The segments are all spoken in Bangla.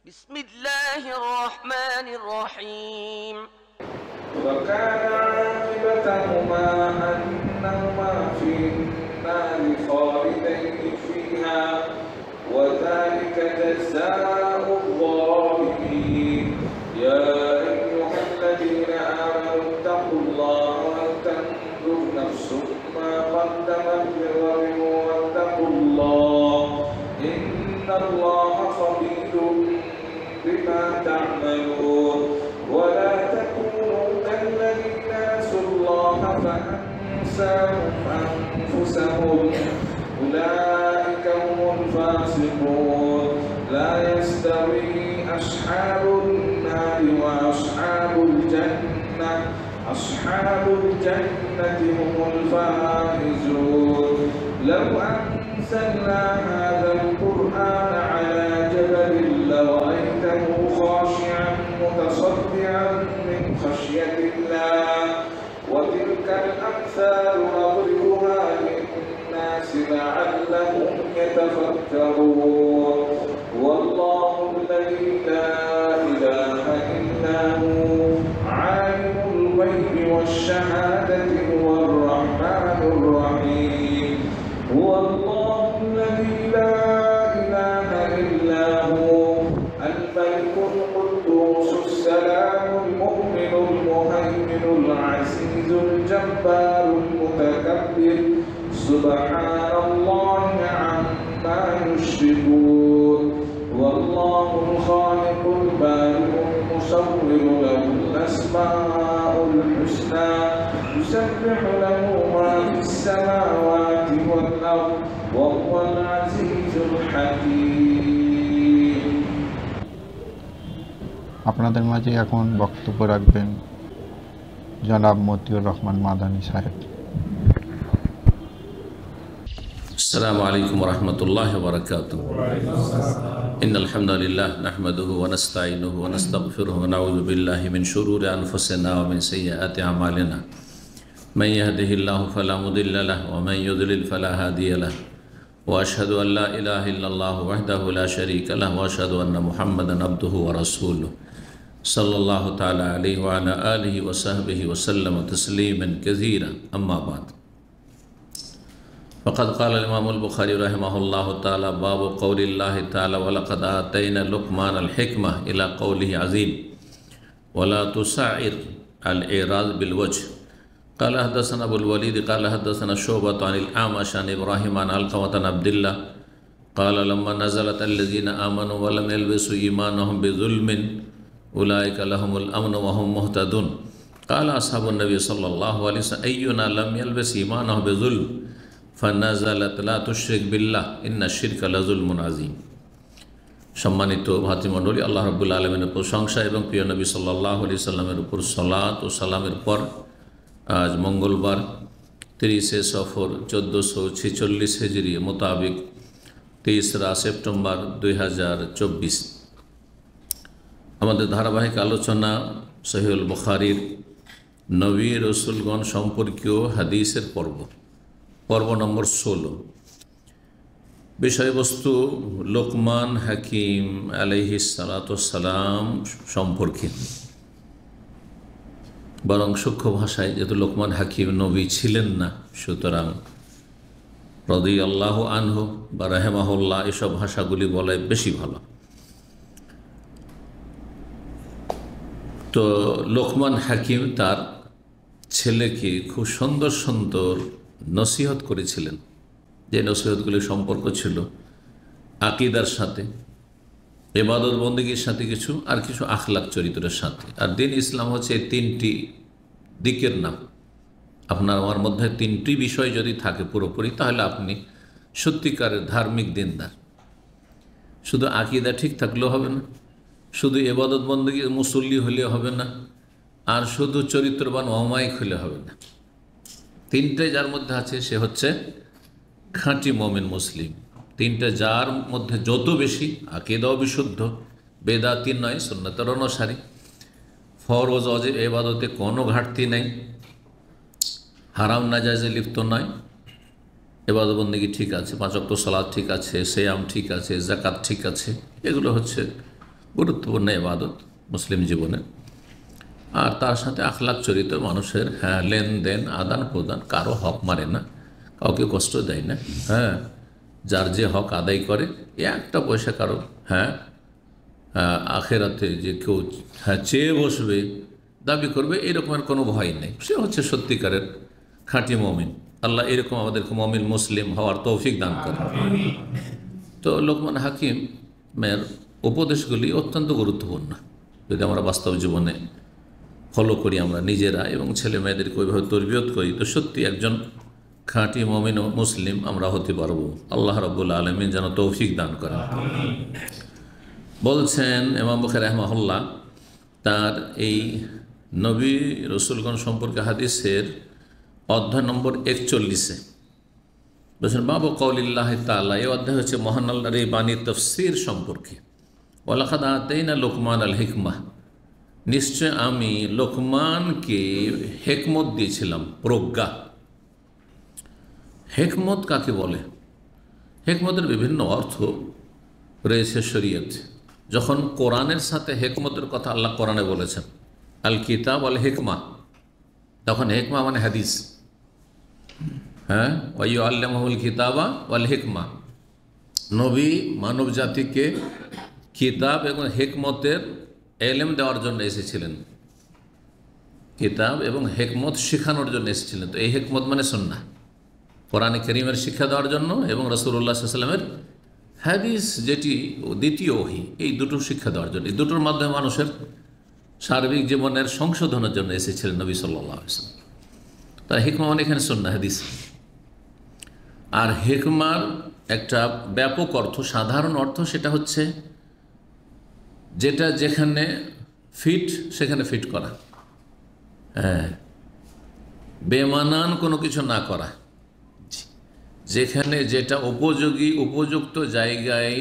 بسم الله الرحمن الرحيم وكان عاقبتهما أنهما في النار خالدين فيها وذلك جزاء الظالمين يا أيها الذين آمنوا اتقوا الله ولتنظر نفس ما قدمت لغد واتقوا الله إن الله خبير بما تعملون ولا تكونوا كالذين نسوا الله فأنساهم أنفسهم أولئك هم الفاسقون لا يستوي أصحاب النار وأصحاب الجنة أصحاب الجنة هم الفائزون لو أنزلنا هذا القرآن على جبل لرأيته خاشعا متصدعا من خشية الله وتلك الأمثال نضربها للناس لعلهم يتفكرون والله الذي لا إله إلا هو عالم الغيب والشهادة هو الرحمن الرحيم هو الله الذي لا إله إلا هو الملك القدوس السلام المؤمن المهيمن العزيز الجبار المتكبر سبحان الله عما يشركون والله الخالق البارئ المصور له الأسماء الحسنى يسبح له ما في السماوات والأرض وهو العزيز الحكيم আপনাদের মাঝে এখন বক্তব্য রাখবেন জনাব মতিউর রহমান মাদানী সাহেব। السلام عليكم ورحمة الله وبركاته إن الحمد لله نحمده ونستعينه ونستغفره ونعوذ بالله من شرور أنفسنا ومن سيئات أعمالنا من يهده الله فلا مضل له ومن يضلل فلا هادي له وأشهد أن لا إله إلا الله وحده لا شريك له وأشهد أن محمدا عبده ورسوله صلى الله تعالى عليه وعلى آله وصحبه وسلم تسليما كثيرا أما بعد فقد قال الإمام البخاري رحمه الله تعالى باب قول الله تعالى ولقد آتينا لقمان الحكمة إلى قوله عظيم ولا تسعر الإعراض بالوجه قال حدثنا أبو الوليد قال حدثنا شعبة عن الأعمش عن إبراهيم عن علقمة عن عبد الله قال لما نزلت الذين آمنوا ولم يلبسوا إيمانهم بظلم أولئك لهم الأمن وهم مهتدون قال أصحاب النبي صلى الله عليه وسلم أينا لم يلبس إيمانه بظلم فنزلت لا تشرك بالله إن الشرك لظلم عظيم। সম্মানিত ভাতৃমণ্ডলী, আল্লাহ রাব্বুল আলামিনের প্রশংসা এবং প্রিয় নবী সাল্লাল্লাহু আলাইহি সাল্লামের উপর সালাত ও সালামের পর আজ মঙ্গলবার 30 সফর 1446 হিজরি মোতাবেক 23 সেপ্টেম্বর 2024 আমাদের ধারাবাহিক আলোচনা সহিহুল বুখারীর নবী রাসূলগণ সম্পর্কীয় হাদিসের পর্ব নম্বর 16। বিষয়বস্তু লোকমান হাকিম আলাইহিস সালাতু সালাম সম্পর্কে, বরং সূক্ষ্ম ভাষায় যেহেতু লোকমান হাকিম নবী ছিলেন না, সুতরাং রাদিয়াল্লাহু আনহু বা রাহিমাহুল্লাহ এসব ভাষাগুলি বলাই বেশি ভালো। তো লোকমান হাকিম তার ছেলেকে খুব সুন্দর সুন্দর নসিহত করেছিলেন, যে নসিহতগুলি সম্পর্ক ছিল আকিদার সাথে, ইবাদত বন্দেগীর সাথে কিছু, আর কিছু আখলাক চরিত্রের সাথে। আর দিন ইসলাম হচ্ছে এই তিনটি দিকের নাম। আপনার আমার মধ্যে তিনটি বিষয় যদি থাকে পুরোপুরি, তাহলে আপনি সত্যিকারের ধার্মিক দিনদার। শুধু আকিদা ঠিক থাকলেও হবে না, শুধু ইবাদত বন্দেগী মুসল্লি হলে হবে না, আর শুধু চরিত্রবান অমায়িক হলে হবে না। তিনটে যার মধ্যে আছে সে হচ্ছে খাঁটি মুমিন মুসলিম। তিনটে যার মধ্যে যত বেশি, আকিদাও বিশুদ্ধ, বেদাতি নয়, সুন্নতের অনুসারী, ফরজ অজেব ইবাদতে কোনো ঘাটতি নেই, হারাম নাজায়েজে লিপ্ত নয়, ইবাদত বন্দেগী ঠিক আছে, 5 ওয়াক্ত সালাত ঠিক আছে, সিয়াম ঠিক আছে, যাকাত ঠিক আছে, এগুলো হচ্ছে গুরুত্বপূর্ণ ইবাদত মুসলিম জীবনে। আর তার সাথে আখলাক চরিত্র মানুষের, লেনদেন, আদান প্রদান, কারো হক মারে না, কাউকে কষ্ট দেয় না, যার যে হক আদায় করে, একটা পয়সা কারো আখেরাতে যে কেউ চেয়ে বসবে, দাবি করবে, এরকমের কোনো ভয় নেই। সে হচ্ছে সত্যিকারের খাঁটি মমিন। আল্লাহ এরকম আমাদেরকে মমিন মুসলিম হওয়ার তৌফিক দান করে। তো লোকমান হাকিমের উপদেশগুলি অত্যন্ত গুরুত্বপূর্ণ। যদি আমরা বাস্তব জীবনে ফলো করি আমরা নিজেরা এবং ছেলে মেয়েদেরকে ওইভাবে তরবিয়ত করি, তো সত্যি একজন খাঁটি মমিন ও মুসলিম আমরা হতে পারবো। আল্লাহ রাব্বুল আলামিন যেন তৌফিক দান করেন। বলছেন ইমাম বুখারী রাহিমাহুল্লাহ তার এই নবী রসুলগণ সম্পর্কে হাদিসের অধ্যায় নম্বর 41-এ বলছেন, বাবু কওলিল্লাহি তাআলা, এই অধ্যায় হচ্ছে মহান আল্লাহর এই বাণীর তাফসীর সম্পর্কে। ওয়ালাকাদ আতাইনা লোকমান আল হিকমাহ, নিশ্চয় আমি লোকমানকে হেকমত দিয়েছিলাম, প্রজ্ঞা। হেকমত কাকে বলে? হেকমতের বিভিন্ন অর্থ রয়েছে শরীয়ত। যখন কোরআনের সাথে হেকমতের কথা আল্লাহ কোরআনে বলেছেন, আল কিতাব আল হিকমা, তখন হেকমা মানে হাদিস। ওয়াইউ আল্লামাহুল কিতাবা ওয়াল হিকমা, নবী মানব জাতিকে কিতাব এবং হেকমতের এলেম দেওয়ার জন্য এসেছিলেন, কিতাব এবং হেকমত শেখানোর জন্য এসেছিলেন। তো এই হেকমত মানে সুন্নাহ, কোরআনে কারীমের শিক্ষা দেওয়ার জন্য, এবং রাসূলুল্লাহ সাল্লাল্লাহু আলাইহি ওয়াসাল্লামের হাদিস যেটি দ্বিতীয় ওহী, এই দুটো শিক্ষা দেওয়ার জন্য, এই দুটোর মাধ্যমে মানুষের সার্বিক জীবনের সংশোধনের জন্য এসেছিলেন নবী সাল্লাল্লাহু আলাইহি ওয়াসাল্লাম। তার হিকমা মানে এখানে সুন্নাহ হাদিস। আর হিকমার একটা ব্যাপক অর্থ, সাধারণ অর্থ, সেটা হচ্ছে যেটা যেখানে ফিট সেখানে ফিট করা, বেমানান কোনো কিছু না করা, যেখানে যেটা উপযোগী উপযুক্ত জায়গায়,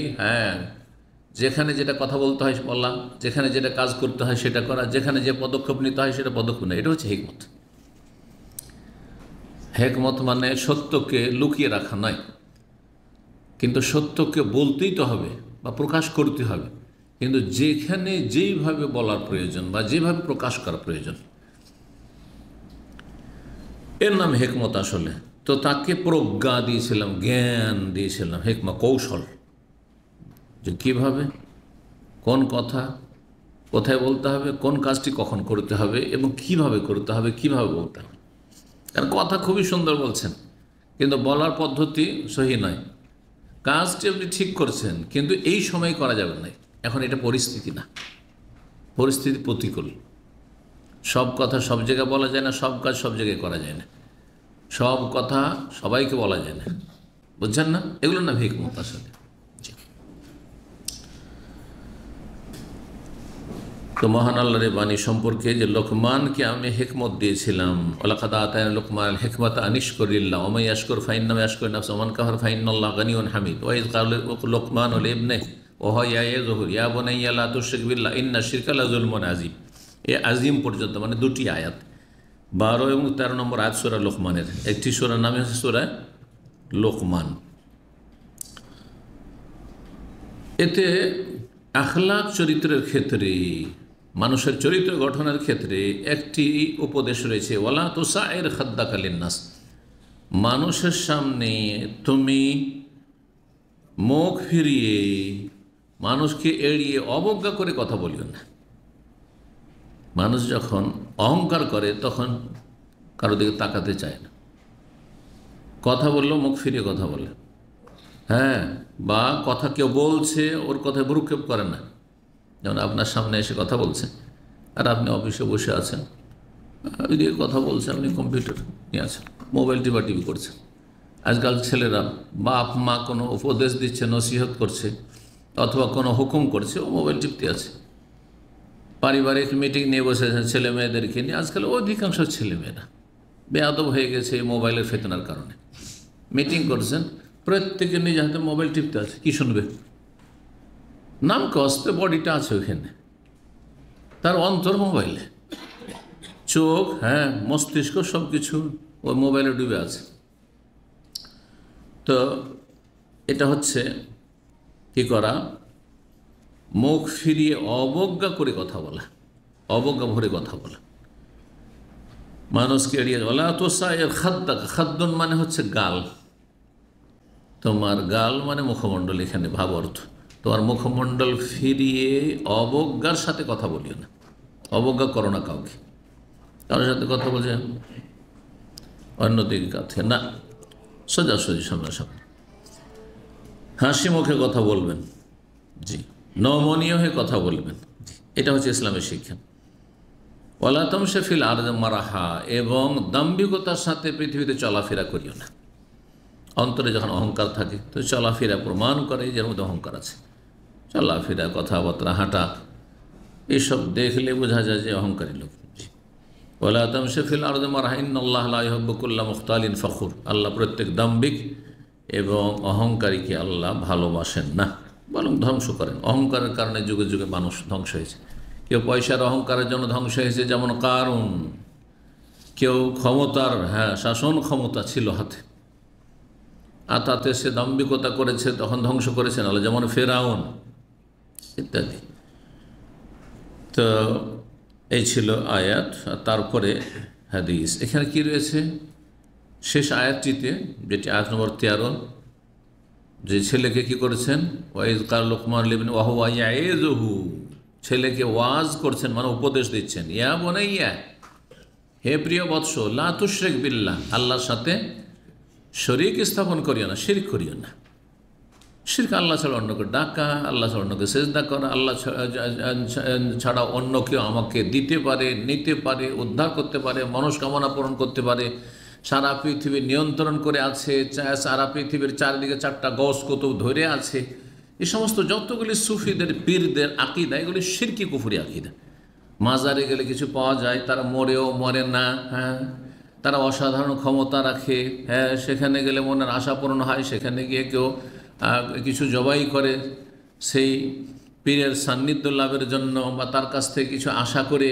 যেখানে যেটা কথা বলতে হয় বলা, যেখানে যেটা কাজ করতে হয় সেটা করা, যেখানে যে পদক্ষেপ নিতে হয় সেটা পদক্ষেপ নেয়, এটা হচ্ছে হিকমত। হেকমত মানে সত্যকে লুকিয়ে রাখা নয়, কিন্তু সত্যকে বলতেই তো হবে বা প্রকাশ করতে হবে, কিন্তু যেখানে যেইভাবে বলার প্রয়োজন বা যেভাবে প্রকাশ করার প্রয়োজন, এর নাম হেকমত আসলে। তো তাকে প্রজ্ঞা দিয়েছিলাম, জ্ঞান দিয়েছিলাম, হেকমা কৌশল, যে কীভাবে কোন কথা কোথায় বলতে হবে, কোন কাজটি কখন করতে হবে এবং কিভাবে করতে হবে, কিভাবে বলতে হবে। কারণ কথা খুবই সুন্দর বলছেন, কিন্তু বলার পদ্ধতি সহি নয়। কাজটি আপনি ঠিক করছেন, কিন্তু এই সময় করা যাবে না, এখন এটা পরিস্থিতি না, পরিস্থিতি প্রতিকূল। সব কথা সব জায়গায় বলা যায় না, সব কাজ সব জায়গায় করা যায় না, সব কথা সবাইকে বলা যায় না, বুঝছেন না? এগুলো না হিকমত আসলে। তো মহান আল্লাহর বাণী সম্পর্কে যে লোকমানকে আমি হিকমত দিয়েছিলাম, ওয়ালাকাদ আতাইনা লোকমান আল হিকমাতা আন ইশকুরিল্লাহ ওয়া মান ইয়াশকুর ফাইন্নামা ইয়াশকুরু নাফসাহু ওয়া মান কাফারা ফাইন্নাল্লাহা গানিয়্যুন হামিদ। ওয়া ইয ক্বালা লোকমানু লিবনিহি ওয়া হুয়া ইয়াইযুহু ইয়া বুনাইয়া লা তুশরিক বিল্লাহ ইন্না শিরকা লাযুলমুন আযীম। এই আজিম পর্যন্ত মানে দুটি আয়াত, 12 এবং 13 নম্বর আয়াত সূরা লোকমানের। একটি সূরার নাম হচ্ছে সূরা লোকমান। এতে আখলাক চরিত্রের ক্ষেত্রে, মানুষের চরিত্র গঠনের ক্ষেত্রে একটি উপদেশ রয়েছে, ওয়ালা তুসাইর খাদ্দাকা লিন্নাস, মানুষের সামনে তুমি মুখ ফিরিয়ে মানুষকে এড়িয়ে অবজ্ঞা করে কথা বলিও না। মানুষ যখন অহংকার করে তখন কারো দিকে তাকাতে চায় না, কথা বললেও মুখ ফিরিয়ে কথা বলে, বা কথা কেউ বলছে ওর কথায় ভ্রুক্ষেপ করে না। যেমন আপনার সামনে এসে কথা বলছে আর আপনি অফিসে বসে আছেন, ওইদিকে কথা বলছে, আপনি কম্পিউটার নিয়ে আছেন, মোবাইল টিপি করছেন। আজকাল ছেলেরা বাপ মা কোনো উপদেশ দিচ্ছে, নসিহত করছে অথবা কোনো হুকুম করছে, ও মোবাইল টিপতে আছে। পারিবারিক মিটিং নিয়ে বসেছেন ছেলে মেয়েদেরকে নিয়ে, আজকাল অধিকাংশ ছেলেমেয়েরা বেয়াদব হয়ে গেছে এই মোবাইলের ফেতনার কারণে। মিটিং করছেন, প্রত্যেকে নিজে হাতে মোবাইল টিপতে আছে, কি শুনবে? নাম কস্তে বডিটা আছে ওইখানে, তার অন্তর মোবাইলে, চোখ মস্তিষ্ক সব কিছু ওই মোবাইলে ডুবে আছে। তো এটা হচ্ছে কি করা, মুখ ফিরিয়ে অবজ্ঞা করে কথা বলা, অবজ্ঞা ভরে কথা বলা, মানুষকে এড়িয়ে বলা। তো সায়ের খাদ্দন মানে হচ্ছে গাল, তোমার গাল মানে মুখমণ্ডল, এখানে ভাব অর্থ। তোমার মুখমণ্ডল ফিরিয়ে অবজ্ঞার সাথে কথা বলিও না, অবজ্ঞা করো না কাউকে। কারোর সাথে কথা বলছে অন্যদিকে কাছে না, সোজাসুজি সামনাসামনি হাসি মুখে কথা বলবেন, জি, নমনীয় হয়ে কথা বলবেন, এটা হচ্ছে ইসলামের শিক্ষা। ওয়ালা তামশি ফিল আরদি মারাহা, এবং দাম্ভিকতার সাথে পৃথিবীতে চলাফেরা করিও না। অন্তরে যখন অহংকার থাকে তো চলাফেরা প্রমাণ করে যে এর মধ্যে অহংকার আছে। চলাফেরা, কথাবার্তা, হাঁটা, এইসব দেখলে বোঝা যায় যে অহংকারী লোক। ওয়ালা তামশি ফিল আরদি মারাহা ইন্নাল্লাহা লা ইউহিব্বু কুল্লা মুখতালিন ফখুর, আল্লাহ প্রত্যেক দাম্ভিক এবং অহংকারীকে আল্লাহ ভালোবাসেন না, বরং ধ্বংস করেন। অহংকারের কারণে যুগে যুগে মানুষ ধ্বংস হয়েছে। কেউ পয়সার অহংকারের জন্য ধ্বংস হয়েছে, যেমন কারুন। কেউ ক্ষমতার, শাসন ক্ষমতা ছিল হাতে, আর তাতে সে দাম্ভিকতা করেছে, তখন ধ্বংস করেছেন আল্লাহ, যেমন ফেরাউন ইত্যাদি। তো এই ছিল আয়াত। তারপরে হাদিস। এখানে কি রয়েছে শেষ আয়াতটিতে, যেটি আয়াত নম্বর 13, যে ছেলেকে কি করেছেন, ওয়াইজ কাল লোকমান লিবনি ওয়াহুয়া ইয়াইযুহু, ছেলেকে ওয়াজ করছেন মানে উপদেশ দিচ্ছেন। ইয়া বুনাইয়া, হে প্রিয় বৎস, লা তুশরিক বিল্লাহ, আল্লাহর সাথে শরীক স্থাপন করিও না, শিরক করিও না। শিরক আল্লাহ ছাড়া অন্যকে ডাকা, আল্লাহ ছাড়া অন্যকে সেজদা করা, আল্লাহ ছাড়া অন্য কেউ আমাকে দিতে পারে, নিতে পারে, উদ্ধার করতে পারে, মনস্কামনা পূরণ করতে পারে, সারা পৃথিবী নিয়ন্ত্রণ করে আছে, সারা পৃথিবীর চারিদিকে 4টা গজ কুতুব ধরে আছে, এই সমস্ত যতগুলি সুফিদের পীরদের আকিদা, এগুলি শিরকি কুফরি আকিদা। মাজারে গেলে কিছু পাওয়া যায়, তারা মরেও মরে না, তারা অসাধারণ ক্ষমতা রাখে, সেখানে গেলে মনের আশা পূরণ হয়, সেখানে গিয়ে কেউ কিছু জবাই করে সেই পীরের সান্নিধ্য লাভের জন্য, বা তার কাছ থেকে কিছু আশা করে,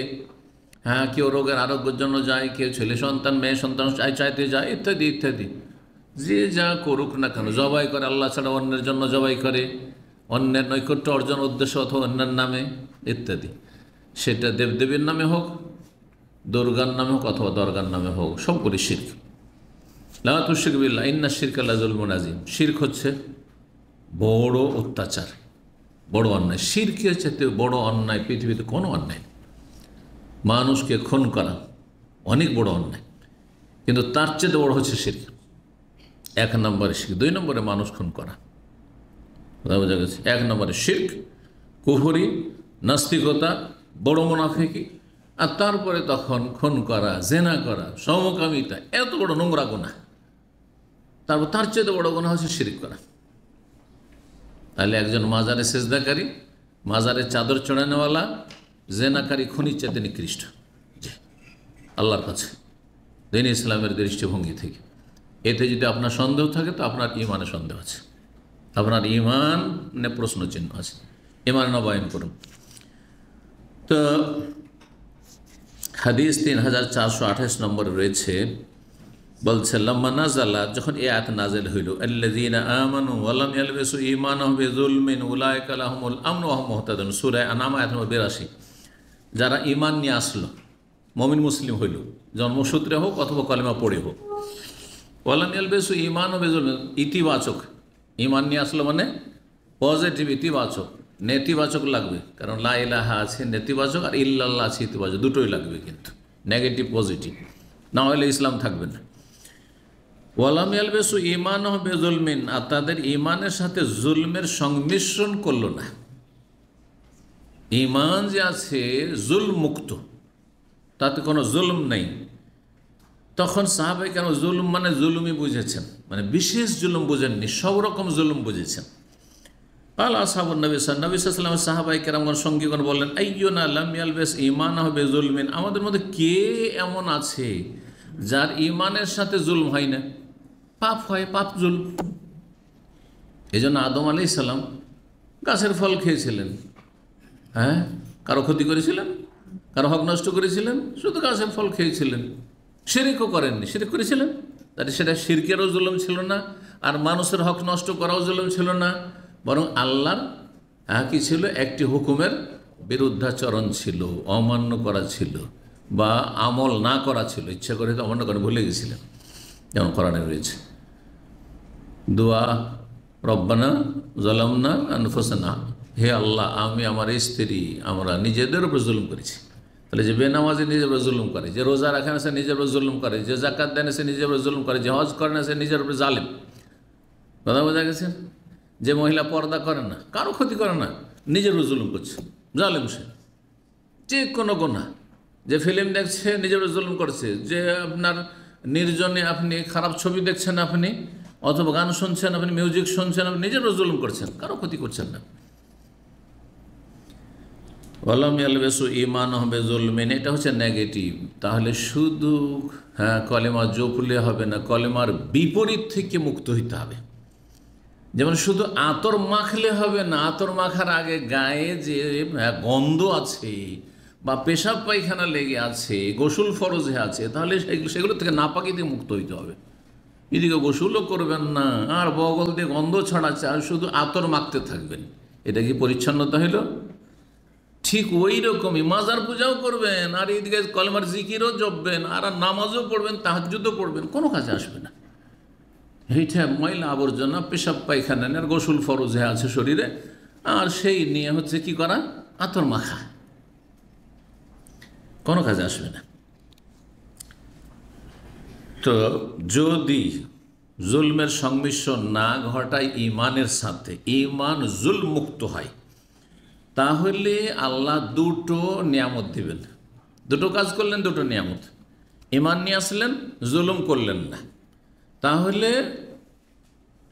কেউ রোগের আরোগ্যের জন্য যায়, কেউ ছেলে সন্তান মেয়ে সন্তান চাইতে যায়, ইত্যাদি ইত্যাদি। যে যা করুক না কেন, জবাই করে, আল্লাহ ছাড়া অন্যের জন্য জবাই করে, অন্যের নৈকট্য অর্জন উদ্দেশ্য অথবা অন্যের নামে ইত্যাদি। সেটা দেবদেবীর নামে হোক, দুর্গার নামে হোক, অথবা দরগার নামে হোক, সবগুলি শিরক। লা তুশরিক বিল্লাহ ইন্না শিরকা লাযুলমুন আযীম, শিরক হচ্ছে বড় অত্যাচার, বড় অন্যায়। শিরকের চাইতে বড় অন্যায় পৃথিবীতে কোনো অন্যায় নেই। মানুষকে খুন করা অনেক বড় অন্যায়, কিন্তু তার চেয়ে বড় হচ্ছে শিরক। 1 নম্বরে শিরক, 2 নম্বরে মানুষ খুন করা, বোঝা গেছে। 1 নম্বরে শিরক, কুফরি, নাস্তিকতা, বড় মুনাফিকি, আর তারপরে তখন খুন করা, জেনা করা, সমকামিতা, এত বড় নোংরা গুনাহ। তারপর তার চেয়ে বড় গুনাহ হচ্ছে শিরক করা। তাহলে একজন মাজারে সেজদাকারী, মাজারে চাদর চড়ানোওয়ালা, জেনাকারী, খুনির চাইতে নিকৃষ্ট আল্লাহর কাছে, দ্বীন ইসলামের দৃষ্টিভঙ্গি থেকে। এতে যদি আপনার সন্দেহ থাকে তো আপনার ইমানে সন্দেহ আছে, আপনার ইমানে প্রশ্ন চিহ্ন আছে, ইমান নবায়ন করুন। তো হাদিস 3428 নম্বরে রয়েছে, বলছে লাম্মা নাযালা, যখন এই আয়াত নাযিল হইল, আল্লাযীনা আমানু ওয়া লাম ইয়ালবিসু ঈমানাহুম বিযুলমিন উলাইকা লাহুমুল আমনু ওয়া হুম মুহতাদুন, সূরা আনাম আয়াত নম্বর 82। যারা ঈমান নিয়ে আসলো, মুমিন মুসলিম হইল, জন্মসূত্রে হোক অথবা কলেমা পড়ে হোক, ওয়া লাম ইয়ালবিসু ঈমানাহুম বিযুলমিন, ইতিবাচক ঈমান নিয়ে আসলো মানে পজিটিভ, ইতিবাচক, নেতিবাচক লাগবে, কারণ লা ইলাহা আছে নেতিবাচক, আর ইল্লাল্লাহ আছে ইতিবাচক, দুটোই লাগবে, কিন্তু নেগেটিভ পজিটিভ না হলে ইসলাম থাকবে না। ওয়ালাম ইয়ালবিসু ঈমানাহুম বিযুলমিন, আর তাদের ঈমানের সাথে জুলমের সংমিশ্রণ করলো না। ঈমান যে আছে জুলম মুক্ত, তাতে কোনো জুলম নেই। তখন সাহাবায়ে কেরাম জুলম মানে জুলুমই বুঝেছেন, মানে বিশেষ জুলুম বুঝেননি, সব রকম জুলুম বুঝেছেন। আল্লাহ সাহাবুন নবী সাল্লাল্লাহু আলাইহি ওয়াসাল্লাম, সাহাবায়ে কেরামগণ সঙ্গীগণ বললেন, আইয়ুনা লাম ইয়ালবিস ঈমানাহু বিযুলমিন, আমাদের মধ্যে কে এমন আছে যার ঈমানের সাথে জুলম হয় না, পাপ হয়, পাপ জুলম। এই জন্য আদম আলাইহিস সালাম গাছের ফল খেয়েছিলেন, কারো ক্ষতি করেছিলেন, কারো হক নষ্ট করেছিলেন, শুধু গাছের ফল খেয়েছিলেন, শিরকও করেননি। শিরক করেছিলেন, তাহলে সেটা শিরকেরও জুলম ছিল না, আর মানুষের হক নষ্ট করাও জুলম ছিল না, বরং আল্লাহর কি ছিল? একটি হুকুমের বিরুদ্ধাচরণ ছিল, অমান্য করা ছিল, বা আমল না করা ছিল, ইচ্ছা করে তো অমান্য করে ভুলে গেছিলেন। যেমন কোরআনে রয়েছে দোয়া, রব্বানা জালামনা আনফুসানা, হে আল্লাহ আমি আমার স্ত্রী আমরা নিজেদের উপর জুলুম করেছি। তাহলে যে বেনামাজি নিজের উপর জুলুম করে, যে রোজা রাখে না সে নিজের উপর জুলুম করে, যে জাকাত দেয় না সে নিজের উপর জুলুম করে, যে হজ করে না সে নিজের উপর জালেম। কথা বোঝা গেছে? যে মহিলা পর্দা করে না, কারো ক্ষতি করে না, নিজের উপর জুলুম করছে, জালেম সে। যে কোনো গুনাহ, যে ফিল্ম দেখছে নিজের উপর জুলুম করছে, যে আপনার নির্জনে আপনি খারাপ ছবি দেখছেন আপনি, অথবা গান শুনছেন আপনি, মিউজিক শুনছেন আপনি, নিজের উপর জুলুম করছেন, কারো ক্ষতি করছেন না। ওয়ালাম ইয়ালবিসু ঈমানাহুম বিযুলমিন, এটা হচ্ছে নেগেটিভ। তাহলে শুধু কলেমা জপলে হবে না, কলেমার বিপরীত থেকে মুক্ত হইতে হবে। যেমন শুধু আতর মাখলে হবে না, আতর মাখার আগে গায়ে যে গন্ধ আছে বা পেশাব পায়খানা লেগে আছে, গোসল ফরজে আছে, তাহলে সেগুলো থেকে নাপাকি দিয়ে মুক্ত হইতে হবে। এদিকে গোসলও করবেন না, আর বগল দিয়ে গন্ধ ছড়াচ্ছে, আর শুধু আতর মাখতে থাকবেন, এটা কি পরিচ্ছন্নতা হইল? ঠিক ওই রকমই মাজার পূজাও করবেন, আর এইদিকে কলেমার জিকিরও জপবেন, আর নামাজও পড়বেন, তাহাজ্জুদও পড়বেন, কোনো কাজে আসবে না। এইটা ময়লা আবর্জনা, পেশাব পায়খানা আর গোসল ফরজে আছে শরীরে, আর সেই নিয়ে হচ্ছে কি করা? আতর মাখা, কোনো কাজে আসবে না। তো যদি জুলমের সংমিশ্রণ না ঘটায় ইমানের সাথে, ইমান জুলম মুক্ত হয়, তাহলে আল্লাহ দুটো নিয়ামত দিবেন। দুটো কাজ করলেন, দুটো নিয়ামত। ইমান নিয়ে আসলেন, জুলুম করলেন না। তাহলে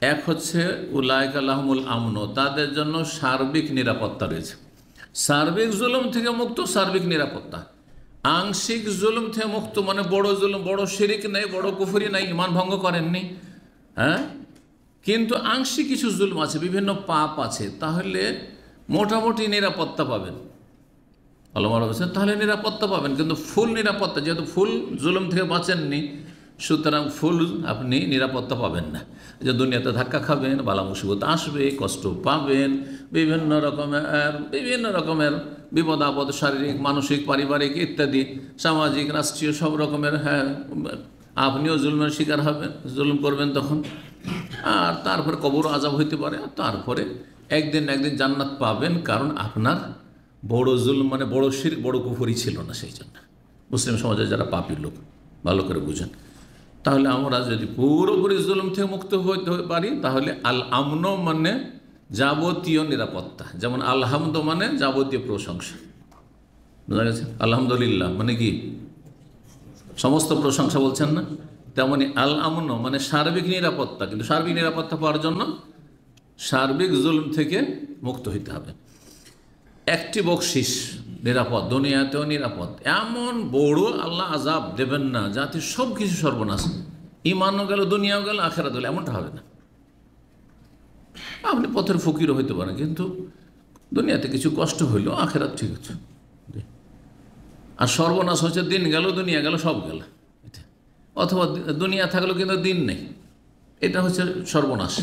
এক হচ্ছে উলাইকা লাহুমুল আমন, তাদের জন্য সার্বিক নিরাপত্তা রয়েছে। সার্বিক জুলুম থেকে মুক্ত, সার্বিক নিরাপত্তা। আংশিক জুলুম থেকে মুক্ত মানে বড় জুলুম, বড় শিরিক নেই, বড় কুফরি নাই, ইমান ভঙ্গ করেননি, কিন্তু আংশিক কিছু জুলুম আছে, বিভিন্ন পাপ আছে, তাহলে মোটামুটি নিরাপত্তা পাবেন। আল্লাহ বলছেন তাহলে নিরাপত্তা পাবেন, কিন্তু ফুল নিরাপত্তা, যেহেতু ফুল জুলুম থেকে বাঁচেননি, সুতরাং ফুল আপনি নিরাপত্তা পাবেন না। যে দুনিয়াতে ধাক্কা খাবেন, বালা মুসিবত আসবে, কষ্ট পাবেন, বিভিন্ন রকমের বিপদ আপদ, শারীরিক, মানসিক, পারিবারিক ইত্যাদি, সামাজিক, রাষ্ট্রীয়, সব রকমের আপনিও জুলমের শিকার হবেন, জুলুম করবেন তখন। আর তারপরে কবর আযাব হইতে পারে, আর তারপরে একদিন জান্নাত পাবেন, কারণ আপনার বড় জুলম মানে বড় শিরক, বড় কুফরি ছিল না। সেই জন্য মুসলিম সমাজে যারা পাপী লোক ভালো করে বুঝেন। তাহলে আমরা যদি পুরোপুরি জুলুম থেকে মুক্ত হইতে পারি, তাহলে আল আমন মানে যাবতীয় নিরাপত্তা, যেমন আলহামদ মানে যাবতীয় প্রশংসা, বুঝা গেছে? আলহামদুলিল্লাহ মানে কি সমস্ত প্রশংসা বলছেন না, তেমনি আল আমন মানে সার্বিক নিরাপত্তা। কিন্তু সার্বিক নিরাপত্তা পাওয়ার জন্য সার্বিক জুলুম থেকে মুক্ত হইতে হবে। একটি বকশিস নিরাপদ, দুনিয়াতেও নিরাপদ। এমন বড় আল্লাহ আযাব দেবেন না যাতে সব কিছু সর্বনাশ, ইমানও গেল, দুনিয়াও গেল, আখেরাত গেল, এমনটা হবে না। আপনি পথের ফকিরও হইতে পারেন, কিন্তু দুনিয়াতে কিছু কষ্ট হইল, আখেরাত ঠিক আছে। আর সর্বনাশ হচ্ছে দিন গেল, দুনিয়া গেল, সব গেল। অথবা দুনিয়া থাকলো কিন্তু দিন নেই, এটা হচ্ছে সর্বনাশ।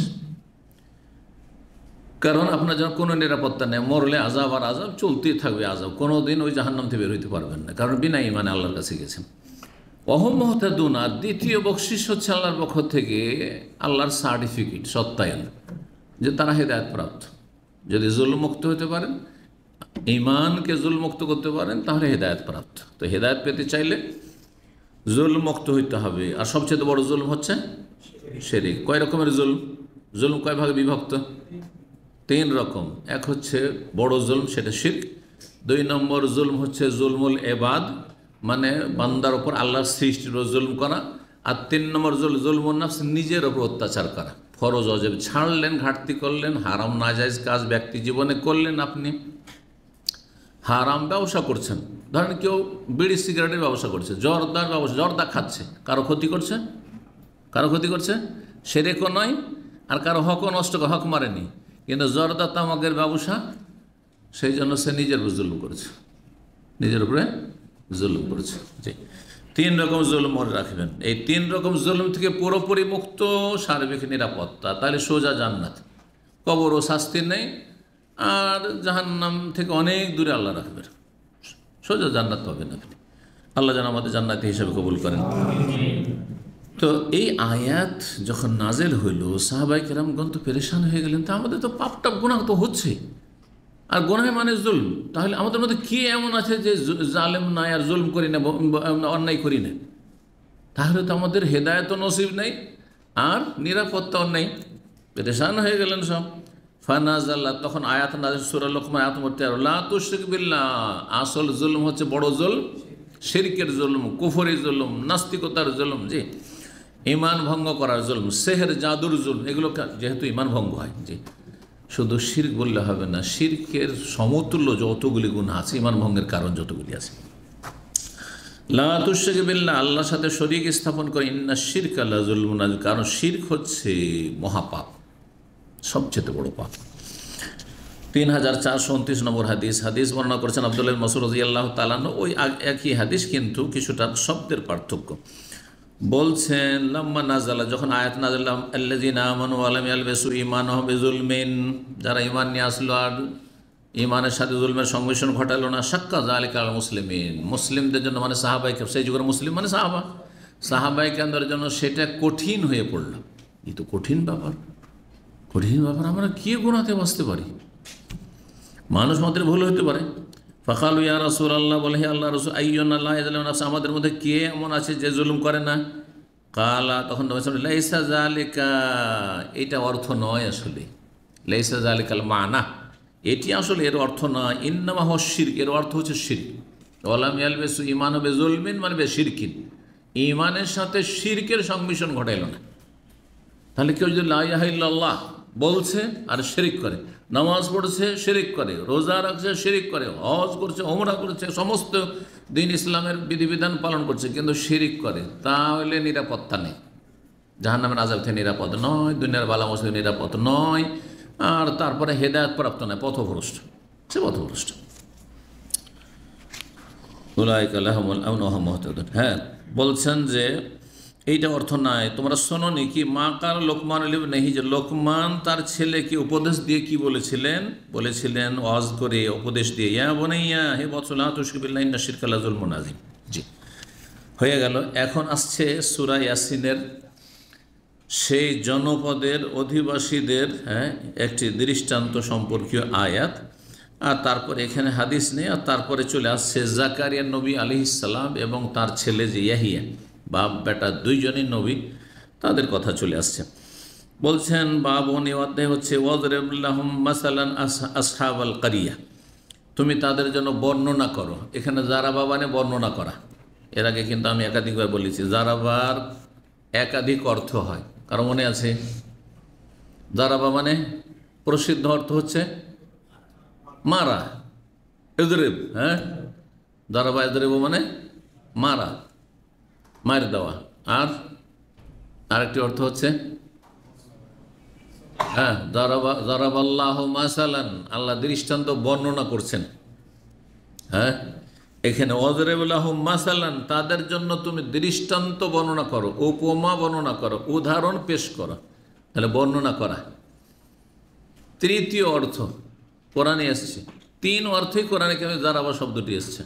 কারণ আপনার যখন কোনো নিরাপত্তা নেই, মরলে আযাব আর আযাব চলতেই থাকবে, আযাব, কোনো দিন ওই জাহান্নাম থেকে বের হইতে পারবেন না, কারণ বিনা ইমানে আল্লাহর কাছে গেছেন। অহম মুহতাদুন, আর দ্বিতীয় বকশিস হচ্ছে আল্লাহর পক্ষ থেকে আল্লাহর সার্টিফিকেট, সত্যায়ন, যে তারা হেদায়েত প্রাপ্ত। যদি জুলম মুক্ত হতে পারেন, ইমানকে জুলম মুক্ত করতে পারেন, তাহলে হেদায়েত প্রাপ্ত। তো হেদায়েত পেতে চাইলে জুলম মুক্ত হইতে হবে। আর সবচেয়ে বড় জুলম হচ্ছে শিরক। কয় রকমের জুলম? জুলম কয় ভাগে বিভক্ত? 3 রকম। এক হচ্ছে বড় জুলম, সেটা শিরক। 2 নম্বর জুলম হচ্ছে জুলমুল ইবাদ, মানে বান্দার ওপর আল্লাহর সৃষ্টির জুলম করা। আর 3 নম্বর জুলমুন নাফস, নিজের ওপর অত্যাচার করা। ফরজ ওয়াজিব ছাড়লেন, ঘাটতি করলেন, হারাম নাজায়েজ কাজ ব্যক্তি জীবনে করলেন। আপনি হারাম ব্যবসা করছেন, ধরেন কেউ বিড়ি সিগারেটের ব্যবসা করছে, জর্দার ব্যবসা, জর্দা খাচ্ছে, কারো ক্ষতি করছে, কারো ক্ষতি করছে, সেরেকও নয়, আর কারো হকও নষ্ট, হক মারেনি, কিন্তু জর্দা তামাকের ব্যবসা, সেই জন্য সে নিজের উপর জুলুম করেছে, নিজের উপরে জুলুম করেছে। জি, 3 রকম জুলুম মনে রাখবেন। এই 3 রকম জুলুম থেকে পুরোপুরি মুক্ত, সার্বিক নিরাপত্তা, তাহলে সোজা জান্নাত, কবরও শাস্তি নেই, আর জাহান্নাম থেকে অনেক দূরে আল্লাহ রাখবেন, সোজা জান্নাত পাবেন আপনি। আল্লাহ যেন আমাদের জান্নাতি হিসেবে কবুল করেন। তো এই আয়াত যখন নাজেল হইল, সাহাবায়ে কেরামগণ তো পেরেশান হয়ে গেলেন, তা আমাদের তো পাপটাপ গুনাহ তো হচ্ছে, আর গুনাহ মানে জুলম, তাহলে আমাদের মধ্যে কি এমন আছে যে জালেম নাই আর জুলম করি না, অন্যায় করি না? তাহলে তো আমাদের হেদায়েত নসিব নেই আর নিরাপত্তাও নেই। পেরেশান হয়ে গেলেন সব। ফানাজাল্লাহ, তখন আয়াত নাযিল সূরা লোকমান আয়াত নম্বর 13, লা তুশরিক বিল্লাহ, আসল জুলম হচ্ছে বড় জুলম, শিরকের জুলম, কুফরি জুলম, নাস্তিকতার জুলম, জি, ঈমান ভঙ্গ করার জুলম, সেহের জাদুর জুলম, এগুলো যেহেতু ঈমান ভঙ্গ হয়, জি, শুধু শিরক বললে হবে না, শিরকের সমতুল্য যতগুলি গুনাহ আছে, ঈমান ভঙ্গের কারণ যতগুলি আছে। লা তুশরিক বিল্লাহ, আল্লাহর সাথে শরীক স্থাপন করে, ইন্না শিরকা লাযুলমুন আযীম, কারণ শিরক হচ্ছে মহাপাপ, সবচেয়ে বড় পাপ। 3429 নম্বর হাদিস বর্ণনা করেছেন আব্দুল্লাহ ইবনে মাসউদ রাদিয়াল্লাহু তাআলা আনহু, ওই একই হাদিস কিন্তু কিছুটা শব্দের পার্থক্য। বলছেন লাম্মা নাজালা, যখন আয়াত নাযিল, আল্লাযীনা আমানু ওয়া লাম ইয়ালবিসু ঈমানাহুম বিযুলমিন, যারা ঈমান নিয়ে আসলো আর ঈমানের সাথে জুলমের সংমিশ্রণ ঘটালো না, শাক্কা যালিকা আল মুসলিমিন, মুসলিমদের জন্য, মানে সাহাবায়ে কেরাম, সেই যুগের মুসলিম মানে সাহাবায়ে কেরামদের জন্য সেটা কঠিন হয়ে পড়ল। এই তো কঠিন ব্যাপার, আমরা কি গুনাহতে বাঁচতে পারি? মানুষ মাত্র ভুল হতে পারে। ফাকালু ইয়া রাসূলুল্লাহ, বলে হে আল্লাহ রাসূল, আইয়ুনা লা ইয়াজলিমু নাফসা, আমাদের মধ্যে কে এমন আছে যে জুলুম করে না? কালা, তখন নবী সাল্লাল্লাহু আলাইহি ওয়াসাল্লাম, লাইসা যালিকা, এটা অর্থ নয় আসলে, লাইসা যালিকাল মানা, এটি আসলে এর অর্থ নয়, ইন্নামা হুয়া শিরক, এর অর্থ হচ্ছে শিরক। ওয়া লাম ইয়ালবিসু ঈমানাহুম বিযুলমিন, মানে বিশিরকিন, ঈমানের সাথে শিরকের সংমিশ্রণ ঘটাইল না। তাহলে কেউ যদি লা ইলাহা ইল্লাল্লাহ বলছে আর শিরিক করে, নামাজ পড়ছে শিরিক করে, রোজা রাখছে শিরিক করে, হজ করছে, ওমরা করছে, সমস্ত দিন ইসলামের বিধিবিধান পালন করছে, কিন্তু শিরিক করে, তাহলে নিরাপত্তা নেই, জাহান্নামের আযাব থেকে নিরাপদ নয়, দুনিয়ার বালা মুসিবত নিরাপদ নয়, আর তারপরে হেদায়েত প্রাপ্ত নয়, পথভ্রষ্ট, সে পথভ্রষ্ট। উলাইকা লাহুমুল আমন ওয়া হুম মুহতাদুন। হ্যাঁ, বলছেন যে এইটা অর্থ নয়, তোমরা শোনোনি কি মা কাল লোকমান লিবনিহি, যে লোকমান তার ছেলেকে উপদেশ দিয়ে কি বলেছিলেন ওয়াজ করে, উপদেশ দিয়ে, ইয়া বুনাইয়া, হে বৎস, লা তুশরিক বিল্লাহি ইন্না শিরকা লাযুলমুন আযীম। জি, হয়ে গেল। এখন আসছে সূরা ইয়াসিনের সেই জনপদের অধিবাসীদের একটি দৃষ্টান্ত সম্পর্কীয় আয়াত, আর তারপরে এখানে হাদিস নেই, আর তারপরে চলে আসছে জাকারিয়া নবী আলাইহিস সালাম এবং তার ছেলে যে ইয়াহিয়া, বাপ বেটা দুইজনই নবী, তাদের কথা চলে আসছে। বলছেন বাবনী অধ্যায় হচ্ছে ওয়াজরিব লাহুম মাসালান আসহাবাল কারিয়া, তুমি তাদের জন্য বর্ণনা করো। এখানে জারাবা মানে বর্ণনা করা, এর আগে কিন্তু আমি একাধিকবার বলেছি জারাবার একাধিক অর্থ হয়, কারণ মনে আছে? জারাবা মানে প্রসিদ্ধ অর্থ হচ্ছে মারা, ইদরিব, জারাবা ইদরিব মানে মারা, মার দেওয়া, আর আরেকটি অর্থ হচ্ছে জারাবাল্লাহু মাসালান, আল্লাহ দৃষ্টান্ত বর্ণনা করছেন। এখানে ওয়াজরিব লাহুম মাসালান, তাদের জন্য তুমি দৃষ্টান্ত বর্ণনা করো, উপমা বর্ণনা করো, উদাহরণ পেশ করো, তাহলে বর্ণনা করা। তৃতীয় অর্থ কোরআনে এসছে, তিন অর্থই কোরআনে কেন জারাবা শব্দটি এসছে।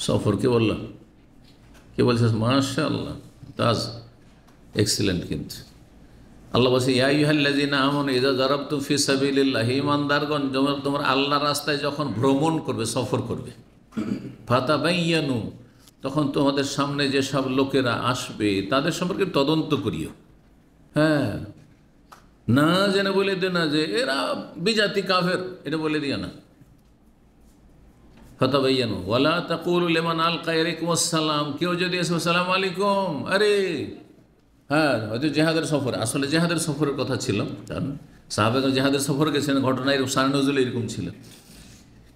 সফর কে বলল, কে বলছে? মাশাআল্লাহ, তাজ, এক্সিলেন্ট। কিন্তু আল্লাহ বলছে ইয়া আইয়ুহাল্লাযীনা আমানু ইযা যারাবতুম ফি সাবিলিল্লাহ, ঈমানদারগণ তোমরা আল্লাহর রাস্তায় যখন ভ্রমণ করবে, সফর করবে, ফাতাবায়্যানু, তখন তোমাদের সামনে যে সব লোকেরা আসবে তাদের সম্পর্কে তদন্ত করিও। না জেনে বলে দিও না যে এরা বিজাতি কাফের, এটা বলে দিও না। ফাতাবায়্যানু ওয়ালা তাকুলু লিমান আলকা ইলাইকুমুস সালাম, কেউ যদি এসে আসসালামু আলাইকুম, আরে হয়তো জেহাদের সফরে, আসলে জেহাদের সফরের কথা ছিল, কারণ সাহাবাগণ জেহাদের সফর গেছেন, ঘটনা এরকম, শান নজুল এরকম ছিল।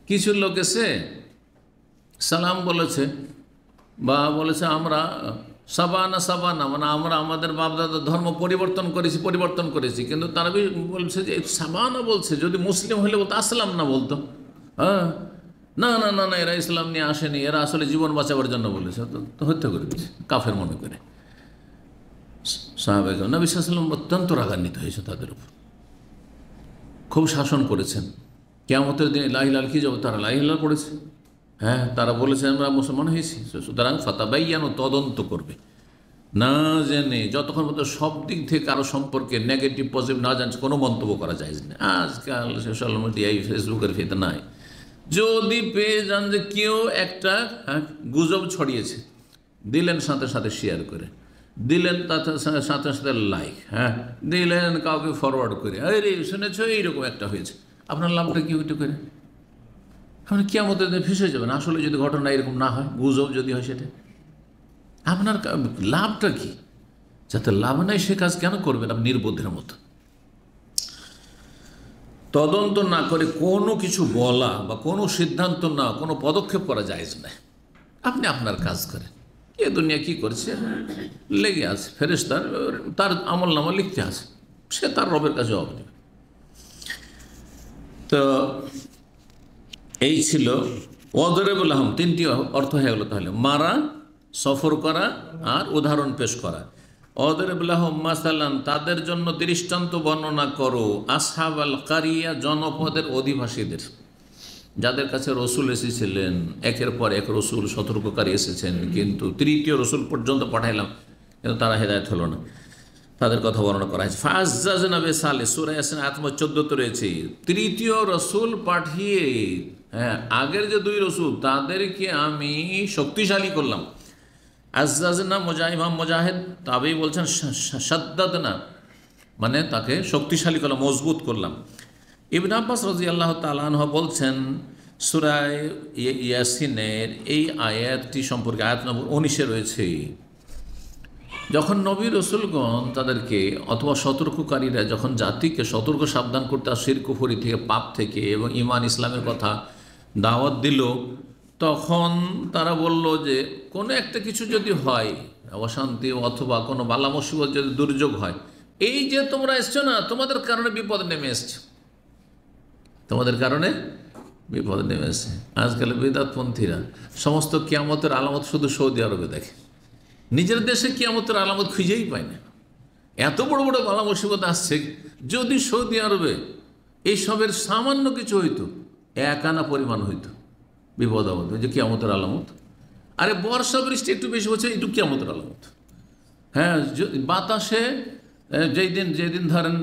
কিছু লোক এসে সালাম বলেছে, বা বলেছে আমরা সাবানা, মানে আমরা আমাদের বাপদাদার ধর্ম পরিবর্তন করেছি, কিন্তু তারা বলছে যে সাবানা বলছে, যদি মুসলিম হলে বলতো আসলাম না, বলতো না না না না, এরা ইসলাম নিয়ে আসেনি, এরা আসলে জীবন বাঁচাবার জন্য বলেছে, তো হত্যা করে দিয়েছে কাফের মনে করে। সাহাবায়ে কেরাম, নবী সাল্লাল্লাহু আলাইহি ওয়াসাল্লাম অত্যন্ত রাগান্বিত হয়েছে তাদের উপর। খুব শাসন করেছেন। কিয়ামতের দিনে লা ইলাহা কি যাবে, তারা লা ইলাহা পড়েছে, হ্যাঁ, তারা বলেছে আমরা মুসলমান হয়েছি। সুতরাং ফাতাবাইয়ানু, তদন্ত করবে, না জেনে যতক্ষণ পর্যন্ত সব দিক থেকে কারো সম্পর্কে নেগেটিভ পজিটিভ না জানছে কোনো মন্তব্য করা যায় না। আজকাল সোশ্যাল মিডিয়ায় ফেসবুকের ফিতনায় যদি পেয়ে যান যে কেউ একটা গুজব ছড়িয়েছে, দিলেন সাথে সাথে শেয়ার করে, দিলেন তাতে সাথে সাথে লাইক, হ্যাঁ দিলেন কাউকে ফরওয়ার্ড করে, আরে শুনেছ এইরকম একটা হয়েছে, আপনার লাভটা কি ওইটা করে আপনি কিয়ামতের দিনে ফেঁসে যাবেন। আসলে যদি ঘটনা এরকম না হয়, গুজব যদি হয়, সেটা আপনার লাভটা কি? যাতে লাভ নাই সে কাজ কেন করবেন আপনি নির্বোধের মতো? তদন্ত না করে কোনো কিছু বলা বা কোনো সিদ্ধান্ত না, কোনো পদক্ষেপ করা জায়েজ না। আপনি আপনার কাজ করেন, এ দুনিয়া কি করছে লেগে আছে, ফেরেশতার তার আমল নামা লিখতে আছে, সে তার রবের কাছে জবাব দেবে। তো এই ছিল ওয়াদরিবু লাহুম, তিনটি অর্থ হয়ে গেল তাহলে, মারা, সফর করা আর উদাহরণ পেশ করা। ওয়াদরিবু লাহুম মাসালান, তাদের জন্য দৃষ্টান্ত বর্ণনা করো, আসহাবাল কারিয়া, জনপদের অধিবাসীদের, যাদের কাছে রসুল এসেছিলেন, একের পর এক রসুল সতর্ককারী এসেছেন, কিন্তু তৃতীয় রসুল পর্যন্ত পাঠাইলাম কিন্তু তারা হেদায়েত হলো না, তাদের কথা বর্ণনা করা হয়েছে। ফাআজ্জাজনা বিসালে, সূরা ইয়াসিন আয়াত 14 রয়েছে। তৃতীয় রসুল পাঠিয়ে, হ্যাঁ, আগের যে দুই রসুল তাদেরকে আমি শক্তিশালী করলাম। আজ্জাজনা, ইমাম মুজাহিদ তাবেই বলছেন শাদ্দাদনা, মানে তাকে শক্তিশালী করলাম, মজবুত করলাম। ইবনে আব্বাস রাদিয়াল্লাহু তাআলা আনহু বলছেন সূরা ইয়াসিনের এই আয়াতটি সম্পর্কে, আয়াত নম্বর 19 রয়েছে, যখন নবী রসুলগণ তাদেরকে অথবা সতর্ককারীরা যখন জাতিকে সতর্ক সাবধান করতে শিরক কুফরি থেকে, পাপ থেকে এবং ঈমান ইসলামের কথা দাওয়াত দিল, তখন তারা বলল যে কোনো একটা কিছু যদি হয়, অশান্তি অথবা কোনো বালা মুসিবত যদি দুর্যোগ হয়, এই যে তোমরা এসছো না, তোমাদের কারণে বিপদ নেমে এসছে, তোমাদের কারণে বিপদ নেমে এসছে। আজকাল বিদআতপন্থীরা সমস্ত কিয়ামতের আলামত শুধু সৌদি আরবে দেখে, নিজের দেশে কিয়ামতের আলামত খুঁজেই পায় না। এত বড় বড় বালা মুসিবত আসছে, যদি সৌদি আরবে এইসবের সামান্য কিছু হইতো, এক আনা পরিমাণ হইতো, বিপদ আপদ, যে কিয়ামতের আলামত। আরে বর্ষা বৃষ্টি একটু বেশি হচ্ছে, একটু কিয়ামতের আলামত। হ্যাঁ, বাতাসে যেদিন ধরেন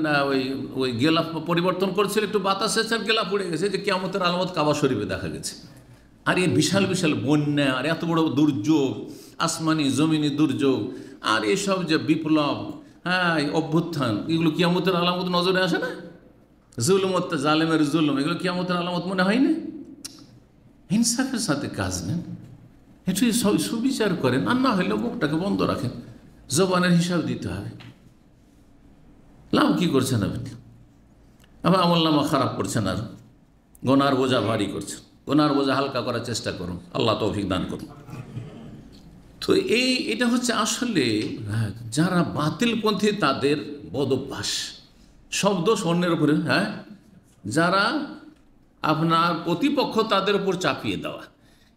ওই গেলা পরিবর্তন করছিল, একটু বাতাস এসে আর গেলা পড়ে গেছে, যে কিয়ামতের আলামত কাবা শরীফে দেখা গেছে। আর এই বিশাল বিশাল বন্যা, আর এত বড় দুর্যোগ, আসমানি জমিনি দুর্যোগ, আর এসব যে বিপ্লব, হ্যাঁ অভ্যুত্থান, এগুলো কিয়ামতের আলামত নজরে আসে না? জুলুমত, জালেমের জুলুম, এগুলো কিয়ামতের আলামত মনে হয় না? ইনসাফের সাথে কাজ নেন, একটু সুবিচার করেন, আর না হইলেও মুখটাকে বন্ধ রাখেন, জবানের হিসাব দিতে হবে। লাভ কি করছেন আপনি? আবার আমলনামা খারাপ করছেন, আর গোনার বোঝা ভারী করছেন। গোনার বোঝা হালকা করার চেষ্টা করুন, আল্লাহ তৌফিক দান করুন। তো এটা হচ্ছে আসলে যারা বাতিলপন্থী তাদের বদ অভ্যাস, সব দোষ অন্যের উপরে, হ্যাঁ, যারা আপনার প্রতিপক্ষ তাদের উপর চাপিয়ে দেওয়া।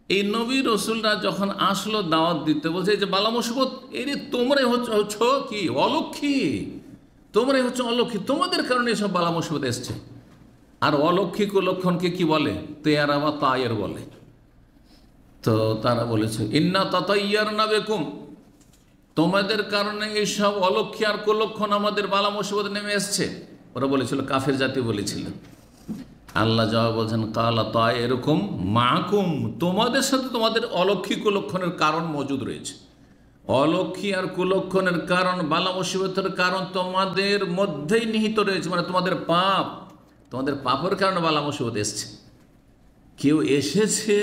এই নবী রসুলরা যখন আসলো দাওয়াত দিতে, বলছে এই যে বালা মুসিবত, এরে তোমরাই হচ্ছ কি অলক্ষী, তোমরাই হচ্ছে অলক্ষী, তোমাদের কারণে এসব বালা মুসিবত এসছে। আর অলক্ষী কুলক্ষণকে কি বলে? তেয়ারা বা তায়ের বলে। তো তারা বলেছে ইন্না তাতাইয়ারনা বিকুম, তোমাদের কারণে এইসব অলক্ষী আর কুলক্ষণ আমাদের বালা মুসিবত নেমে এসছে। ওরা বলেছিল, কাফের জাতি বলেছিল। আল্লাহ জবাব বলছেন কালা তায়েরুকুম মাকুম, তোমাদের সাথে তোমাদের অলক্ষী কুলক্ষণের কারণ মজুদ রয়েছে। অলক্ষী আর কুলক্ষণের কারণ, বালা মুসিবতের কারণ তোমাদের মধ্যেই নিহিত রয়েছে, মানে তোমাদের পাপ, তোমাদের পাপের কারণে বালা মুসিবত এসছে। কেউ এসেছে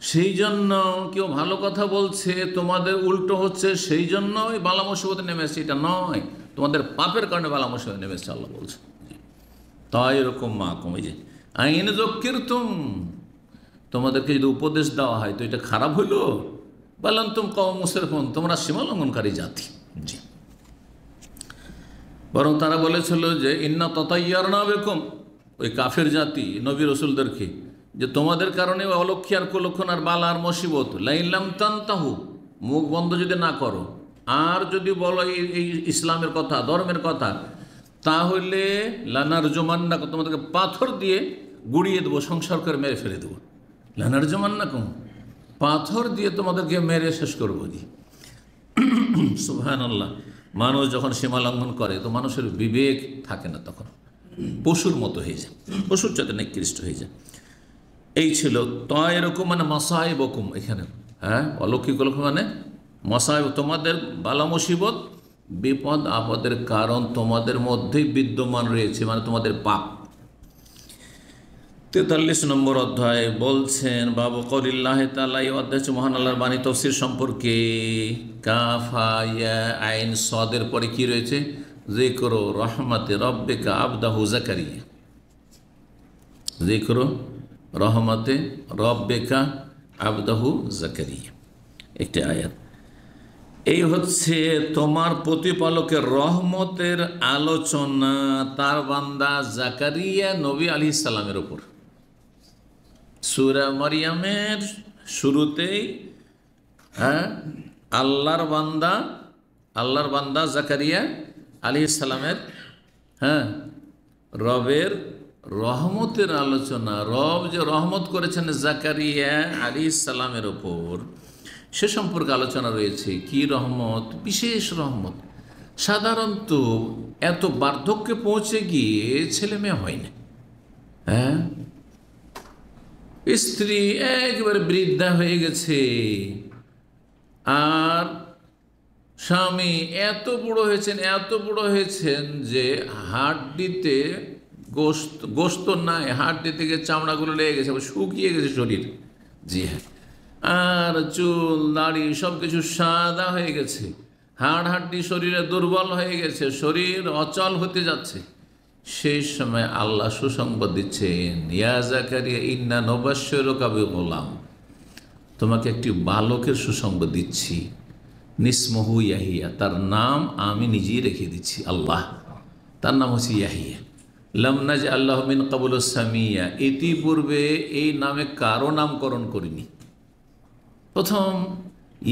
সেই জন্য, কেউ ভালো কথা বলছে, তোমাদের উল্টো হচ্ছে সেই জন্য ওই বালা মুসিবত নেমে এসছে, এটা নয়, তোমাদের পাপের কারণে বালা মুসিবত নেমে এসছে। আল্লাহ বলছে তাই এরকম মা কমে যে আইন যক্কিরতুম, তোমাদেরকে যদি উপদেশ দেওয়া হয় তো এটা খারাপ হইল, বললাম তুম কওম মুসরিফুন, তোমরা সীমা লঙ্ঘনকারী জাতি। জি, বরং তারা বলেছিল যে ইন্না তাতাইয়ারনা বিকুম, ওই কাফের জাতি নবী রসুলদেরকে, যে তোমাদের কারণে অলক্ষী আর কুলক্ষণ আর বালা আর মুসিবত, লাইলাম তানতাহু, মুখ বন্ধ যদি না করো, আর যদি বলো এই ইসলামের কথা, ধর্মের কথা, তাহলে লানার জমান্না, তোমাদেরকে পাথর দিয়ে গুড়িয়ে দেবো, সংসার করে মেরে ফেলে দেবো। লানার জমান্না কম, পাথর দিয়ে তোমাদেরকে মেরে শেষ করবো। জি সুবহানাল্লাহ। মানুষ যখন সীমা লঙ্ঘন করে তো মানুষের বিবেক থাকে না, তখন পশুর মতো হয়ে যায়, পশুর চাইতে নিকৃষ্ট হয়ে যায়। এই ছিল তো এরকম, মানে মাসায়েব বকুম, এখানে হ্যাঁ অলৌকিক মানে মাসায়েব, তোমাদের বালা মুসিবত বিপদ আপদের কারণ তোমাদের মধ্যেই বিদ্যমান রয়েছে, মানে তোমাদের পাপ। 43 নম্বর অধ্যায় বলছেন বাবু কলিল্লাহ তাআলা, এই অধ্যায় হচ্ছে মহান আল্লাহর বাণী তাফসীর সম্পর্কে। কাফা ইয়া আইন সাদের পরে কি রয়েছে? যিকরু রহমাতে রব্বিকা আবদাহু জাকারিয়া, যিকরু রহমাতে রব্বিকা আবদাহু জাকারিয়া, একটি আয়াত। এই হচ্ছে তোমার প্রতিপালকের রহমতের আলোচনা তার বান্দা জাকারিয়া নবী আলাইহিস সালামের উপর। সূরা মারিয়ামের শুরুতেই হ্যাঁ আল্লাহর বান্দা জাকারিয়া আলাইহিস সালামের হ্যাঁ রবের রহমতের আলোচনা। রব যে রহমত করেছেন জাকারিয়া আলাইহিস সালামের ওপর, সে সম্পর্কে আলোচনা রয়েছে। কি রহমত? বিশেষ রহমত। সাধারণত এত বার্ধক্যে পৌঁছে গিয়ে ছেলে মেয়ে হয় না, হ্যাঁ স্ত্রী একবারে বৃদ্ধা হয়ে গেছে, আর স্বামী এত বুড়ো হয়েছেন যে হাড্ডিতে গোস্ত নাই, হাড্ডি থেকে চামড়াগুলো লেগে গেছে, শুকিয়ে গেছে শরীর। জি হ্যাঁ, আর চুল দাড়ি সব কিছু সাদা হয়ে গেছে, হাড্ডি শরীরে দুর্বল হয়ে গেছে, শরীর অচল হতে যাচ্ছে। সেই সময় আল্লাহ সুসংবাদ দিচ্ছেন, ইয়া জাকারিয়া ইন্না নুবাশশিরুকা বিগুলাম, তোমাকে একটি বালকের সুসংবাদ দিচ্ছি। নিসমহু ইয়াহিয়া, তার নাম আমি নিজেই রেখে দিচ্ছি। আল্লাহ, তার নাম হচ্ছে ইয়াহিয়া। লাম নাজআল্লাহু মিন ক্বাবলু সামিয়া, ইতিপূর্বে এই নামে কারো নামকরণ করিনি। প্রথম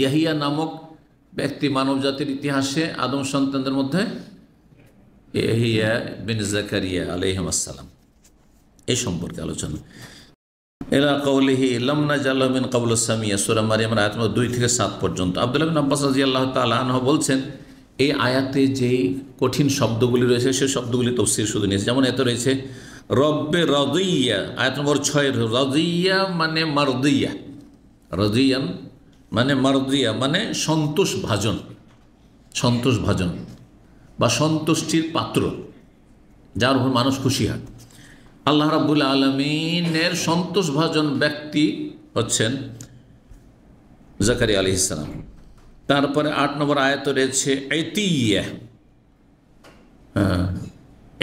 ইয়াহিয়া নামক ব্যক্তি মানব জাতির ইতিহাসে আদম সন্তানদের মধ্যে ইয়াহিয়া বিন জাকারিয়া আলাইহিস সালাম, এই সম্পর্কে আলোচনা। ইলা কাউলিহি লাম নাজআল্লাহু মিন ক্বাবলু সামিয়া, সূরা মারইয়াম আয়াত 2 থেকে 7 পর্যন্ত। আব্দুল্লাহ বিন আব্বাস রাদিয়াল্লাহু তাআলা আনহু বলছেন, এই আয়াতে যে কঠিন শব্দগুলি রয়েছে সেই শব্দগুলি তাফসীর শুধু নিয়েছে। যেমন এতে রয়েছে রব্বে রাদিয়া, আয়াত নম্বর 6, রাদিয়া মানে মারদিয়া, রাদিয়ান মানে মারদিয়া মানে সন্তোষ ভাজন বা সন্তুষ্টির পাত্র, যার উপর মানুষ খুশি হয়। আল্লাহ রাব্বুল আলামিনের সন্তোষ ভাজন ব্যক্তি হচ্ছেন জাকারিয়া আলাইহিস সালাম। তারপরে 8 নম্বর আয়াত রয়েছে আতিয়া,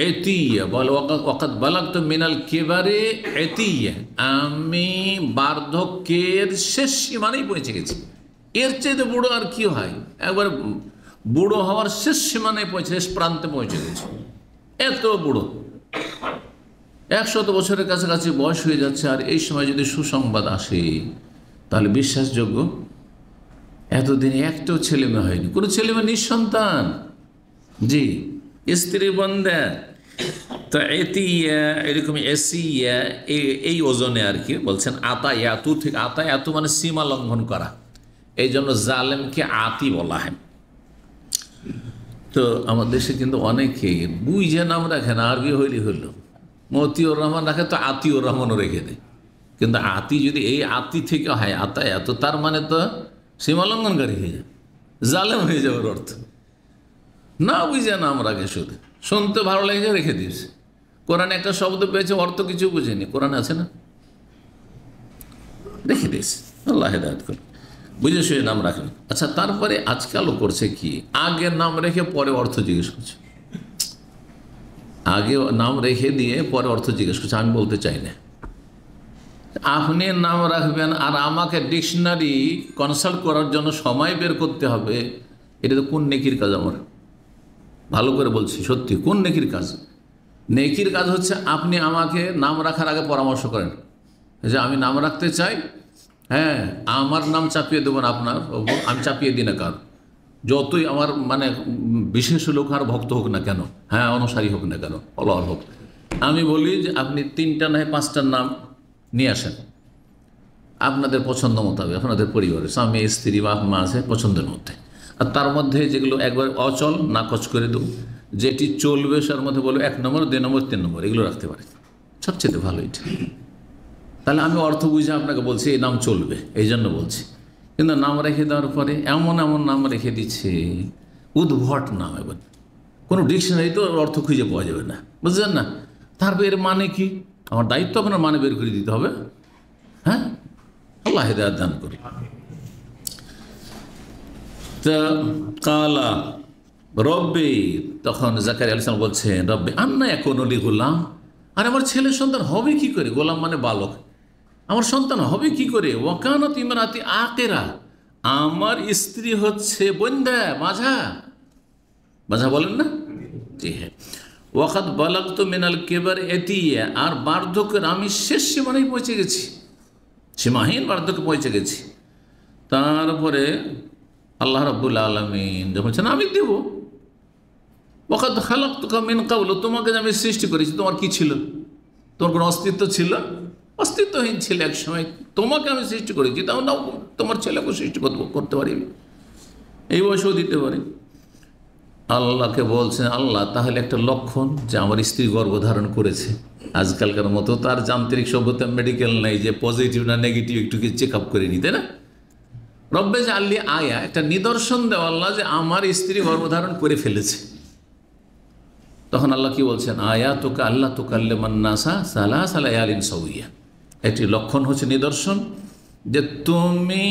এতিয়া বল ওয়াকাদ বালাগতু মিনাল কিবারি এতিয়া, আমি বার্ধক্যের শেষ সীমানায় পৌঁছে গেছি। এর চাইতে বুড়ো আর কি হয়? একবার বুড়ো হওয়ার শেষ সীমানায় পৌঁছে, শেষ প্রান্তে পৌঁছে গেছে। এত বুড়ো, 100 বছরের কাছাকাছি বয়স হয়ে যাচ্ছে, আর এই সময় যদি সুসংবাদ আসে তাহলে বিশ্বাসযোগ্য। এতদিনে একটাও ছেলে মেয়ে হয়নি, কোনো ছেলে মেয়ে নিঃসন্তান, জি স্ত্রী বন্ধা। তো এতিয়া এরকম এসিয়া এই ওজনে আর কি বলছেন। আতায়াতু থেকে, আতায়াতু মানে সীমা লঙ্ঘন করা, এই জন্য জালেমকে আতি বলা হয়। তো আমার দেশে কিন্তু অনেকে বুঝে নাম রাখে না, আরবি হইলে হইলো মতিউর রহমান রাখে, তো আতিউর রহমানও রেখে দেয়। কিন্তু আতি যদি এই আতি থেকে হয় আতায়াত, তার মানে তো সীমা লঙ্ঘনকারী হয়ে যায়, জালেম হয়ে যাওয়ার অর্থ। না বুঝে নাম রাখে, শুধু শুনতে ভালো লেগে রেখে দিয়েছে। কোরআনে একটা শব্দ পেয়েছে, অর্থ কিছু বুঝেনি, কোরআন আছে না, রেখে দিয়েছে। আল্লাহ হেদায়েত করে, বুঝে শুয়ে নাম রাখেন। আচ্ছা, তারপরে আজকালও করছে কি, আগে নাম রেখে পরে অর্থ জিজ্ঞেস করছে। আগে নাম রেখে দিয়ে পরে অর্থ জিজ্ঞেস করছে। আমি বলতে চাই না, আপনি নাম রাখবেন আর আমাকে ডিকশনারি কনসাল্ট করার জন্য সময় বের করতে হবে, এটা তো কোন নেকির কাজ? আমার ভালো করে বলছি, সত্যি কোন নেকির কাজ? নেকির কাজ হচ্ছে আপনি আমাকে নাম রাখার আগে পরামর্শ করেন যে আমি নাম রাখতে চাই, হ্যাঁ আমার নাম চাপিয়ে দেবেন আপনার ওপর, আমি চাপিয়ে দিই না কার, যতই আমার মানে বিশেষ লোক আর ভক্ত হোক না কেন, হ্যাঁ অনুসারী হোক না কেন, ফলোয়ার হোক, আমি বলি যে আপনি 3টা নয় 5টার নাম নিয়ে আসেন আপনাদের পছন্দ মোতাবেক, আপনাদের পরিবারের স্বামী স্ত্রী বাপ মা আছে পছন্দের মধ্যে, আর তার মধ্যে যেগুলো একবার অচল নাকচ করে দেব, যেটি চলবে তার মধ্যে বলবো 1 নম্বর 2 নম্বর 3 নম্বর এগুলো রাখতে পারে, সবচেয়ে ভালো এটা। তাহলে আমি অর্থ বুঝে আপনাকে বলছি এই নাম চলবে, এই জন্য বলছি। কিন্তু নাম রেখে দেওয়ার পরে এমন এমন নাম রেখে দিচ্ছে, উদ্ভট নাম, এবার কোনো ডিকশনারি তো অর্থ খুঁজে পাওয়া যাবে না, বুঝলেন না। তারপর এর মানে কি, আমার দায়িত্ব আপনার মানে বের করে দিতে হবে। হ্যাঁ, আল্লাহ হিদায়াত দান করি। তা কালা রব্বি, তখন জাকারিয়া আলাইহিস সালাম বলছেন, রব্বি আন্না ইয়াকুনু লি গুলাম, আর আমার ছেলে সন্তান হবে কি করে, গোলাম মানে বালক, আমার সন্তান হবে কি করে, ওয়াকানাত ইমরাতি আকিরা, আমার স্ত্রী হচ্ছে বন্ধ্যা মাঝা, মাঝা বলেন না, জি হ্যাঁ, ওয়াকাদ বালাগতু মিনাল কিবার ইতিয়া, আর বার্ধক্যের আমি শেষ সীমানায় পৌঁছে গেছি, সীমাহীন বার্ধক্যে পৌঁছে গেছি। তারপরে আল্লাহ রাব্বুল আলামিন যখন বলছেন আমি দেব, ওয়াকাদ খালাকতুকা মিন ক্বাবলু, তোমাকে আমি সৃষ্টি করেছি, তোমার কি ছিল, তোমার কোনো অস্তিত্ব ছিল, অস্তিত্বহীন ছিল এক সময়, তোমাকে আমি সৃষ্টি করেছি, তাও নাও তোমার ছেলেকে সৃষ্টি করতে পারি, এই বয়সেও দিতে পারি। আল্লাহকে বলছেন, আল্লাহ তাহলে একটা লক্ষণ যে আমার স্ত্রী গর্ভধারণ করেছে। আজকালকার মতো তার যান্ত্রিক সভ্যতা মেডিকেল নেই যে পজিটিভ না নেগেটিভ একটু চেক আপ করে নিতে না, রব্বে জাআললি আয়া, একটা নিদর্শন দেওয়া আল্লাহ যে আমার স্ত্রী গর্ভধারণ করে ফেলেছে। তখন আল্লাহ কি বলছেন, আয়া তোকা আল্লাহ তুকাল্লিমান নাসা সালাসা লায়ালিন সাওয়িয়া, একটি লক্ষণ হচ্ছে নিদর্শন যে তুমি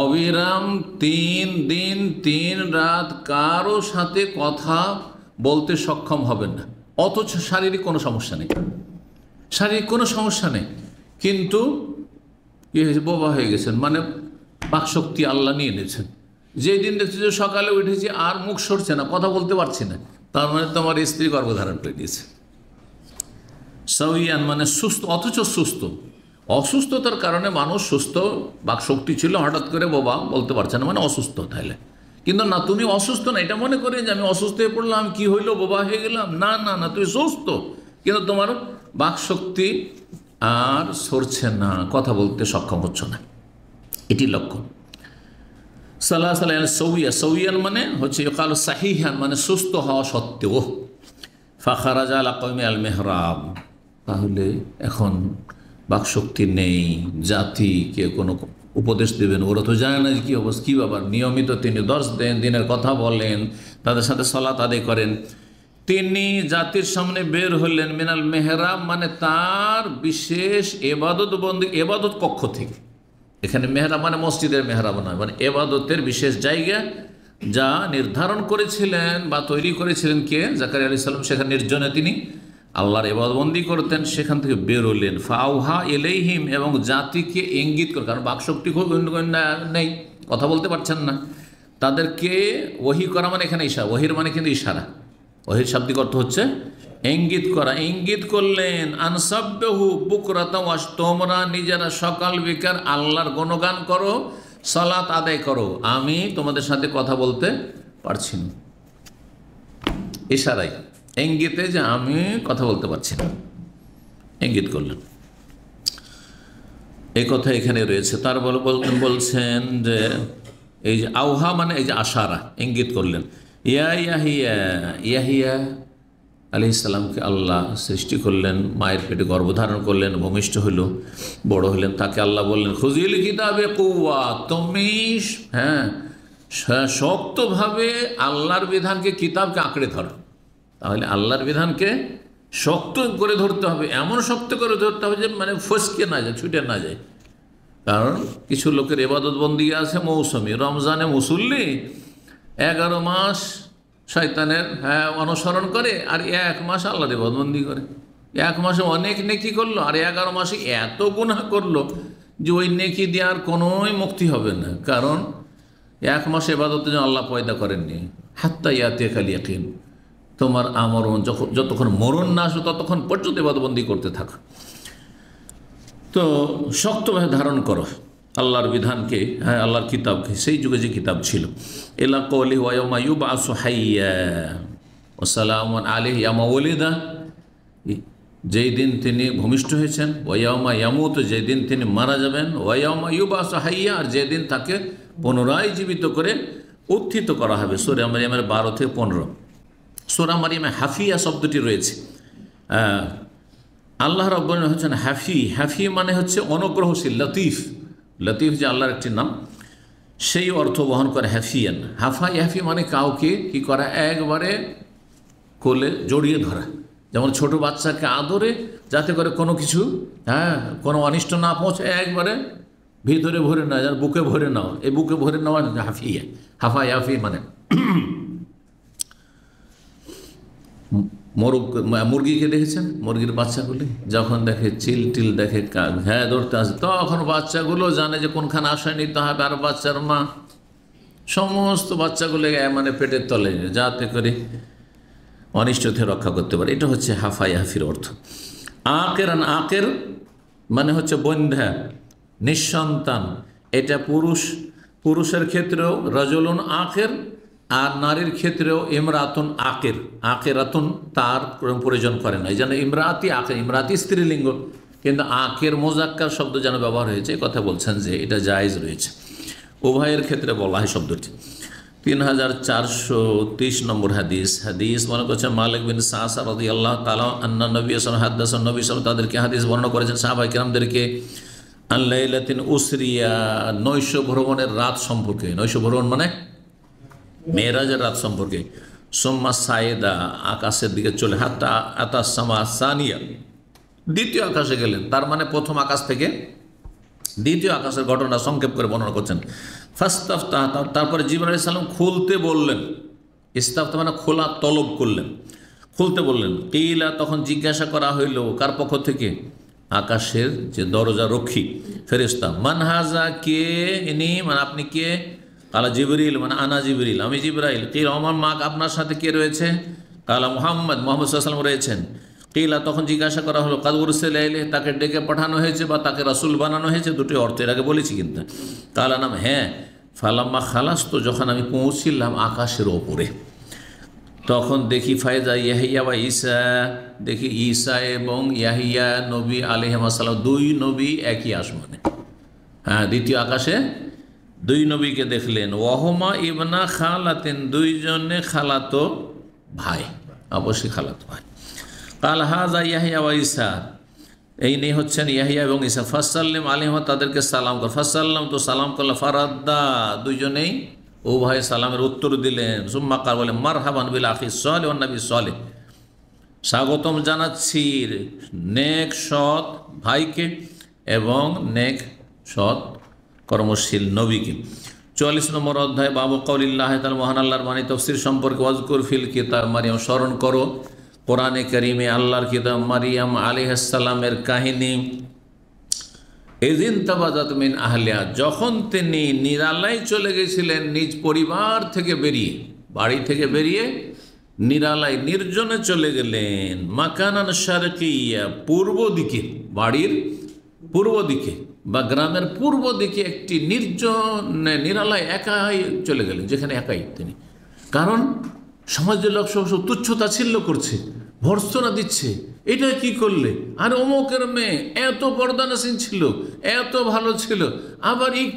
অবিরাম 3 দিন 3 রাত কারো সাথে কথা বলতে সক্ষম হবেন না, অথচ শারীরিক কোনো সমস্যা নেই, শারীরিক কোনো সমস্যা নেই, কিন্তু কি হয়েছে, বোবা হয়ে গেছেন, মানে বাকশক্তি আল্লাহ নিয়ে নিয়েছেন। যেই দিন দেখছি যে সকালে উঠেছি আর মুখ সরছে না, কথা বলতে পারছি না, তার মানে তোমার স্ত্রী গর্ভধারণ করে দিয়েছে। সাউইয়ান মানে সুস্থ, অথচ সুস্থ, অসুস্থতার কারণে মানুষ সুস্থ বাকশক্তি ছিল, হঠাৎ করে বোবা বলতে পারছে না, মানে অসুস্থ। তাহলে কিন্তু না, তুমি অসুস্থ না এটা মনে করে যে আমি অসুস্থ হয়ে পড়লাম, কি হইলো, বোবা হয়ে গেলাম, না না না, তুমি সুস্থ, কিন্তু তোমার বাকশক্তি আর সরছে না, কথা বলতে সক্ষম হচ্ছ না, এটি লক্ষণ। সৌইয়ান মানে হচ্ছে কাল সাহিহান মানে সুস্থ হওয়া সত্ত্বেও। ফাখারাজা আলা কওমি আল মেহরাব, তাহলে এখন বাকশক্তি নেই, জাতিকে কোনো উপদেশ দেবেন, ওরা তো জানে না যে কী অবস্থা, কী ব্যাপার। নিয়মিত তিনি দর্শ দেন, দিনের কথা বলেন, তাদের সাথে সালাত আদায় করেন। তিনি জাতির সামনে বের হলেন মিনাল মেহরাব মানে তার বিশেষ এবাদত বন্দী, এবাদত কক্ষ থেকে। এখানে মেহরাব মানে মসজিদের মেহরাব নয়, মানে এবাদতের বিশেষ জায়গা যা নির্ধারণ করেছিলেন বা তৈরি করেছিলেন কে, জাকারিয়া আলাইহিস সালাম। সেখানে নির্জনে তিনি আল্লাহর ইবাদতবন্দি করতেন, সেখান থেকে বের হলেন। ফাউহা ইলাইহিম, এবং জাতিকে ইঙ্গিত করে, কারণ বাকশক্তি খুব নেই, কথা বলতে পারছেন না, তাদেরকে ওহী করা মানে এখানে ইশারা, ওহির মানে কিন্তু ইশারা, ওহির শাব্দিক অর্থ হচ্ছে ইঙ্গিত করা। ইঙ্গিত করলেন আনসাব্বাহু বুকরাতা ওয়াস, তোমরা নিজেরা সকাল বিকাল আল্লাহর গুণগান করো, সালাত আদায় করো, আমি তোমাদের সাথে কথা বলতে পারছি না। ইশারাই, ইঙ্গিতে যে আমি কথা বলতে পারছি না, ইঙ্গিত করলেন। এই কথা এখানে রয়েছে। তার বলছেন যে এই যে আউহা মানে এই যে আশারা, ইঙ্গিত করলেন। ইয়াহিয়া আলাইহিস সালামকে আল্লাহ সৃষ্টি করলেন, মায়ের পেটে গর্ভধারণ করলেন, ভূমিষ্ঠ হইল, বড় হলেন। তাকে আল্লাহ বললেন খুযিল কিতাবে কুওয়া, তুমি শক্তভাবে আল্লাহর বিধানকে, কিতাবকে আঁকড়ে ধরো। তাহলে আল্লাহর বিধানকে শক্ত করে ধরতে হবে, এমন শক্ত করে ধরতে হবে যে মানে ফসকে না যায়, ছুটে না যায়। কারণ কিছু লোকের ইবাদত বন্দি আছে মৌসুমি, রমজানে মুসল্লি 11 মাস শয়তানের অনুসরণ করে, আর 1 মাস আল্লাহর ইবাদতবন্দি করে। 1 মাসে অনেক নেকি করলো, আর 11 মাসে এত গুনাহ করলো যে ওই নেকি দিয়ে আর কোনোই মুক্তি হবে না। কারণ 1 মাসে ইবাদতের জন্য আল্লাহ পয়দা করেননি। হাত্তা ইয়াতিয়াকাল ইয়াকিন, তোমার আমরণ যতক্ষণ মরণ না আসবে ততক্ষণ পর্যন্ত ইবাদতবন্দি করতে থাকো। তো শক্তভাবে ধারণ করো, আল্লাহর বিধানকে, হ্যাঁ আল্লাহর কিতাবকে, সেই যুগে যে কিতাব ছিল। ইলা কওলি ওয়া ইয়াউমা ইউবআসু হাইয়্যা ওয়া সালামুন আলাইহি ইয়াউমা ওয়ালিদা, যেই দিন তিনি ভূমিষ্ঠ হয়েছেন, ওয়া ইয়াউমা ইয়ামুতু, যেই দিন তিনি মারা যাবেন, ওয়া ইয়াউমা ইউবআসু হাইয়্যা, আর যেদিন তাকে পুনরায় জীবিত করে উত্থিত করা হবে। সূরা মারইয়ামের 12 থেকে 15। সূরা মারইয়ামে হাফিয়া শব্দটি রয়েছে। আল্লাহ রাব্বুল আলামিন হচ্ছেন হাফি। হাফি মানে হচ্ছে অনুগ্রহশীল, লতিফ। লতিফ যে আল্লাহর একটি নাম, সেই অর্থ বহন করে হাফিয়ান। হাফি মানে কাউকে কি করা, একবারে কোলে জড়িয়ে ধরা। যেমন ছোট বাচ্চাকে আদরে, যাতে করে কোনো কিছু, কোনো অনিষ্ট না পৌঁছে, একবারে ভিতরে ভরে না, যার বুকে ভরে নাও। এই বুকে ভরে নেওয়া হাফিয়া। হাফি মানে মুরগিকে দেখেছেন, মুরগির বাচ্চাগুলি যখন দেখে চিল টিল দেখে ধরতে আসে, তখন বাচ্চাগুলো জানে যে কোনখানে আশ্রয় নিতে হবে, আর বাচ্চার মা সমস্ত বাচ্চাগুলো মানে পেটের তলে, যাতে করে অনিষ্ট থেকে রক্ষা করতে পারে। এটা হচ্ছে হাফির অর্থ। আকের মানে হচ্ছে বন্ধ্যা, নিঃসন্তান। এটা পুরুষের ক্ষেত্রেও রাজুলুন আকের, আর নারীর ক্ষেত্রেও ইমরাতুন আকের। আকেরাতুন তার প্রয়োজন করে না, এই জন্য ইমরাতি আকের, ইমরাতি স্ত্রীলিঙ্গ, কিন্তু আকের মোজাক্কার শব্দ যেন ব্যবহার হয়েছে, কথা বলছেন যে এটা জায়েজ রয়েছে। উভয়ের ক্ষেত্রে বলা হয় শব্দটি। 3430 নম্বর হাদিস মনে করছেন মালিক বিন সাআসা রাদিয়াল্লাহু তাআলা আন্না নবী সাল্লাল্লাহু আলাইহি ওয়াসাল্লাম, নবী সাল্লাল্লাহু তাদেরকে হাদিস বর্ণনা করেছেন, সাহাবায়ে কেরামদেরকে, আন লাইলাতিন উসরিয়া, নৈশ ভ্রমণের রাত সম্পর্কে। নৈশ ভ্রমণ মানে মেরাজের রাত সম্পর্কে। সুম্মা সায়েদা, আকাশের দিকে চলে, হাত্তা আতাস সামা সানিয়া, দ্বিতীয় আকাশে গেলেন। তার মানে প্রথম আকাশ থেকে দ্বিতীয় আকাশের ঘটনা সংক্ষেপ করে বর্ণনা করছেন। ফাস্তাফতাহ, তারপরে জিবরাইল আলাইহিস সালাম খুলতে বললেন। ইস্তাফতাহ মানে খোলা তলব করলেন, খুলতে বললেন। কিলা, তখন জিজ্ঞাসা করা হইল, কার পক্ষ থেকে? আকাশের যে দরজা রক্ষী ফেরেশতা। মান হাজা, কে ইনি, মানে আপনি কে? কালা জিবরিল, মানে আনা জিবরিল, আমি জিবরাইল। কিলা আমার মা, আপনার সাথে কে রয়েছে? কালা মুহাম্মদ, মুহাম্মদ সাল্লাল্লাহু আলাইহি ওয়াসাল্লাম রয়েছেন। কিলা, তখন জিজ্ঞাসা করা হলো, কাদ উরসিলা ইলাইহি, তাকে ডেকে পাঠানো হয়েছে বা তাকে রাসূল বানানো হয়েছে? দুটি অর্থ এর আগে বলেছি কিন্তু। কালা নাম, হ্যাঁ। ফালাম্মা খালাসতু, যখন আমি পৌঁছিলাম আকাশের ওপরে, তখন দেখি ফায়দা ইয়াহিয়া বা ঈসা, দেখি ঈসা এবং ইয়াহিয়া নবী আলাইহিস সালাম, দুই নবী একই আসমানে। দ্বিতীয় আকাশে দুই নবীকে দেখলেন। ওয়াহুমা ইবনা খালাতিন, দুইজনে খালাতো ভাই, অবশ্যই খালাতো ভাই। কাল হাজা ইয়াহিয়া ওয়া ঈসা, এই নিয়ে হচ্ছেন ইয়াহিয়া এবং ঈসা। ফাসাল্লিম আলাইহিমা, তাদেরকে সালাম কর। ফাসাল্লাম, তো সালাম করল। ফারাদ্দা, দুইজনেই উভয় সালামের উত্তর দিলেন। সুম্মা কাল, বলে মারহাবান বিল আখি সালেহ ওয়ান নবী সালেহ, স্বাগতম জানাচ্ছি নেক সৎ ভাইকে এবং নেক সৎ কর্মশীল নবীকে। 44 নম্বর অধ্যায়, বাবু কওলিল্লাহ তাআলা, মহান আল্লাহর বাণী তাফসীর সম্পর্কে। ওয়াজকুর ফিল কিতাব মারিয়াম, স্মরণ করো কোরআনে কারিমে আল্লাহর কিতাব মারিয়াম আলাইহিস সালামের কাহিনী। এদিন তাবাজাত মিন আহলিয়া, যখন তিনি নিরালায় চলে গেছিলেন, নিজ পরিবার থেকে বেরিয়ে, বাড়ি থেকে বেরিয়ে নিরালায় নির্জনে চলে গেলেন। মাকানান শারকিয়া, পূর্ব দিকে, বাড়ির পূর্ব দিকে বা গ্রামের পূর্ব দিকে একটি নির্জন নিরালায় একাই চলে গেলেন, যেখানে একাই তিনি। কারণ সমাজের লোক সব তুচ্ছতাচ্ছিল্য করছে, ভর্ৎসনা দিচ্ছে, এটা কি করলে, আর অমুকের মেয়ে এত পর্দানসীন ছিল, এত ভালো ছিল, আবার এই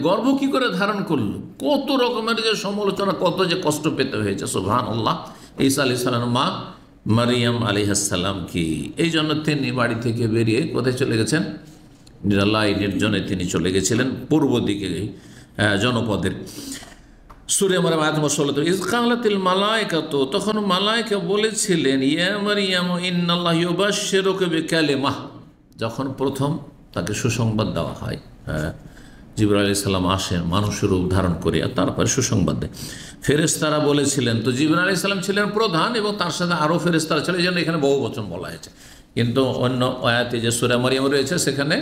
গর্ভ কি করে ধারণ করলো, কত রকমের যে সমালোচনা, কত যে কষ্ট পেতে হয়েছে। সুবহানাল্লাহ। ঈসা আলাইহিস সালামের মা মারিয়াম আলাইহিস সালাম কি, এই জন্য তিনি বাড়ি থেকে বেরিয়ে কোথায় চলে গেছেন? নিরালায় নির্জনে তিনি চলে গেছিলেন, পূর্ব দিকে জনপদের। সূরা মারইয়াম আয়াত নম্বর 16, ইয কালাতিল মালায়েকাতু, তখন মালায়েকা বলেছিলেন, ইয়া মারইয়াম ইন্নাল্লাহা ইউবাশশিরুকা বিকালিমাহ, যখন প্রথম তাকে সুসংবাদ দেওয়া হয়। জিবরাইল আলাইহিস সালাম আসেন মানুষের রূপ ধারণ করে, আর তারপরে সুসংবাদ দেয়। ফেরেশতারা বলেছিলেন, তো জিবরাইল আলাইহিস সালাম ছিলেন প্রধান এবং তার সাথে আরও ফেরেশতারা ছিলেন, এই জন্য এখানে বহু বচন বলা হয়েছে। কিন্তু অন্য আয়াতে যে সূরা মারইয়াম রয়েছে, সেখানে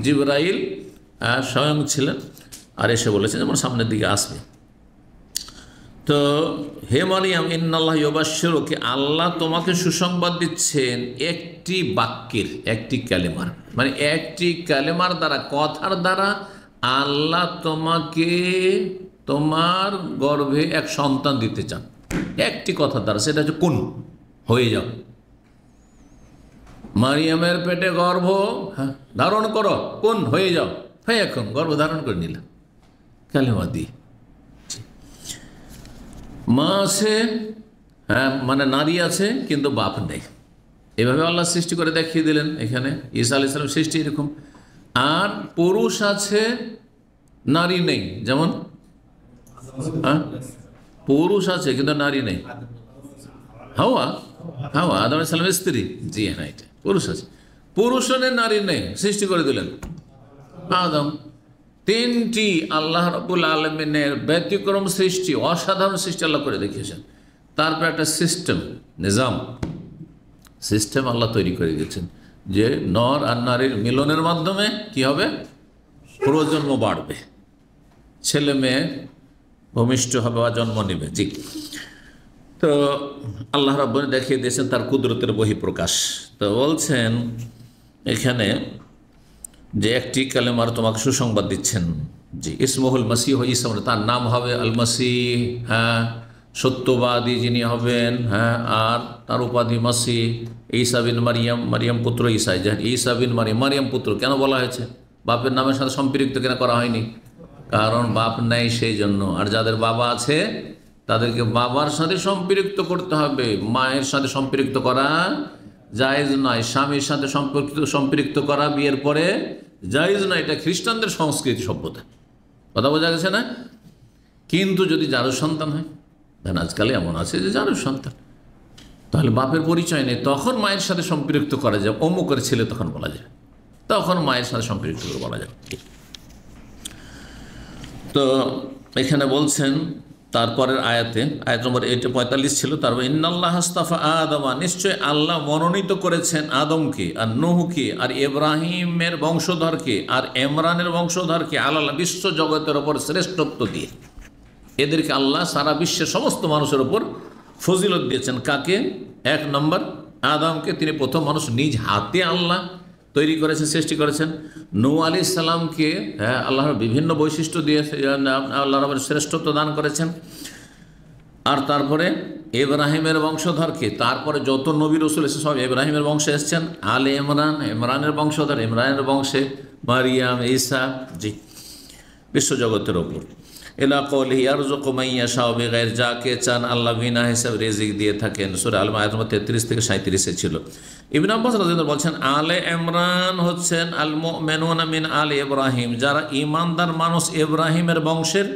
জিবরাইল স্বয়ং ছিলেন, আর এসে বলেছেন, যেমন সামনের দিকে আসবে। তো হে মারিয়াম, ইন্নাল্লাহা ইউবাশশিরুকি, আল্লাহ তোমাকে সুসংবাদ দিচ্ছেন একটি বাক্যের, একটি কালেমার, মানে একটি কালেমার দ্বারা, কথার দ্বারা আল্লাহ তোমাকে তোমার গর্ভে এক সন্তান দিতে চান একটি কথা দ্বারা, সেটা হচ্ছে কোন হয়ে যাও। মারিয়ামের পেটে গর্ভ ধারণ করো, কোন হয়ে যাও, হয়ে এখন গর্ভ ধারণ করে নিলাম কালেমা দিয়ে। মা আছে, হ্যাঁ, মানে নারী আছে কিন্তু বাপ নেই। এভাবে আল্লাহ সৃষ্টি করে দেখিয়ে দিলেন এখানে। ঈসা আলাইহিস সালাম সৃষ্টি এরকম। আর পুরুষ আছে, নারী নেই। যেমন পুরুষ আছে কিন্তু নারী নেই। হাওয়া আদম আলাইহিস সালামের স্ত্রী, জি হ্যাঁ, এটা পুরুষ আছে, পুরুষ নেই, নারী নেই, সৃষ্টি করে দিলেন আদম। তিনটি আল্লাহ রাব্বুল আলামিনের ব্যতিক্রম সৃষ্টি, অসাধারণ সৃষ্টি আল্লাহ করে দেখিয়েছেন। তারপর একটা সিস্টেম আল্লাহ তৈরি করে দিয়েছেন যে নর আর নারীর মিলনের মাধ্যমে কি হবে, প্রজন্ম বাড়বে, ছেলে মেয়ে ভূমিষ্ঠ হবে বা জন্ম নেবে। জি, তো আল্লাহ রাব্বুল দেখিয়ে দিয়েছেন তার কুদরতের বহিঃপ্রকাশ। তো বলছেন এখানে যে একটি কালেমার তোমাকে সুসংবাদ দিচ্ছেন। জি, ইসমুহুল মাসিহ ঈসা, তার নাম হবে আল মাসিহ, হ্যাঁ, সত্যবাদী যিনি হবেন, হ্যাঁ, আর তার উপাধি মাসিহ। ঈসা বিন মারিয়াম, মারিয়াম পুত্র ঈসা। ঈসা বিন মারিয়াম পুত্র কেন বলা হয়েছে? বাপের নামের সাথে সম্পৃক্ত কেন করা হয়নি? কারণ বাপ নেই সেই জন্য। আর যাদের বাবা আছে তাদেরকে বাবার সাথে সম্পৃক্ত করতে হবে, মায়ের সাথে সম্পৃক্ত করা জায়েজ নয়। স্বামীর সাথে সম্পৃক্ত করা বিয়ের পরে জায়েজ নয়, এটা খ্রিস্টানদের সংস্কৃতি সভ্যতা। কথা বোঝা গেছে না? কিন্তু যদি জারুর সন্তান হয়, দেন আজকাল এমন আছে যে জারুর সন্তান, তাহলে বাপের পরিচয় নেই, তখন মায়ের সাথে সম্পৃক্ত করা যায়। অমুকের ছেলে তখন বলা যায়, তখন মায়ের সাথে সম্পৃক্ত করে বলা যায়। তো এখানে বলছেন তারপরের আয়াত নম্বর 45 ছিল। তারপর ইন্নাল্লাহ আস্তাফা আদমা, নিশ্চয় আল্লাহ মনোনীত করেছেন আদমকে আর নূহকে আর ইব্রাহিমের বংশধরকে আর ইমরানের বংশধরকে আল্লাহ বিশ্ব জগতের ওপর শ্রেষ্ঠত্ব দিয়ে। এদেরকে আল্লাহ সারা বিশ্বের সমস্ত মানুষের ওপর ফজিলত দিয়েছেন। কাকে? 1 নম্বর আদমকে, তিনি প্রথম মানুষ, নিজ হাতে আল্লাহ তৈরি করেছেন, সৃষ্টি করেছেন। নূহ আলাইহিস সালামকে আল্লাহর বিভিন্ন বৈশিষ্ট্য দিয়ে আল্লাহ রাব্বুল শ্রেষ্ঠত্ব দান করেছেন। আর তারপরে ইব্রাহিমের বংশধরকে, তারপরে যত নবী রাসূল এসেছেন সব ইব্রাহিমের বংশে এসেছেন। আলে ইমরানের বংশধর, ইমরানের বংশে মারিয়াম, ঈসা। জি, বিশ্বজগতের ওপর। ইলা কওলিহি ইয়ারযুকু মান ইয়াশাউ বিগাইরি, যাকে চান আল্লাহ বিনা হিসাবে রিজিক দিয়ে থাকেন। সূরা আল মাইদা 33 থেকে 37 ছিল। ইবনে আব্বাস রাদিয়াল্লাহু বলছেন আলে ইমরান হচ্ছেন আল মুমিনুনা মিন আলি ইব্রাহিম, যারা ঈমানদার মানুষ ইব্রাহিমের বংশের,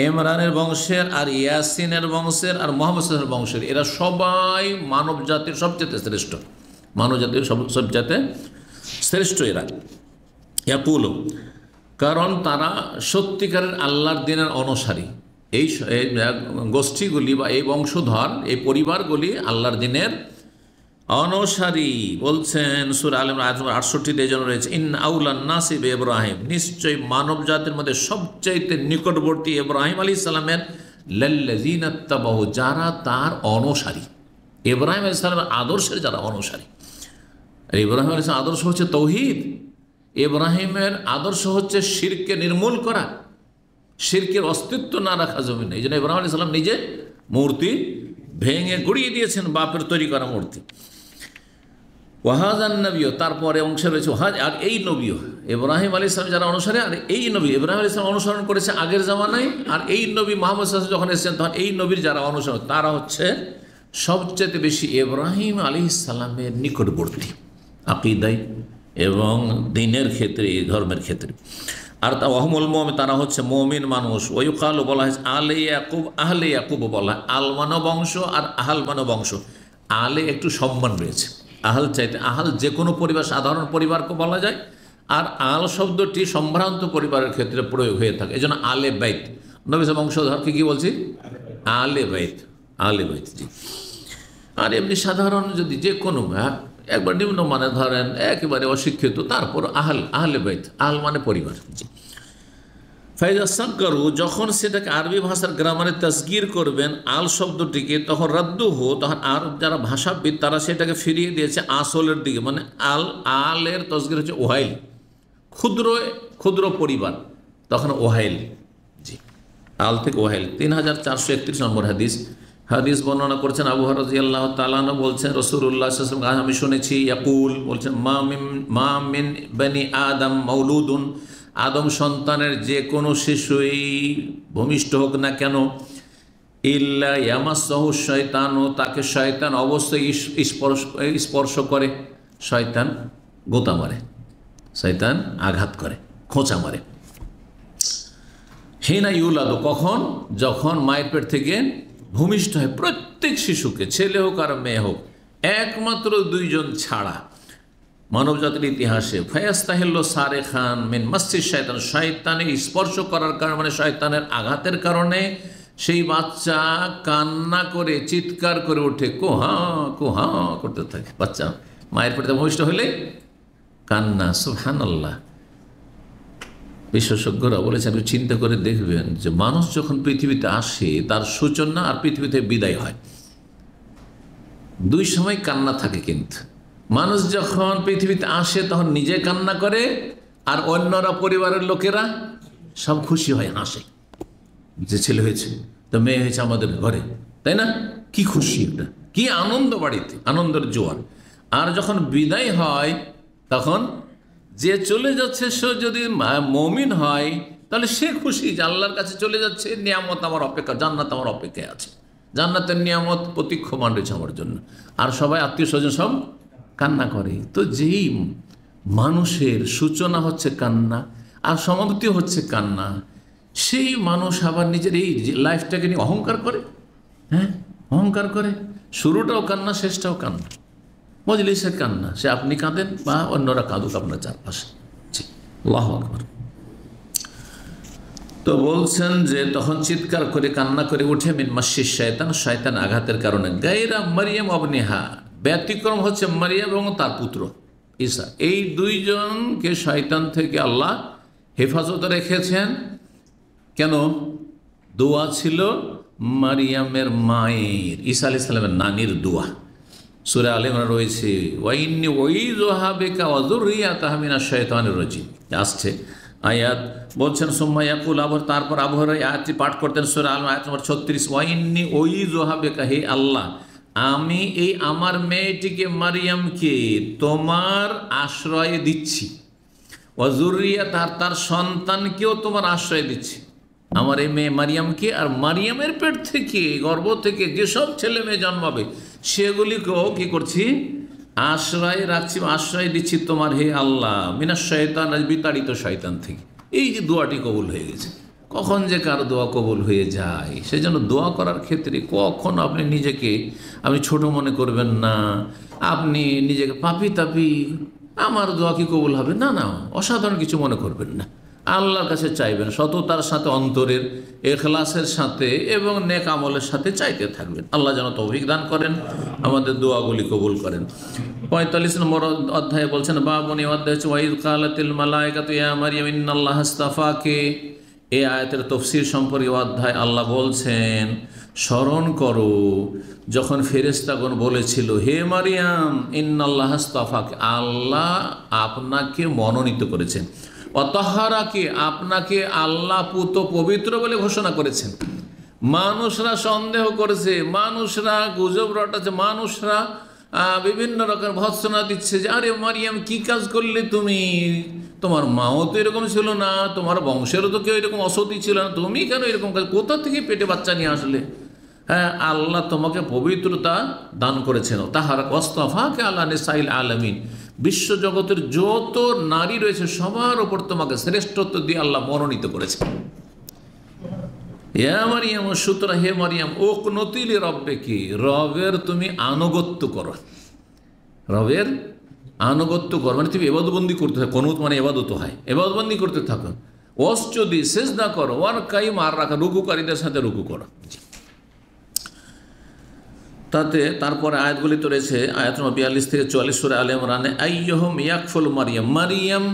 ইমরানের বংশের, আর ইয়াসিনের বংশের, আর মুহাম্মদ সাল্লাল্লাহু আলাইহি বংশের। এরা সবাই মানব জাতির সবচেয়ে শ্রেষ্ঠ, মানব জাতির সবচেয়ে শ্রেষ্ঠ এরা। ইয়াকুলু, কারণ তারা সত্যিকারের আল্লাহর দ্বীনের অনুসারী। এই গোষ্ঠীগুলি বা এই বংশধর, এই পরিবারগুলি আল্লাহর দ্বীনের অনুসারী। বলছেন সূরা আল ইমরান 68 এই জন্য রয়েছে ইন আউলান নাসি বি ইব্রাহিম, নিশ্চয় মানব জাতির মধ্যে সবচাইতে নিকটবর্তী ইব্রাহিম আলাইহিস সালামের লাল্লাযিনা তাবাহু, যারা তার অনুসারী, ইব্রাহিম আলাইহিস সালামের আদর্শের যারা অনুসারী। আর ইব্রাহিম আলাইহিস সালামের আদর্শ হচ্ছে তাওহীদ। ইব্রাহিমের আদর্শ হচ্ছে শিরকে নির্মূল করা, শিরকের অস্তিত্ব না রাখা জমিনে। এই জন্য ইব্রাহিম আলাইহিস সালাম নিজে মূর্তি ভেঙে গুড়িয়ে দিয়েছেন, বাপের তৈরি করা মূর্তি। ওয়াহাজান নবীও, তারপরে অংশে রয়েছে আর এই নবীও, ইব্রাহিম আলাইহিস সালাম যারা অনুসারী, আর এই নবী ইব্রাহিম আলাইহিস সালাম অনুসরণ করেছে আগের জামানায়, আর এই নবী মুহাম্মদ সাল্লাল্লাহু আলাইহি ওয়াসাল্লাম যখন এসেছেন তখন এই নবীর যারা অনুসরণ, তারা হচ্ছে সবচেয়ে বেশি ইব্রাহিম আলাইহিস সালামের নিকটবর্তী আকীদায় এবং দ্বীনের ক্ষেত্রে, ধর্মের ক্ষেত্রে। আর ওয়াহমুল মুমিন, তারা হচ্ছে মুমিন মানুষ। ওয়ুকালু, বলা হয়েছে আলে ইয়াকুব, আহলে ইয়াকুব বলা হয়, আলমানো বংশ আর আহালমানো বংশ। আলে একটু সম্মান রয়েছে, আহাল চাইতে, আহাল যে কোনো পরিবার, সাধারণ পরিবারকে বলা যায়, আর আল শব্দটি সম্ভ্রান্ত পরিবারের ক্ষেত্রে প্রয়োগ হয়ে থাকে। এই জন্য আলে বাইত, নবী বংশধরকে কি বলছি? আলে বাইত, আলে বাইত। জি, আর এমনি সাধারণ যদি যে কোনো একবার নিম্ন মানে ধরেন একেবারে অশিক্ষিত, তারপর আহলে বাইত, আহল মানে পরিবার। জি, ফাইজা সাক্কারু, যখন সেটাকে আরবি ভাষার গ্রামারে তাসগীর করবেন আল শব্দটিকে, তখন রাদ্দুহু, তখন আর যারা ভাষাবিদ তারা সেটাকে ফিরিয়ে দিয়েছে আসলের দিকে। মানে আলের তাসগীর হচ্ছে ওয়াইল, ক্ষুদ্র ক্ষুদ্র পরিবার, তখন ওহাইল, জি আল থেকে ওহাইল। 3431 নম্বর হাদিস বর্ণনা করছেন আবু হুরায়রা রাদিয়াল্লাহু তাআলা আনহু বলছেন রাসূলুল্লাহ সাল্লাল্লাহু আলাইহি ওয়াসাল্লাম আমি শুনেছি ইয়াকুল বলছেন মা মিন বনি আদম মাউলুদুন, আদম সন্তানের যে কোনো শিশুই ভূমিষ্ঠ হোক না কেন, ইল্লা ইয়ামাসসাহু শাইতানু, তাকে শয়তান অবশ্যই স্পর্শ করে, শয়তান গোতা মারে, শয়তান আঘাত করে, খোঁচা মারে। হিনা ইউলাদু, কখন? যখন মায়ের পেট থেকে ভূমিষ্ঠ হয় প্রত্যেক শিশুকে, ছেলে হোক আর মেয়ে হোক, একমাত্র দুইজন ছাড়া মানবজাতির ইতিহাসে। ফায়াস্তাহিল্ল সারে খান মিন মাসিস শয়তান, শয়তানের স্পর্শ করার কারণে মানে শয়তানের আঘাতের কারণে সেই বাচ্চা কান্না করে চিৎকার করে ওঠে, কোহা কোহা করতে থাকে। বাচ্চা মায়ের পেটে ভূমিষ্ঠ হলে কান্না, সুবহানাল্লাহ। বিশেষজ্ঞরা বলেছেন চিন্তা করে দেখবেন যে মানুষ যখন পৃথিবীতে আসে তার সূচনা আর পৃথিবীতে বিদায় হয়, দুই সময় কান্না থাকে। কিন্তু মানুষ যখন পৃথিবীতে আসে তখন নিজে কান্না করে, আর অন্যরা পরিবারের লোকেরা সব খুশি হয়, হাসে যে ছেলে হয়েছে, তো মেয়ে হয়েছে আমাদের ঘরে, তাই না? কি খুশি, এটা কি আনন্দ, বাড়িতে আনন্দের জোয়ার। আর যখন বিদায় হয় তখন যে চলে যাচ্ছে সে যদি মুমিন হয় তাহলে সে খুশি যে আল্লাহর কাছে চলে যাচ্ছে, নিয়ামত আমার অপেক্ষা, জান্নাত আমার অপেক্ষায় আছে, জান্নাতের নিয়ামত প্রতীক্ষমান রয়েছে আমার জন্য। আর সবাই আত্মীয় স্বজন সব কান্না করে। তো যেই মানুষের সূচনা হচ্ছে কান্না আর সমাপ্তি হচ্ছে কান্না, সেই মানুষ আবার নিজের এই লাইফটাকে নিয়ে অহংকার করে, হ্যাঁ অহংকার করে। শুরুটাও কান্না, শেষটাও কান্না, মজলিসের কান্না, সে আপনি কাঁদেন বা অন্যরা কাঁদুক আপনার চারপাশে। জি, আল্লাহু আকবার। তো বলছেন যে তখন চিৎকার করে কান্না করে উঠে মিন মাসিস শয়তান, শয়তান আঘাতের কারণে। গায়রা মারিয়াম অবনিহা, ব্যতিক্রম হচ্ছে মারিয়াম এবং তার পুত্র ঈসা, এই দুইজনকে শয়তান থেকে আল্লাহ হেফাজতে রেখেছেন। কেন? দোয়া ছিল মারিয়ামের মায়ের, ঈসা আলাইহিস সালামের নানির দোয়া। সূরা আলে ইমরান রয়েছে ওয়াইন্নী উইযুহা বিকা ওয়া যুররিয়াতাহা মিনাশ শাইতানির রাজিম, আসছে আয়াত। বলছেন সুম্মা ইয়াকুল, আবার তারপর আবু হুরায়রা আয়াতটি পাঠ করতেন সূরা আল আয়াত নম্বর 36, ওয়াইন্নী উইযুহা বিকা, হে আল্লাহ আমি এই আমার মেয়েটিকে মারিয়ামকে তোমার আশ্রয় দিচ্ছি, ওয়া যুররিয়াতাহা, তার সন্তানকেও তোমার আশ্রয় দিচ্ছি। আমার এই মেয়ে মারিয়ামকে আর মারিয়ামের পেট থেকে, গর্ভ থেকে যেসব ছেলে মেয়ে জন্মাবে সেগুলিকেও কি করছি? আশ্রয় রাখছি, আশ্রয় দিচ্ছি তোমার হে আল্লাহ মিনাশ শয়তান, বিতাড়িত শয়তান থেকে। এই যে দোয়াটি কবুল হয়ে গেছে। কখন যে কারো দোয়া কবুল হয়ে যায়, সেই জন্য দোয়া করার ক্ষেত্রে কখন আপনি নিজেকে আপনি ছোট মনে করবেন না, আপনি নিজেকে পাপি তাপি, আমার দোয়া কি কবুল হবে, না না, অসাধারণ কিছু মনে করবেন না। আল্লাহর কাছে চাইবেন সততার সাথে, অন্তরের ইখলাসের সাথে এবং নেক আমলের সাথে চাইতে থাকবেন। আল্লাহ যেন তৌফিক দান করেন, আমাদের দোয়াগুলি কবুল করেন। 45 নম্বর অধ্যায়ে বলছেন বাবুনি অধ্যায় হচ্ছে ওয়াইদ কালাতিল মালাইকাতু ইয়া মারিয়াম ইন্নাল্লাহা আস্তাফাকে। এই আয়াতের তাফসীর সম্পর্কে অধ্যায় আল্লাহ বলছেন স্মরণ করো যখন ফেরেশতাগণ বলেছিল হে মারিয়াম ইন্নাল্লাহা আস্তাফাকে, আল্লাহ আপনাকে মনোনীত করেছেন, অতহারাকে, আপনাকে আল্লাহ পুত পবিত্র বলে ঘোষণা করেছেন। মানুষরা সন্দেহ করেছে, মানুষরা গুজব রটাচ্ছে, মানুষরা বিভিন্ন রকম ভৎসনা দিচ্ছে যে আরে মারিয়াম কি কাজ করলে তুমি, তোমার মাও তো এরকম ছিল না, তোমার বংশেরও তো কেউ এরকম অসতী ছিল না, তুমি কেন এরকম কাজ, কোথা থেকে পেটে বাচ্চা নিয়ে আসলে? হ্যাঁ, আল্লাহ তোমাকে পবিত্রতা দান করেছেন। তাহার ওয়াস্তাফাকে আলা নিসাইল আলামিন, বিশ্বজগতের যত নারী রয়েছে সবার ওপর তোমাকে শ্রেষ্ঠত্ব দিয়ে আল্লাহ মনোনীত করেছে। ইয়া মারিয়াম, সুতরাং হে মারিয়াম উকনুতি লিরাব্বিকি, রবের তুমি আনুগত্য করো, রবের আনুগত্য করো মানে তুমি ইবাদতবন্দি করতে থাকো, কুনুত মানে ইবাদত হয়, ইবাদতবন্দি করতে থাকো। ওয়াসজুদি, সিজদা করো, ওয়ারকাই, মার রাখা, রুকুকারীদের সাথে রুকু করো। তাতে তারপরে আয়াতগুলি তো রয়েছে, আয়াত নম্বর 42 থেকে 44 সূরা আলে ইমরানে আইয়ুহুম ইয়াকফুল মারিয়াম, মারিয়াম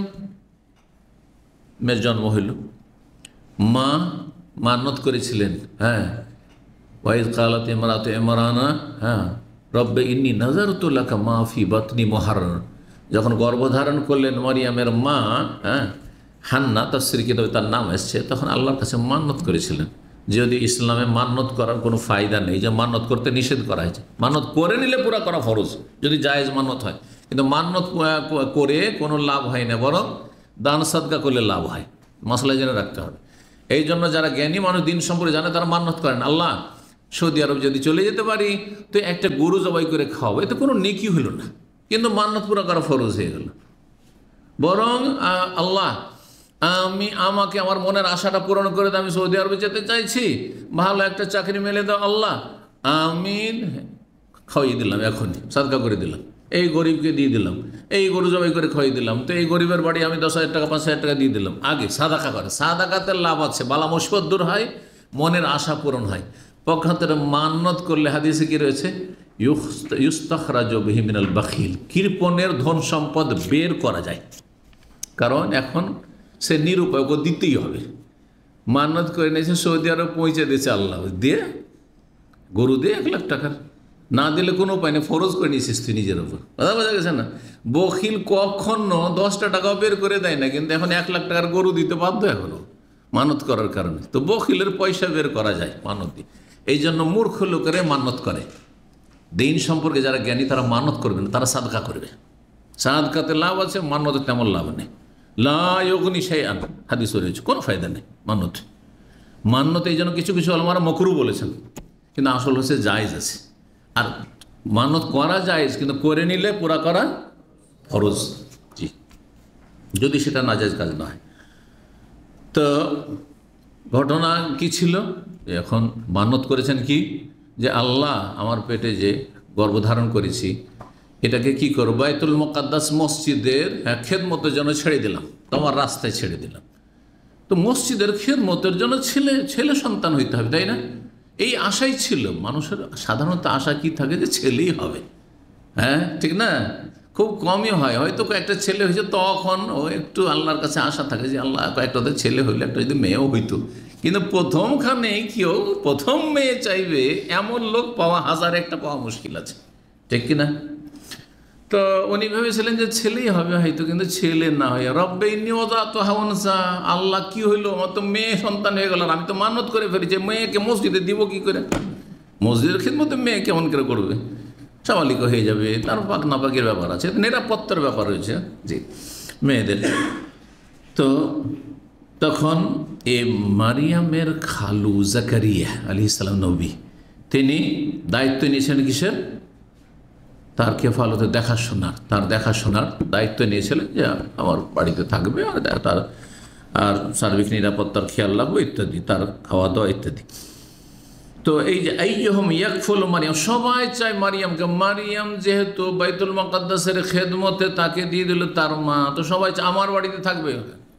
মের জন্ম হইল, মা মানত করেছিলেন, হ্যাঁ ওয়াইদ কালাত ইমরাতু ইমরানা, হ্যাঁ রব্বে ইন্নী নাযারতু লাকা মা ফি বাতনি মুহাররার, যখন গর্ভধারণ করলেন মারিয়ামের মা, হ্যাঁ হান্না তাফসীর কিতাবে তার নাম এসছে, তখন আল্লাহর কাছে মান্নত করেছিলেন। যদি ইসলামে মান্নত করার কোনো ফায়দা নেই, যে মান্নত করতে নিষেধ করা হয়েছে, মান্নত করে নিলে পুরা করা ফরজ যদি জায়েজ মান্নত হয়, কিন্তু মান্নত করে কোনো লাভ হয় না, বরং দান সাদকা করলে লাভ হয়। মশলা জেনে রাখতে হবে। এই জন্য যারা জ্ঞানী মানুষ দিন সম্পর্কে জানে তারা মান্নত করেন, আল্লাহ সৌদি আরব যদি চলে যেতে পারি তো একটা গরু জবাই করে খাওয়াবো, এতে কোনো নেকি হইল না, কিন্তু মান্নত পুরা করা ফরজ হয়ে গেল। বরং আল্লাহ আমাকে আমার মনের আশাটা পূরণ করে দাও, আমি সৌদি আরবে যেতে চাইছি, ভালো একটা চাকরি মেলে দাও আল্লাহ, আমি খাওয়াই দিলাম, এখনই সাদকা করে দিলাম, এই গরিবকে দিয়ে দিলাম, এই গরু জবাই করে খাওয়াই দিলাম, তো এই গরিবের বাড়ি আমি 10,000 টাকা 5,000 টাকা দিয়ে দিলাম। আগে সাদাকা করে, সাদাকাতে লাভ আছে, বালা মুসিবত দূর হয়, মনের আশা পূরণ হয়। পক্ষান্তরে মান্নত করলে হাদিসে কি রয়েছে, ইউস্তাখরাজু বিহি মিনাল বাখিল, কৃপণের ধন সম্পদ বের করা যায়। কারণ এখন সে নিরুপায়, ওকে দিতেই হবে। মান্নত করে নিয়েছে, সৌদি আরব পৌঁছে দিয়েছে আল্লাহ, দিয়ে গরু দিয়ে 1 লাখ টাকার, না দিলে কোনো উপায় নেই, ফরজ করে নিয়েছিস তুই নিজের ওপর। কথা বোঝা গেছে না? বখিল কখনো 10টা টাকাও বের করে দেয় না, কিন্তু এখন 1 লাখ টাকার গরু দিতে বাধ্য এখনো মানত করার কারণে। তো বখিলের পয়সা বের করা যায় মানত দিয়ে। এই জন্য মূর্খ লোকেরা মানত করে। দিন সম্পর্কে যারা জ্ঞানী তারা মানত করবে না, তারা সাদকা করবে। সাদকাতে লাভ আছে, মান্যতে তেমন লাভ নেই। লা ইউগনি শাইআন হাদিস রয়েছে, কোনো ফায়দা নেই মান্যতে। এই জন্য কিছু কিছু ওলামারা মাকরু বলেছেন, কিন্তু আসল হচ্ছে জায়েজ আছে। আর মানত করা জায়েজ, কিন্তু করে নিলে পুরা করা ফরজ, জি, যদি সেটা নাজায়েজ কাজ না হয়। তো ঘটনা কি ছিল, এখন মানত করেছেন কি, যে আল্লাহ আমার পেটে যে গর্ভধারণ করেছি এটাকে কি করব, বাইতুল মুকাদ্দাস মসজিদের খেদমতের জন্য ছেড়ে দিলাম, তোমার রাস্তায় ছেড়ে দিলাম। তো মসজিদের খেদমতের জন্য ছেলে সন্তান হইতে হবে, তাই না? এই আশাই ছিল মানুষের। সাধারণত আশা কি থাকে, যে ছেলেই হবে, হ্যাঁ ঠিক না? খুব কমই হয়, হয়তো কয়েকটা ছেলে হয়েছে, তখন ও একটু আল্লাহর কাছে আশা থাকে যে আল্লাহ কয়েকটা ছেলে হইলে একটা যদি মেয়েও হইতো। কিন্তু প্রথমখানে কেউ প্রথম মেয়ে চাইবে এমন লোক পাওয়া, 1001টা পাওয়া মুশকিল আছে, ঠিক কিনা? তো উনি ভেবেছিলেন যে ছেলেই হবে হয়তো, কিন্তু ছেলে না হয়, রব্বে ইন্নী ওয়াদাতুহা উনসা, আল্লাহ কি হইলো, আমার তো মেয়ে সন্তান হয়ে গেল, আমি তো মানত করে ফেলেছি, মেয়েকে মসজিদে দিব কি করে? মসজিদের খিদমতে মেয়ে কেমন করে করবে? স্বাভাবিক হয়ে যাবে, তার পাক নাপাকের ব্যাপার আছে, নিরাপত্তার ব্যাপার রয়েছে, জি, মেয়েদের। তো তখন এ মারিয়ামের খালু জাকারিয়া আলাইহিস সালাম নবী, তিনি দায়িত্ব নিয়েছেন কিসের? তার কেফালতে দেখাশোনার, তার দেখাশোনার দায়িত্ব নিয়েছিলেন, যে আমার বাড়িতে থাকবে, আর তার আর সার্বিক নিরাপত্তার খেয়াল রাখবো ইত্যাদি, তার খাওয়া দাওয়া ইত্যাদি। তো এই যে আইয়ুহুম ইয়াকফুলু মারিয়াম, সবাই চায় মারিয়ামকে। মারিয়াম যেহেতু বাইতুল মুকাদ্দাসের খেদমতে তাকে দিয়ে দিল তার মা, তো সবাই চায় আমার বাড়িতে থাকবে।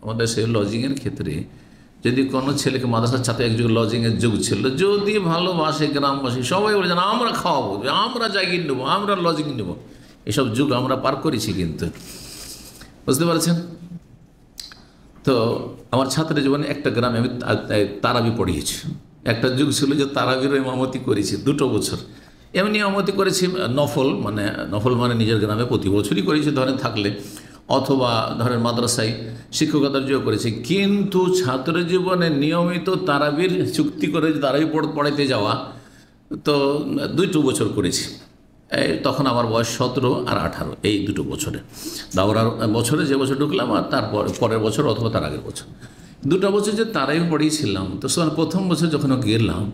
আমাদের সেই লজিংয়ের ক্ষেত্রে যদি কোনো ছেলেকে মাদ্রাসার ছাত্র, একযুগ লজিংয়ের যুগ ছিল, যদি ভালোবাসে গ্রামবাসী সবাই বলে যেন আমরা খাওয়াবো, আমরা জায়গা নেবো, আমরা লজিং নেবো, এসব যুগ আমরা পার করেছি, কিন্তু বুঝতে পারছেন? তো আমার ছাত্র জীবনে একটা গ্রামে আমি তারাবি পড়িয়েছি। একটা যুগ ছিল যে তারাবির ইমামতি করেছি 2 বছর। এমনি ইমামতি করেছি নফল মানে নিজের গ্রামে প্রতি বছরই করেছি, ধরেন থাকলে, অথবা ধরেন মাদ্রাসায় শিক্ষকতার যোগ করেছি। কিন্তু ছাত্র জীবনে নিয়মিত তারাবির চুক্তি করে তারাবি পড়াইতে যাওয়া তো 2 বছর করেছি। তখন আমার বয়স 17 আর 18, এই 2 বছরে, দাওরার বছরে যে বছর ঢুকলাম, আর তারপর পরের বছর অথবা তার আগের বছর 2 বছর যে তারাবি পড়িয়েছিলাম। তো প্রথম বছর যখন গেলাম,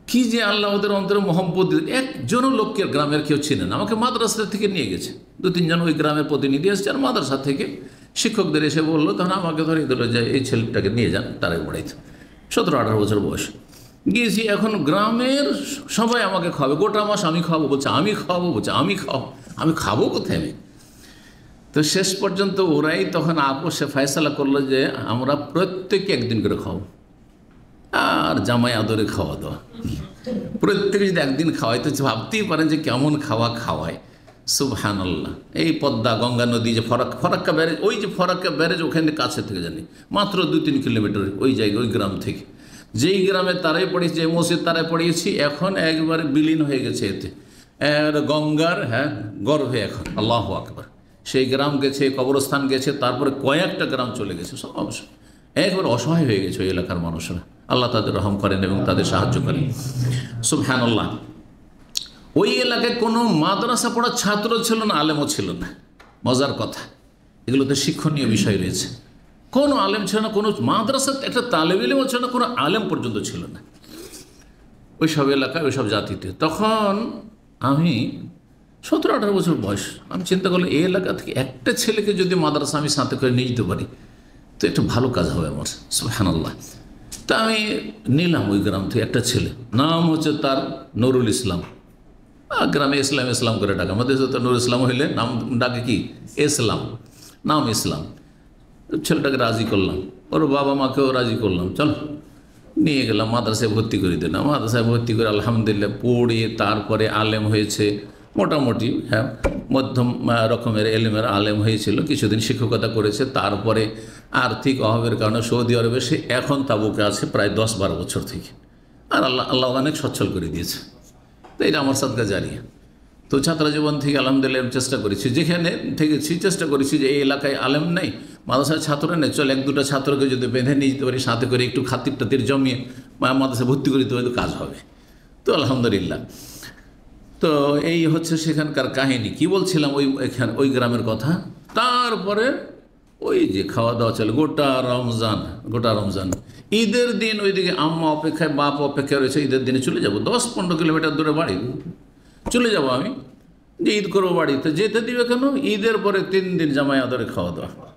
কি যে আল্লাহ ওদের অন্তরে মোহাম্মদ, একজনও লোককে গ্রামের কেউ ছিলেন, আমাকে মাদ্রাসা থেকে নিয়ে গেছে, 2-3 জন ওই গ্রামের প্রতিনিধি এসছে, আর মাদ্রাসা থেকে শিক্ষকদের এসে বললো, তখন আমাকে ধরে দিল যে এই ছেলেটাকে নিয়ে যান তারাবি পড়াইতে। 17-18 বছর বয়স গিয়েছি। এখন গ্রামের সবাই আমাকে খাওয়াবে, গোটা মাস আমি খাওয়াবো বলছে, আমি খাওয়াবো বলছে, আমি খাবো কোথায় আমি? তো শেষ পর্যন্ত ওরাই তখন আপোষে ফয়সালা করলো যে আমরা প্রত্যেকে একদিন করে খাওয়াবো, আর জামাই আদরে খাওয়া দাওয়া, প্রত্যেকে যদি একদিন খাওয়াই তো ভাবতেই পারেন যে কেমন খাওয়ায়। সুবহানাল্লাহ। এই পদ্মা গঙ্গা নদী যে ফরাক্কা ব্যারেজ, ওই যে ফরাক্কা ব্যারেজ ওখানে কাছে থেকে জানি, মাত্র 2-3 কিলোমিটার ওই জায়গায়, ওই গ্রাম থেকে। যেই গ্রামে তারাই পড়িয়েছি, যে মসজিদ তারাই পড়িয়েছি, এখন একবারে বিলীন হয়ে গেছে এতে, গঙ্গার গর্ভে এখন। আল্লাহু আকবার। সেই গ্রাম গেছে, কবরস্থান গেছে, তারপরে কয়েকটা গ্রাম চলে গেছে, সব একবার অসহায় হয়ে গেছে ওই এলাকার মানুষরা। আল্লাহ তাদের রহম করেন এবং তাদের সাহায্য করেন। সুবহানাল্লাহ। ওই এলাকায় কোনো মাদ্রাসা পড়ার ছাত্র ছিল না, আলেমও ছিল না। মজার কথা, এগুলোতে শিক্ষণীয় বিষয় রয়েছে। কোনো আলেম ছিল না, কোনো মাদ্রাসা একটা তালেব ইলমও ছিল না, কোনো আলেম পর্যন্ত ছিল না ওই সব এলাকায়, ওই সব জাতিতে। তখন আমি 17-18 বছর বয়স, আমি চিন্তা করলাম এই এলাকা থেকে একটা ছেলেকে যদি মাদ্রাসা আমি সাথে করে নিয়ে যেতে পারি তো একটা ভালো কাজ হবে আমার। সুবহানাল্লাহ। তা আমি নিলাম ওই গ্রাম থেকে একটা ছেলে, নাম হচ্ছে তার নুরুল ইসলাম। গ্রামে ইসলাম ইসলাম করে ডাকে, আমাদের তো নুরুল ইসলাম হইলে নাম ডাকে কি ইসলাম, নাম ইসলাম। ছেলেটাকে রাজি করলাম, ওর বাবা মাকেও রাজি করলাম, চলো নিয়ে গেলাম মাদ্রাসায় ভর্তি করে দিলাম। মাদ্রাসায় ভর্তি করে আলহামদুলিল্লাহ পড়িয়ে তারপরে আলেম হয়েছে মোটামুটি, হ্যাঁ মধ্যম রকমের এলেমের আলেম হয়েছিল। কিছুদিন শিক্ষকতা করেছে, তারপরে আর্থিক অভাবের কারণে সৌদি আরবে সে এখন তাবুকে আছে প্রায় 10-12 বছর থেকে। আর আল্লাহ অনেক সচ্ছল করে দিয়েছে। তো এটা আমার সাদকা জারিয়া। তো ছাত্র জীবন থেকে আলহামদুলিল্লাহ চেষ্টা করেছি, যেখানে থেকেছি চেষ্টা করেছি যে এই এলাকায় আলেম নেই, মাদ্রাসার ছাত্র নেই, চল 1-2টা ছাত্রকে যদি বেঁধে নিয়ে যেতে পারি, সাথে করে একটু খাতির টাতির জমিয়ে মাদ্রাসায় ভর্তি করে দিতে পারি তো কাজ হবে। তো আলহামদুলিল্লাহ। তো এই হচ্ছে সেখানকার কাহিনী। কি বলছিলাম, ওই গ্রামের কথা। তারপরে ওই যে খাওয়া দাওয়া চলে গোটা রমজান। ঈদের দিন ওইদিকে আম্মা অপেক্ষায়, বাপ অপেক্ষায় রয়েছে, ঈদের দিনে চলে যাব, 10-15 কিলোমিটার দূরে বাড়ি, চলে যাব আমি যে ঈদ করবো বাড়িতে। যেতে দিবে কেন? ঈদের পরে 3 দিন জামাই আদরে খাওয়া দাওয়া,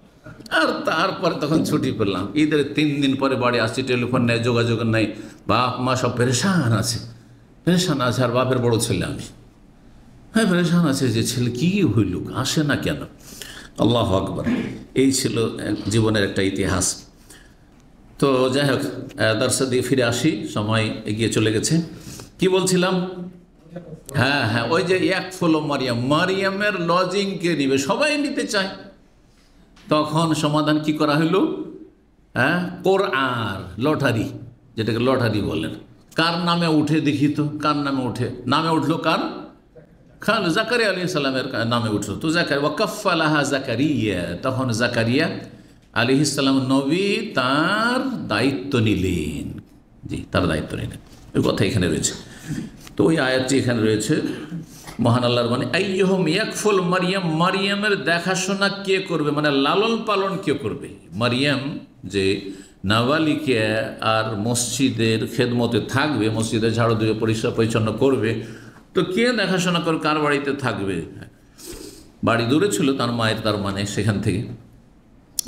আর তারপরে তখন ছুটি পেলাম। ঈদের 3 দিন পরে বাড়ি আসছি, টেলিফোন নেই, যোগাযোগ নেই, বাপ মা সব পেরেশান আছে। আর বাপের বড় ছেলে আমি, হ্যাঁ পেরেশান আছে যে ছেলে কি হইল, আসে না কেন। আল্লাহু আকবার। এই ছিল জীবনের একটা ইতিহাস। তো যাই হোক, দর্শা দিয়ে ফিরে আসি, সময় এগিয়ে চলে গেছে। কি বলছিলাম? হ্যাঁ, ওই যে ইয়াকফুলু মারিয়ামের লজিং কে নিবে, সবাই নিতে চায়। তখন সমাধান কি করা হলো? হ্যাঁ, কোরআন লটারি, যেটাকে লটারি বলেন। কার নামে উঠে দেখি তো, কার নামে উঠে? নামে উঠলো কার? জাকারিয়া আলাইহিস সালামের নামে উঠলো। তো ওয়াকাফালাহা জাকারিয়া, তখন জাকারিয়া আলাইহিস সালাম নবী তার দায়িত্ব নিলেন। জি, তার দায়িত্ব নিলেন, ওই কথা এখানে রয়েছে। তো ওই আয়াতটি এখানে রয়েছে, মহান আল্লাহর মানে আইয়ুহুম ইয়াকফুল মারিয়ামের দেখাশোনা কে করবে, মানে লালন পালন কে করবে। মারিয়াম যে নাবালিকা আর মসজিদের খেদমতে থাকবে, মসজিদে ঝাড়ু দিয়ে পরিষ্কার পরিচ্ছন্ন করবে, তো কে দেখাশোনা করবে, কার বাড়িতে থাকবে? বাড়ি দূরে ছিল তার মায়ের, তার মানে সেখান থেকে।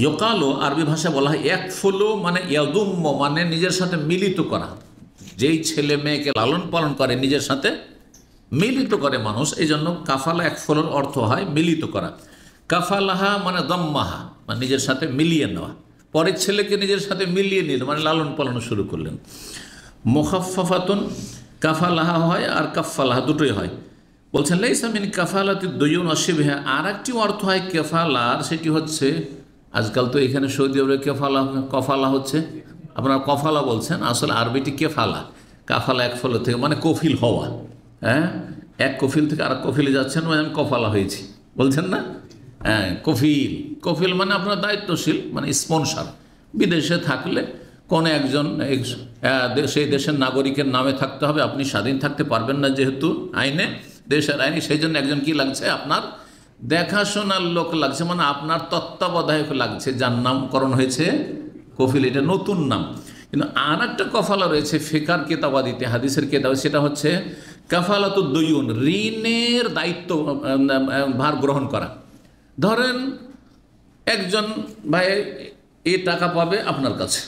ইয়কালো আরবি ভাষায় বলা হয় ইয়াকফুলু, মানে ইয়াদুম্ম, মানে নিজের সাথে মিলিত করা। যেই ছেলে মেয়েকে লালন পালন করে নিজের সাথে মিলিত করে মানুষ, এই জন্য কাফালা একফুলের অর্থ হয় মিলিত করা। কাফালাহা মানে দম্মাহা, মানে নিজের সাথে মিলিয়ে নেওয়া। পরের ছেলেকে নিজের সাথে মিলিয়ে নিল, মানে লালন পালন শুরু করলেন। মুখাফফাতুন, কাফালাহা হয় আর কাফালাহা দুটোই হয়। বলছেন লাইসা মিন কাফালাতি দুয়ুন অশিবহা, আর একটি অর্থ হয় কেফালার, সেটি হচ্ছে আজকাল তো এখানে সৌদি আরবে কফালা হচ্ছে, আপনারা কফালা বলছেন, আসলে আরবিটি কেফালা। কাফালা এক ফল থেকে মানে কফিল হওয়া। হ্যাঁ, এক কফিল থেকে আর কফিলে যাচ্ছেন, মানে আমি কফালা হয়েছি বলছেন না? হ্যাঁ, কফিল মানে আপনার দায়িত্বশীল, মানে স্পন্সর। বিদেশে থাকলে কোনো একজন সেই দেশের নাগরিকের নামে থাকতে হবে, আপনি স্বাধীন থাকতে পারবেন না যেহেতু আইনে, দেশের আইনে, সেই জন্য একজন কি লাগছে, আপনার দেখাশোনার লোক লাগছে, মানে আপনার তত্ত্বাবধায়ক লাগছে, যার নামকরণ হয়েছে কফিল। এটা নতুন নাম। কিন্তু আর একটা কফালা রয়েছে ফিকার কেতাবাদিতে, হাদিসের কেতাব, সেটা হচ্ছে কাফালাতুদ দুয়ুন, ঋণের দায়িত্ব ভার গ্রহণ করা। ধরেন একজন ভাই এই টাকা পাবে আপনার কাছে,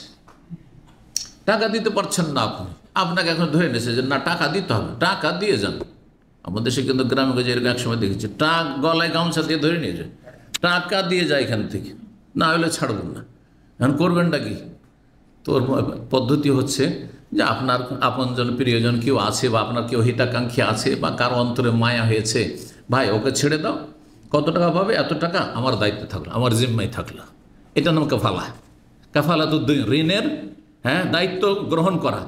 টাকা দিতে পারছেন না আপনি, আপনাকে এখন ধরে নিয়েছে যে না টাকা দিতে হবে, টাকা দিয়ে যান। আমাদের দেশে কিন্তু গ্রামে গেছে এরকম একসময় দেখেছি, গলায় গামছা দিয়ে ধরে নিয়েছে, টাকা দিয়ে যায় এখান থেকে, না হলে ছাড়বেন না। এখন করবেনটা কি? তোর পদ্ধতি হচ্ছে যে আপনার আপনজন প্রিয়জন কেউ আছে, বা আপনার কেউ হিতাকাঙ্ক্ষী আছে, বা কারো অন্তরে মায়া হয়েছে, ভাই ওকে ছেড়ে দাও, কত টাকা পাবে, এত টাকা আমার দায়িত্বে থাকলো, আমার জিম্মায় থাকলো। এটার নাম কাফালা। কাফালা তো ঋণের দায়িত্ব গ্রহণ করা,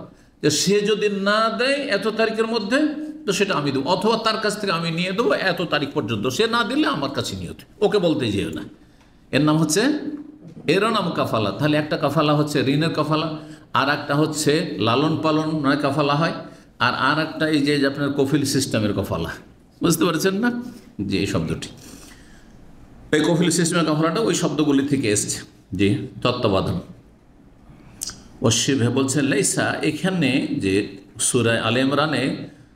যে সে যদি না দেয় এত তারিখের মধ্যে, তো সেটা আমি দেবো, অথবা তার কাছ থেকে আমি নিয়ে দেবো এত তারিখ পর্যন্ত, সে না দিলে আমার কাছে নিয়ে হতো, ওকে বলতে যেও না। এর নাম হচ্ছে, এরও নাম কাফালা। তাহলে একটা কাফালা হচ্ছে ঋণের কাফালা, আর একটা হচ্ছে লালন পালন নয় কাফালা হয়, আর একটা এই যে আপনার কফিল সিস্টেমের কাফালা। বুঝতে পারছেন না যে এই শব্দটি, এই কফিল সিস্টেমের কাফালাটা ওই শব্দগুলি থেকে এসছে। জি, তত্ত্বাবধান। অশিবে বলছেন লাইসা, এখানে যে সূরা আলে ইমরানে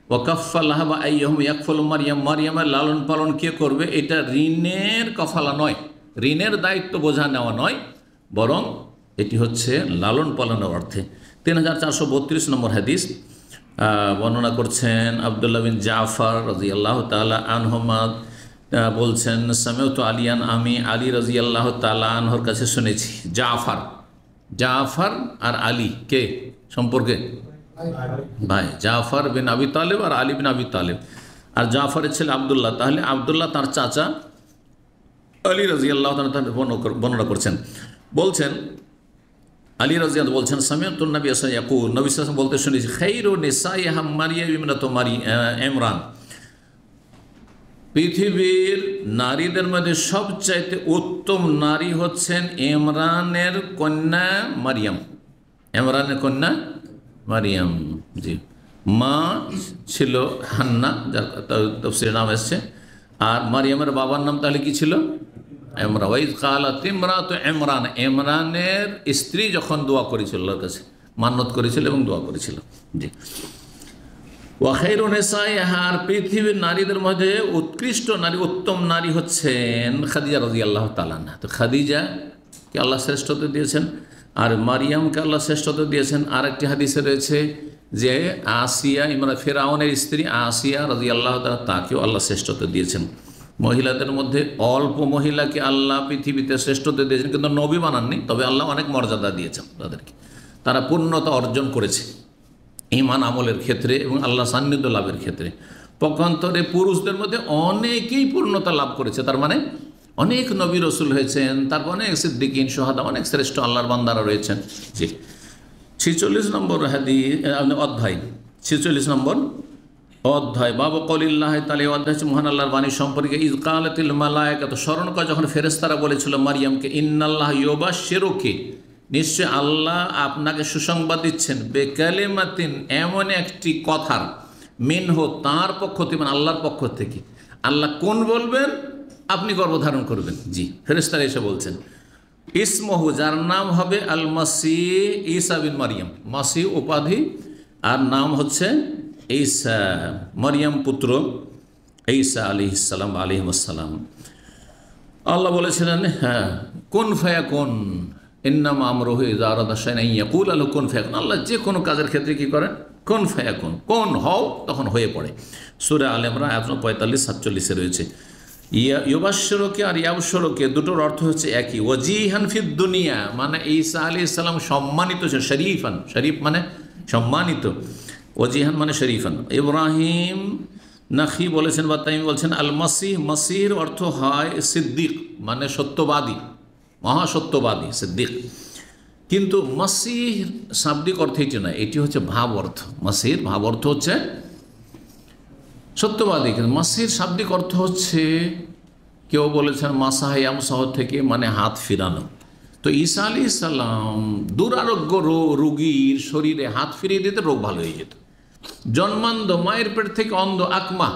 ওয়াকাফালাহা বা আইয়াহুম ইয়াকফুলু মারইয়াম, মারইয়ামের লালন পালন কে করবে, এটা ঋণের কাফালা নয়, ঋণের দায়িত্ব বোঝা নেওয়া নয়, বরং এটি হচ্ছে লালন পালনের অর্থে। 3432 নম্বর হাদিস বর্ণনা করছেন আব্দুল্লাহ বিন জাফর রাদিয়াল্লাহু তাআলা আনহুমা, বলছেন সামিউতু আলিয়ান, আমি আলী রাদিয়াল্লাহু তাআলা আনহুর কাছে শুনেছি। জাফর, জাফর আর আলী কে সম্পর্কে ভাই, জাফর বিন আবি তালেব আর আলী বিন আবি তালেব, আর জাফরের ছেলে আবদুল্লাহ, তাহলে আবদুল্লাহ তার চাচা আলী রাদিয়াল্লাহু তাআলা বর্ণনা করছেন। বলছেন আলী রাদিয়াল্লাহু বলছেন সামিউতু নবী সাল্লাল্লাহু আলাইহি ওয়াসাল্লাম, নবী সাল্লাল্লাহু আলাইহি ওয়াসাল্লাম বলতে শুনেছি, খায়রু নিসাইহা মারইয়াম ইবনাতু ইমরান, পৃথিবীর নারীদের মধ্যে সবচাইতে উত্তম নারী হচ্ছেন ইমরানের কন্যা মারিয়াম। ইমরানের কন্যা মারিয়াম, জি। মা ছিল হান্না, যার তাফসীরে নাম এসছে, আর মারিয়ামের বাবার নাম তাহলে কি ছিল, ইমরান। ওয়াইজ কালাত ইমরাতু ইমরান, ইমরানের স্ত্রী যখন দোয়া করেছিল আল্লাহর কাছে, মান্নত করেছিল এবং দোয়া করেছিল। জি। ওয়াখাইরু নিসাইহা, পৃথিবীর নারীদের মধ্যে উৎকৃষ্ট নারী, উত্তম নারী হচ্ছেন খাদিজা রাদিয়াল্লাহু তাআলা আনহা। তো খাদিজাকে আল্লাহ শ্রেষ্ঠত্ব দিয়েছেন, আর মারিয়ামকে আল্লাহ শ্রেষ্ঠত্ব দিয়েছেন। আর একটি হাদিসে রয়েছে যে আসিয়া, ইমরান ফেরাউনের স্ত্রী আসিয়া রাদিয়াল্লাহু তাআলা, তাকেও আল্লাহ শ্রেষ্ঠত্ব দিয়েছেন। মহিলাদের মধ্যে অল্প মহিলাকে আল্লাহ পৃথিবীতে শ্রেষ্ঠত্ব দিয়েছেন, কিন্তু নবী বানাননি, তবে আল্লাহ অনেক মর্যাদা দিয়েছেন তাদেরকে, তারা পূর্ণতা অর্জন করেছে ঈমান আমলের ক্ষেত্রে এবং আল্লাহ সান্নিধ্য লাভের ক্ষেত্রে। পক্ষান্তরে পুরুষদের মধ্যে অনেকেই পূর্ণতা লাভ করেছে, তার মানে অনেক নবী রসুল হয়েছেন, তারপর অনেক সিদ্দিকিন, সোহাদা, অনেক শ্রেষ্ঠ আল্লাহর বান্দারা রয়েছেন। জি, 46 নম্বর অধ্যায়, 46 নম্বর অধ্যায়, বাবু কলিল্লাহ তাআলা, অধ্যায় হচ্ছে মহান আল্লাহর বাণী সম্পর্কে। ইয কালাতিল মালায়েকাতু, স্মরণ কর যখন ফেরেশতারা বলেছিল মারিয়ামকে, ইন্নাল্লাহ ইউবাশশিরুকি, নিশ্চয় আল্লাহ আপনাকে সুসংবাদ দিচ্ছেন, বেকালিমাতিন, এমন একটি কথার, মিনহু, তাঁর পক্ষ থেকে, মানে আল্লাহর পক্ষ থেকে। আল্লাহ কোন বলবেন, আপনি গর্ভধারণ করবেন। জি, ফেরেশতারা এসে বলছেন, ইসমহু, যার নাম হবে আল মাসিহ ঈসা বিন মারিয়াম, মাসিহ উপাধি, আর নাম হচ্ছে ঈসা, মারিয়াম পুত্র ঈসা আলাইহিস সালাম আলাইহিস সালাম। আল্লাহ বলেছিলেন, হ্যাঁ, কুন ফায়াকুন, ইন্নামা আমরুহু ইযা আরাদা শাইআন আন ইয়াকুলা লাহু কুন ফায়াকুন। আল্লাহ যে কোনো কাজের ক্ষেত্রে কি করেন, কুন ফায়াকুন, কোন হও, তখন হয়ে পড়ে। সূরা আলে ইমরান আয়াত 45-47 রয়েছে। ইউবাশশিরুকে আর ইয়াবশশিরুকে দুটোর অর্থ হচ্ছে একই। ওয়াজিহান ফিদ দুনিয়া, মানে ঈসা আলাইহিস সালাম সম্মানিত ছিলেন, শরীফান, শরীফ মানে সম্মানিত, ওয়াজিহান মানে শরীফান। ইব্রাহিম নাখি বলেছেন বা তাইমি বলছেন, আল মাসিহ, মাসিহর অর্থ হয় সিদ্দিক, মানে সত্যবাদী, মহাসত্যবাদী, সিদ্দিক। কিন্তু মাসিহ শাব্দিক অর্থ এটি নয়, এটি হচ্ছে ভাব অর্থ। মাসিহর ভাব অর্থ হচ্ছে সত্যবাদী, কিন্তু মাসিহর শাব্দিক অর্থ হচ্ছে, কেউ বলেছেন মাসাহায়াম শহর থেকে, মানে হাত ফিরানো। তো ঈসা আলাইহিস সালাম দুরারোগ্য রোগীর শরীরে হাত ফিরিয়ে দিতে রোগ ভালো হয়ে যেত। জন্মান্ধ, মায়ের পেট থেকে অন্ধ, আকমা,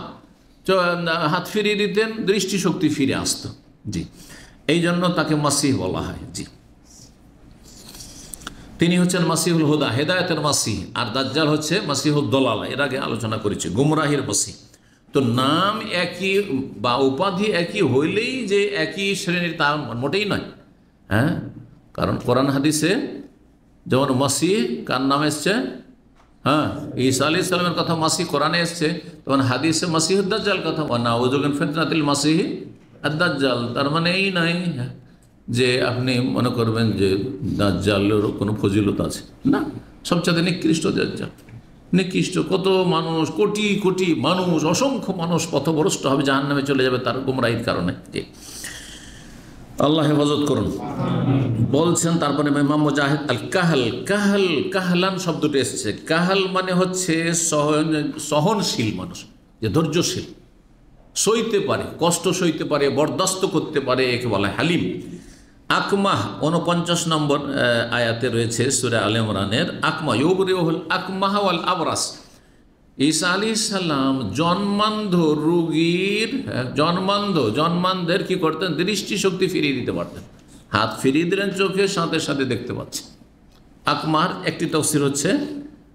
হাত ফিরিয়ে দিতেন, দৃষ্টিশক্তি ফিরে আসতো। জি, এই জন্য তাকে মাসিহ বলা হয়। জি, তিনি হচ্ছেন মাসিহুল হুদা, হেদায়েতের মাসিহ, আর দাজ্জাল হচ্ছে মাসিহুদ দলালা, এর আগে আলোচনা করেছি, গুমরাহির মাসিহ। তো নাম একই বা উপাধি একই হইলেই যে একই শ্রেণীর, তার মোটেই নয়। হ্যাঁ, কারণ কোরআন হাদিসে যেমন মাসিহ কার নাম এসছে, হ্যাঁ, ঈসা আলাইহিস সালামের কথা মাসিহ কোরআনে এসছে, তখন হাদিসে মাসিহুদ দাজ্জাল কথা, ওয়া নাউযু মিন ফিতনাতিল মাসিহ আদ-দাজ্জাল। তার মানে এই নয় যে আপনি মনে করবেন যে দাজ্জালের কোনো ফজিলত আছে, না, সবচেয়ে নিকৃষ্ট দাজ্জাল, নিকৃষ্ট। কত মানুষ, কোটি কোটি মানুষ, অসংখ্য মানুষ পথভ্রষ্ট হবে, জাহান্নামে চলে যাবে তার গুমরাহির কারণে। আল্লাহ হেফাজত করুন। বলছেন তারপরে ইমাম মুজাহিদ আল কাহাল, কাহাল কাহলান শব্দটি এসেছে। কাহাল মানে হচ্ছে সহনশীল মানুষ, যে ধৈর্যশীল, সইতে পারে, কষ্ট সইতে পারে, বরদাস্ত করতে পারে, একে বলা হয় হালিম। আকমাহ 49 নম্বর আয়াতে রয়েছে সূরা আলে ইমরানের। আকমা ইউবরিউল আকমাহ ওয়াল আবরাস। ঈসা আলাইহিস সালাম জন্মান্ধ রোগীর, জন্মান্ধের কি করতেন? দৃষ্টিশক্তি ফিরিয়ে দিতে পারতেন। হাত ফিরিয়ে দিলেন, চোখের সাথে সাথে দেখতে পাচ্ছে। আকমার একটি তাফসীর হচ্ছে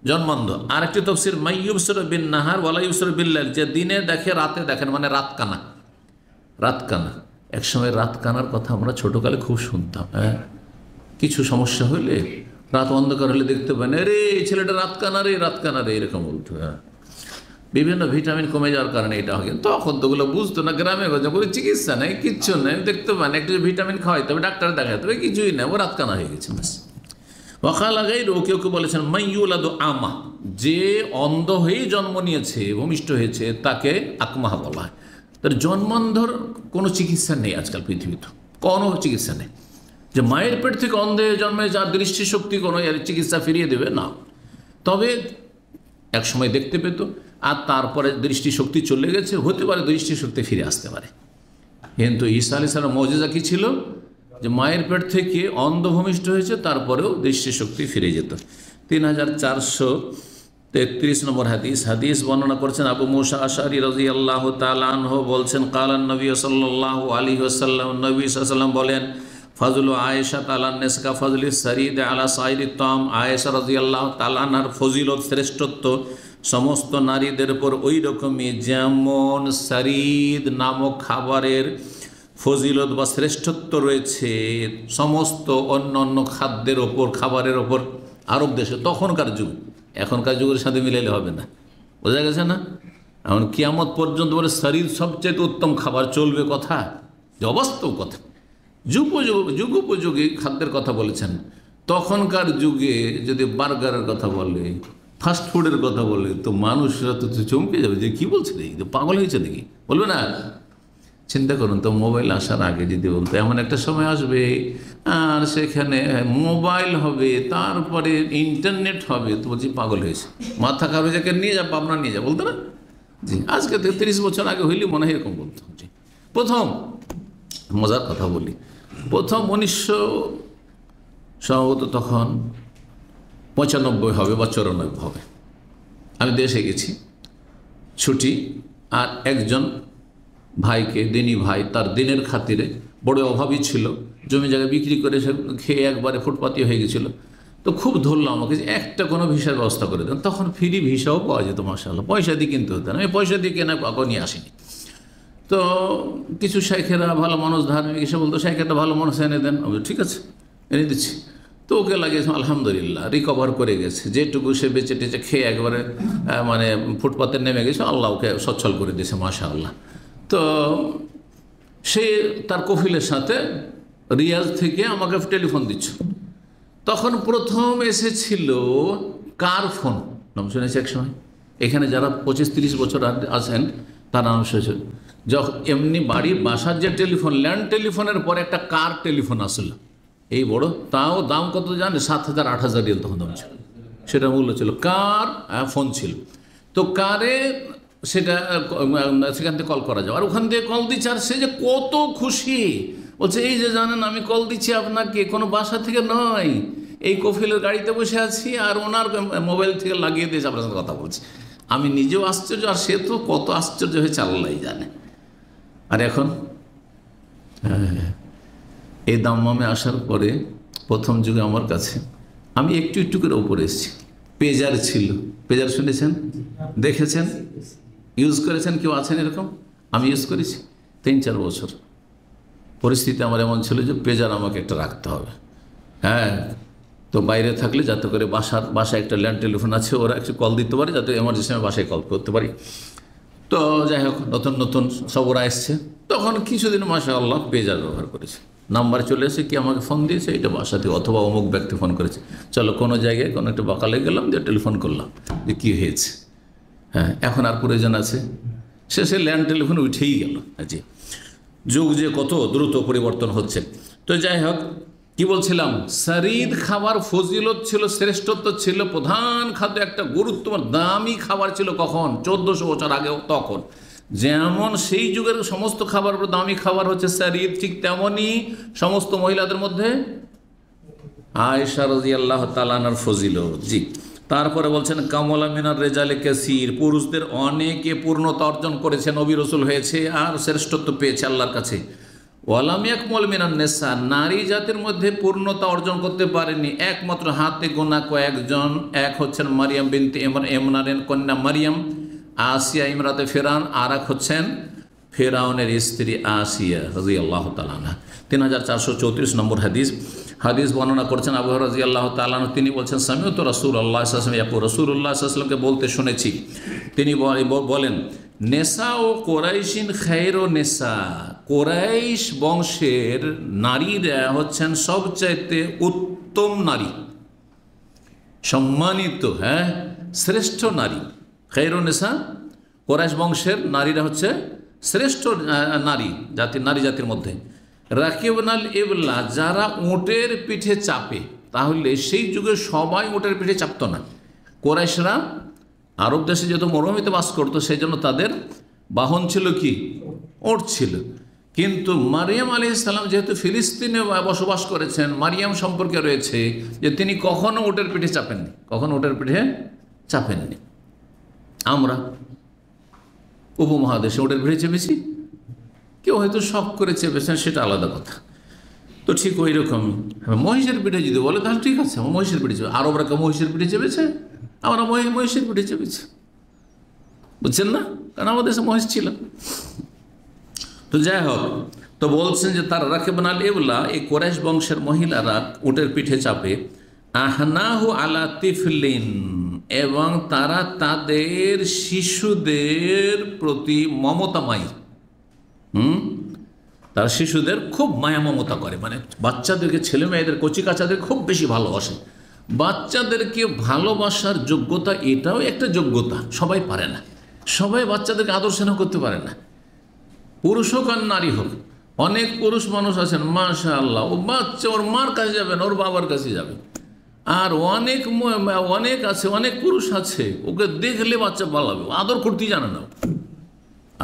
জন্মান্ধ, আর একটি তাফসীর মাইয়ুবসির বিন নাহার ওয়ালা ইউবসির বিল লাইল, যে দিনে দেখে রাতে দেখেন, মানে রাত কানা। রাত কানা, একসময় রাত কানার কথা আমরা ছোটকালে খুব শুনতাম। কিছু সমস্যা হলে, রাত অন্ধকার হলে দেখতে পান, রে এই ছেলেটা রাত কানা রে, রাত কানা রে, এরকম বলতো। বিভিন্ন ভিটামিন কমে যাওয়ার কারণে এটা হয়। তখন তো ওগুলো বুঝতো না, গ্রামে গেছে কোনো চিকিৎসা নেই, কিচ্ছু নেই, দেখতে পান একটু ভিটামিন খাওয়াইতে হবে, ডাক্তার দেখাতে হবে, কিছুই নেই, ও রাত কানা হয়ে গেছে। ওয়াকাল গায়রু, কেউ কেউ বলেছেন মাইয়ুলাদু আমা, যে অন্ধ হয়েই জন্ম নিয়েছে, ভূমিষ্ঠ হয়েছে, তাকে আকমাহ বলা হয়। তার জন্মান্ধর কোনো চিকিৎসা নেই আজকাল পৃথিবীতে, কোনো চিকিৎসা নেই যে মায়ের পেট থেকে অন্ধ হয়ে জন্মে যার দৃষ্টিশক্তি কোনো এর চিকিৎসা ফিরিয়ে দেবে না। তবে এক সময় দেখতে পেত, আর তারপরে দৃষ্টিশক্তি চলে গেছে, হতে পারে দৃষ্টিশক্তি ফিরে আসতে পারে। কিন্তু ঈসা আলাইহিস সালাম মুজিজা কি ছিল? যে মায়ের পেট থেকে অন্ধ ভূমিষ্ঠ হয়েছে, তারপরেও দৃষ্টিশক্তি ফিরে যেত। 3433 নম্বর হাদিস বর্ণনা করছেন আবু মুসা আশআরী রাদিয়াল্লাহু তাআলা আনহু, বলছেন কালান নবী সাল্লাল্লাহু আলাইহি ওয়াসাল্লাম, নবী সাল্লাল্লাহু আলাইহি ওয়াসাল্লাম বলেন, ফাজলু আয়েশা তাআলা নেসকা ফাজলি সারিদ আলা সাইরিত তাম, আয়েশা রাদিয়াল্লাহু তাআলা আনহার ফজিলত, শ্রেষ্ঠত্ব সমস্ত নারীদের উপর ওই রকমই যেমন সারিদ নামক খাবারের ফজিলত বা শ্রেষ্ঠত্ব রয়েছে সমস্ত অন্য অন্য খাদ্যের ওপর, খাবারের ওপর। আরব দেশে তখনকার যুগ, এখনকার যুগের সাথে মিলাইলে হবে না, বোঝা গেছে না? এমন কিয়ামত পর্যন্ত বলে শরীর সবচেয়ে উত্তম খাবার চলবে, কথা যে অবাস্তব কথা। যুগোপযোগী খাদ্যের কথা বলেছেন। তখনকার যুগে যদি বার্গারের কথা বলে, ফাস্টফুডের কথা বলে, তো মানুষরা তো চমকে যাবে যে কী বলছে রে, পাগল হয়েছে নাকি, বলবে না? চিন্তা করুন তো, মোবাইল আসার আগে যদি বলতো এমন একটা সময় আসবে আর সেখানে মোবাইল হবে, তারপরে ইন্টারনেট হবে, তো বলছি পাগল হয়েছে, মাথা খারাপ হয়ে যাকে নিয়ে যা, পাবনা নিয়ে যা, বলতো না? জি, আজকে 30 বছর আগে হইলে মনে হয় এরকম বলতো। জি, প্রথম মজার কথা বলি, প্রথম 1900 সম্ভবত তখন 95 হবে বা 94 হবে, আমি দেশে গেছি ছুটি, আর একজন ভাইকে, দিনী ভাই, তার দিনের খাতিরে বড় অভাবী ছিল, জমি জায়গা বিক্রি করে সে খেয়ে একবারে ফুটপাতি হয়ে গেছিল। তো খুব ধরলো আমাকে যে একটা কোনো ভিসার ব্যবস্থা করে দেন। তখন ফ্রি ভিসাও পাওয়া যেত, মাশাআল্লাহ, পয়সা দিয়ে কিনতে হতো না, আমি পয়সা দিয়ে কেনা কাউকে নিয়ে আসিনি। তো কিছু শাইখেরা ভালো মানুষ, ধার্মিক, এসে বলতো শাইখ একটা ভালো মানুষ এনে দেন। আমি ঠিক আছে, এনে দিচ্ছি। তো ওকে লাগিয়েছে, আলহামদুলিল্লাহ রিকভার করে গেছে, যেটুকু সে বেঁচে টেচে খেয়ে একবারে মানে ফুটপাতে নেমে গেছে, আল্লাহ ওকে সচ্ছল করে দিয়েছে, মাশাআল্লাহ। তো সে তার কফিলের সাথে রিয়াজ থেকে আমাকে টেলিফোন দিচ্ছে। তখন প্রথম এসেছিল কার ফোন, নাম শুনেছি এক সময়, এখানে যারা 25-30 বছর আছেন তার নাম শুনেছে। যখন এমনি বাড়ির বাসার যে টেলিফোন, ল্যান্ড টেলিফোনের পরে একটা কার টেলিফোন আসলো, এই বড়, তাও দাম কত জানে? 7,000-8,000 রিয়াল তখন দাম ছিল, সেটা মূল্য ছিল। কার ফোন ছিল, তো কারে সেটা সেখান থেকে কল করা যায়, আর ওখান থেকে কল দিচ্ছে, আর সে যে কত খুশি, বলছে এই যে জানেন আমি কল দিচ্ছি আপনাকে, কোনো বাসা থেকে নয়, এই কফিলের গাড়িতে বসে আছি, আর ওনার মোবাইল থেকে লাগিয়ে দিয়েছে, আপনার সাথে কথা বলছি। আমি নিজেও আশ্চর্য, আর সে তো কত আশ্চর্য হয়েছে আল্লাহ জানে। আর এখন এই দাম্মামে আসার পরে প্রথম যুগে আমার কাছে, আমি একটু একটু করে ওপরে এসেছি। পেজার ছিল, পেজার শুনেছেন, দেখেছেন, ইউজ করেছেন, কেউ আছেন এরকম? আমি ইউজ করেছি 3-4 বছর। পরিস্থিতি আমার এমন ছিল যে পেজার আমাকে একটা রাখতে হবে, হ্যাঁ। তো বাইরে থাকলে যাতে করে বাসায় একটা ল্যান্ড টেলিফোন আছে, ওরা একটু কল দিতে পারে, যাতে এমার্জেন্সি আমি বাসায় কল করতে পারি। তো যাই হোক, নতুন নতুন সব ওরা এসছে, তখন কিছুদিন মাশাআল্লাহ পেজার ব্যবহার করেছে। নাম্বার চলে এসে কি আমাকে ফোন দিয়েছে, এটা বাসা থেকে, অথবা অমুক ব্যক্তি ফোন করেছে, চলো কোনো জায়গায় কোনো একটা বাকালে গেলাম, দিয়ে টেলিফোন করলাম যে কী হয়েছে। হ্যাঁ, এখন আর প্রয়োজন আছে, শেষে ল্যান্ড টেলিফোন উঠেই গেল। জি, যুগ যে কত দ্রুত পরিবর্তন হচ্ছে। তো যাই হোক, কি বলছিলাম, শরীদ খাবার ফজিলত ছিল, শ্রেষ্ঠত্ব ছিল, প্রধান খাদ্য, একটা গুরুত্বপূর্ণ দামি খাবার ছিল। কখন? 1400 বছর আগেও। তখন যেমন সেই যুগের সমস্ত খাবার দামি খাবার হচ্ছে শরীদ, ঠিক তেমনই সমস্ত মহিলাদের মধ্যে আয়েশা রাদিয়াল্লাহু তাআলা আনহার ফজিলত। জি, তারপরে বলছেন কামলা মিনার রেজালে কাসির, পুরুষদের অনেকে পূর্ণতা অর্জন করেছে, নবী রাসূল হয়েছে আর শ্রেষ্ঠত্ব পেয়েছে আল্লাহর কাছে। ওয়ালাম ইয়াকমুল মিনান নিসা, নারী জাতির মধ্যে পূর্ণতা অর্জন করতে পারেনি একমাত্র হাতে গোনা কয়েকজন। এক হচ্ছেন মারিয়াম বিনতে ইমরানের কন্যা মারিয়াম, আসিয়া ইমরাতে ফেরাউন, আর এক হচ্ছেন ফেরাউনের স্ত্রী আসিয়া রাদিয়াল্লাহু তাআলা আনহা। 3434 নম্বর হাদিস বর্ণনা করছেন আবু হুরায়রা রাদিয়াল্লাহু তাআলা আনহু। তিনি বলছেন সামিউতু রাসূলুল্লাহ সাল্লাল্লাহু আলাইহি ওয়াসাল্লাম ইয়াকুল, রাসূলুল্লাহ সাল্লাল্লাহু আলাইহি ওয়াসাল্লামকে বলতে শুনেছি। তিনি বলেন নেসা ও কোরাইশিন খায়রু নেসা, কোরাইশ বংশের নারীরা হচ্ছেন সবচাইতে উত্তম নারী, সম্মানিত, শ্রেষ্ঠ নারী। খায়রু নেসা, কোরাইশ বংশের নারীরা হচ্ছে শ্রেষ্ঠ নারী জাতির মধ্যে। রাকিবনাল ইবলা, যারা উটের পিঠে চাপে, তাহলে সেই যুগে সবাই উটের পিঠে চাপত না। কোরাইশরা আরব দেশে যেহেতু মরুভূমিতে বাস করতো, সেই জন্য তাদের বাহন ছিল কি? উট ছিল। কিন্তু মারিয়াম আলাইহিস সালাম যেহেতু ফিলিস্তিনে বসবাস করেছেন, মারিয়াম সম্পর্কে রয়েছে যে তিনি কখনো উটের পিঠে চাপেননি, কখনো উটের পিঠে চাপেননি। আমরা উপমহাদেশে উটের পিঠে চেপেছি, কেউ হয়তো শখ করে চেপেছেন, সেটা আলাদা কথা। তো ঠিক ওই রকমই মহিষের পিঠে যদি বলে তাহলে ঠিক আছে, আমার মহিষের পিঠে চেপে। আরবরা কেউ মহিষের পিঠে চেপেছে? আমরা মহিষের পিঠে চেপেছি, বুঝছেন না? কারণ আমাদের দেশে মহিষ ছিল। তো যাই হোক, তো বলছেন যে তারা রাকিবনাল ইবলা, এই কোরাইশ বংশের মহিলারা উটের পিঠে চাপে। আহনাহু আলা তিফলিন, এবং তারা তাদের শিশুদের প্রতি মমতাময়ী। তারা শিশুদের খুব মায়া মমতা করে, মানে বাচ্চাদেরকে, ছেলে মেয়েদের, কচি কাচাদের খুব বেশি ভালোবাসে। বাচ্চাদেরকে ভালোবাসার যোগ্যতা, এটাও একটা যোগ্যতা, সবাই পারে না। সবাই বাচ্চাদেরকে আদর স্নেহ করতে পারে না, পুরুষ হোক আর নারী হোক। অনেক পুরুষ মানুষ আছেন মাশাআল্লাহ, ও বাচ্চা ওর মার কাছে যাবে না, ওর বাবার কাছে যাবে। আর অনেক আছে, অনেক পুরুষ আছে, ওকে দেখলে বাচ্চা পালাবে, আদর করতেই জানে না।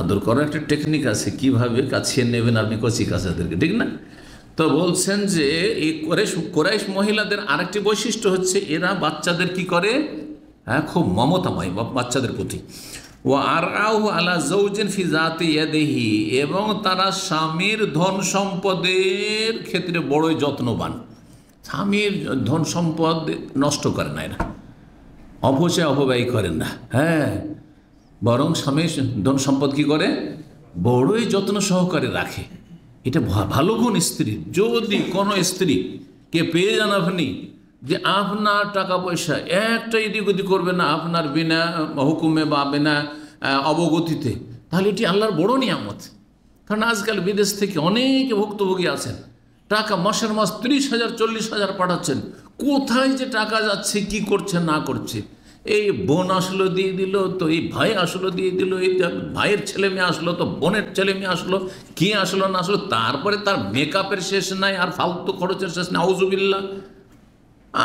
আদর করার একটা টেকনিক আছে, কিভাবে কাছিয়ে নেবেন আপনি কচি কাচাদেরকে, ঠিক না? তো বলছেন যে এই কোরাইশ মহিলাদের আরেকটি বৈশিষ্ট্য হচ্ছে এরা বাচ্চাদের কি করে, খুব মমতাময় বাচ্চাদের প্রতি। ও আর আলা জৌজিন ফি জাতি ইয়াদিহি, এবং তারা স্বামীর ধন সম্পদের ক্ষেত্রে বড়ই যত্নবান। স্বামীর ধন সম্পদ নষ্ট করে না এরা, অপব্যয় করেন না। বরং স্বামীর ধন সম্পদ কি করে, বড়ই যত্ন সহকারে রাখে। এটা ভালো গুণ স্ত্রীর। যদি কোনো স্ত্রী কে পেয়ে যান আপনি, যে আপনার টাকা পয়সা একটা এদিক ওদিক করবে না আপনার বিনা হুকুমে বা বিনা অবগতিতে, তাহলে এটি আল্লাহর বড় নিয়ামত। কারণ আজকাল বিদেশ থেকে অনেকে ভুক্তভোগী আছেন, টাকা মাসের মাস 30,000 40,000 পাঠাচ্ছেন, কোথায় যে টাকা যাচ্ছে, কি করছে না করছে। এই বোন আসলো দিয়ে দিল, তো এই ভাই আসলো দিয়ে দিল, এই ভাইয়ের ছেলে মেয়ে আসলো, তো বোনের ছেলে মেয়ে আসলো, কি আসলো না আসলো, তারপরে তার মেকআপের শেষ নাই, আর ফালতু খরচের শেষ নাই, আউযুবিল্লাহ।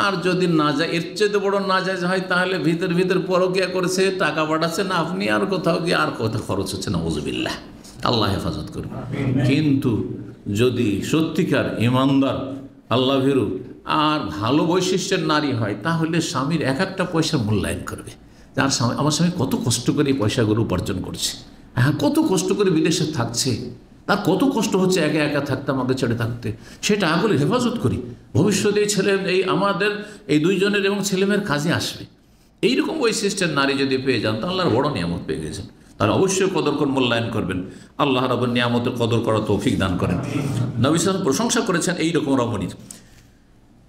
আর যদি না যায়, এর চেয়ে বড় না যায় হয়, তাহলে ভিতর পরকিয়া করেছে, টাকা পাঠাচ্ছেন আপনি, আর কোথাও গিয়ে আর কোথাও খরচ হচ্ছে না, আউযুবিল্লাহ। আল্লাহ হেফাজত করবে। কিন্তু যদি সত্যিকার ইমানদার, আল্লাহ ভীরু আর ভালো বৈশিষ্ট্যের নারী হয়, তাহলে স্বামীর এক একটা পয়সার মূল্যায়ন করবে। যার স্বামী, আমার স্বামী কত কষ্ট করে এই পয়সাগুলো উপার্জন করছে, কত কষ্ট করে বিদেশে থাকছে, তার কত কষ্ট হচ্ছে একা একা থাকতে, আমাকে ছেড়ে থাকতে, সেটা আগলে হেফাজত করি। ভবিষ্যতে আমাদের এই দুইজনের এবং ছেলেমেয়ের কাজে আসবে। এইরকম বৈশিষ্ট্যের নারী যদি পেয়ে যান, তা আল্লাহর বড় নিয়ামত পেয়ে গেছেন, তাহলে অবশ্যই কদর করে মূল্যায়ন করবেন। আল্লাহ রাব্বুল নিয়ামতের কদর করা তৌফিক দান করেন। নবী সাল্লাল্লাহু আলাইহি ওয়াসাল্লাম প্রশংসা করেছেন এইরকম রমণীর।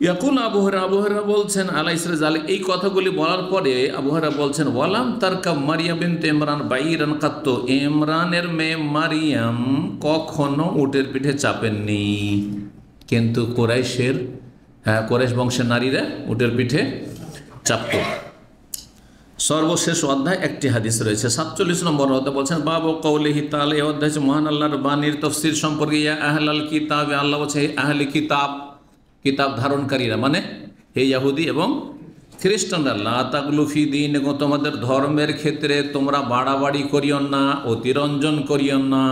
ইয়াকুল আবু হুরায়রা বলছেন আলাইহিস সালাম, এই কথাগুলি বলার পরে আবু হুরায়রা বলছেন ওয়ালাম তারকা মারিয়াম বিনতে ইমরান বাইরান কাত্ত, ইমরানের মেয়ে মারিয়াম কখনো উটের পিঠে চাপেননি। কিন্তু কোরাইশ বংশের নারীরা উটের পিঠে চাপত। সর্বশেষ অধ্যায় একটি হাদিস রয়েছে 47 নম্বর অধ্যায় বলছেন বাবু কওলিহি তাআলা। এই অধ্যায় হচ্ছে মহান আল্লাহর বাণীর তফসির সম্পর্কে। ইয়া আহলাল কিতাব, আল্লাহ বলছে হে আহলে কিতাব, কিতাব ধারণকারীরা মানে হে ইহুদি এবং খ্রিস্টানরা, লা তাগলু ফি দীনিকুম, তোমাদের ধর্মের ক্ষেত্রে তোমরা বাড়াবাড়ি করিও না, অতিরঞ্জন করিও না।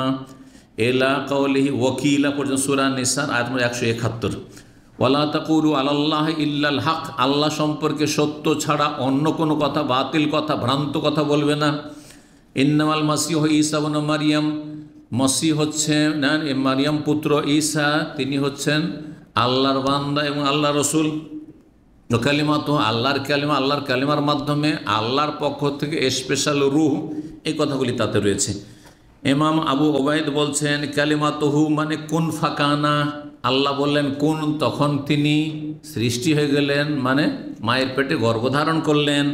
এলা কওলিহি ওয়াকিলা পর্যন্ত সূরা নিসার আয়াত নম্বর 171। ওয়ালা তাকুলু আলাল্লাহি ইল্লাল হক, আল্লাহ সম্পর্কে সত্য ছাড়া অন্য কোনো কথা, বাতিল কথা, ভ্রান্ত কথা বলবে না। ইন্নামাল মাসিহু ঈসা ইবনে মারইয়াম, মসিহ হচ্ছে মারিয়াম পুত্র ঈসা, তিনি হচ্ছেন আল্লাহর বান্দা এবং আল্লাহর রসুল। কালিমাত, আল্লাহর কালিমা, আল্লাহর কালিমার মাধ্যমে আল্লাহর পক্ষ থেকে স্পেশাল রূহ, এই কথাগুলি তাতে রয়েছে। ইমাম আবু ওবায়দ বলছেন কালিমাতহু মানে কুন ফাকানা, আল্লাহ বললেন কুন, তখন তিনি সৃষ্টি হয়ে গেলেন, মানে মায়ের পেটে গর্ভধারণ করলেন।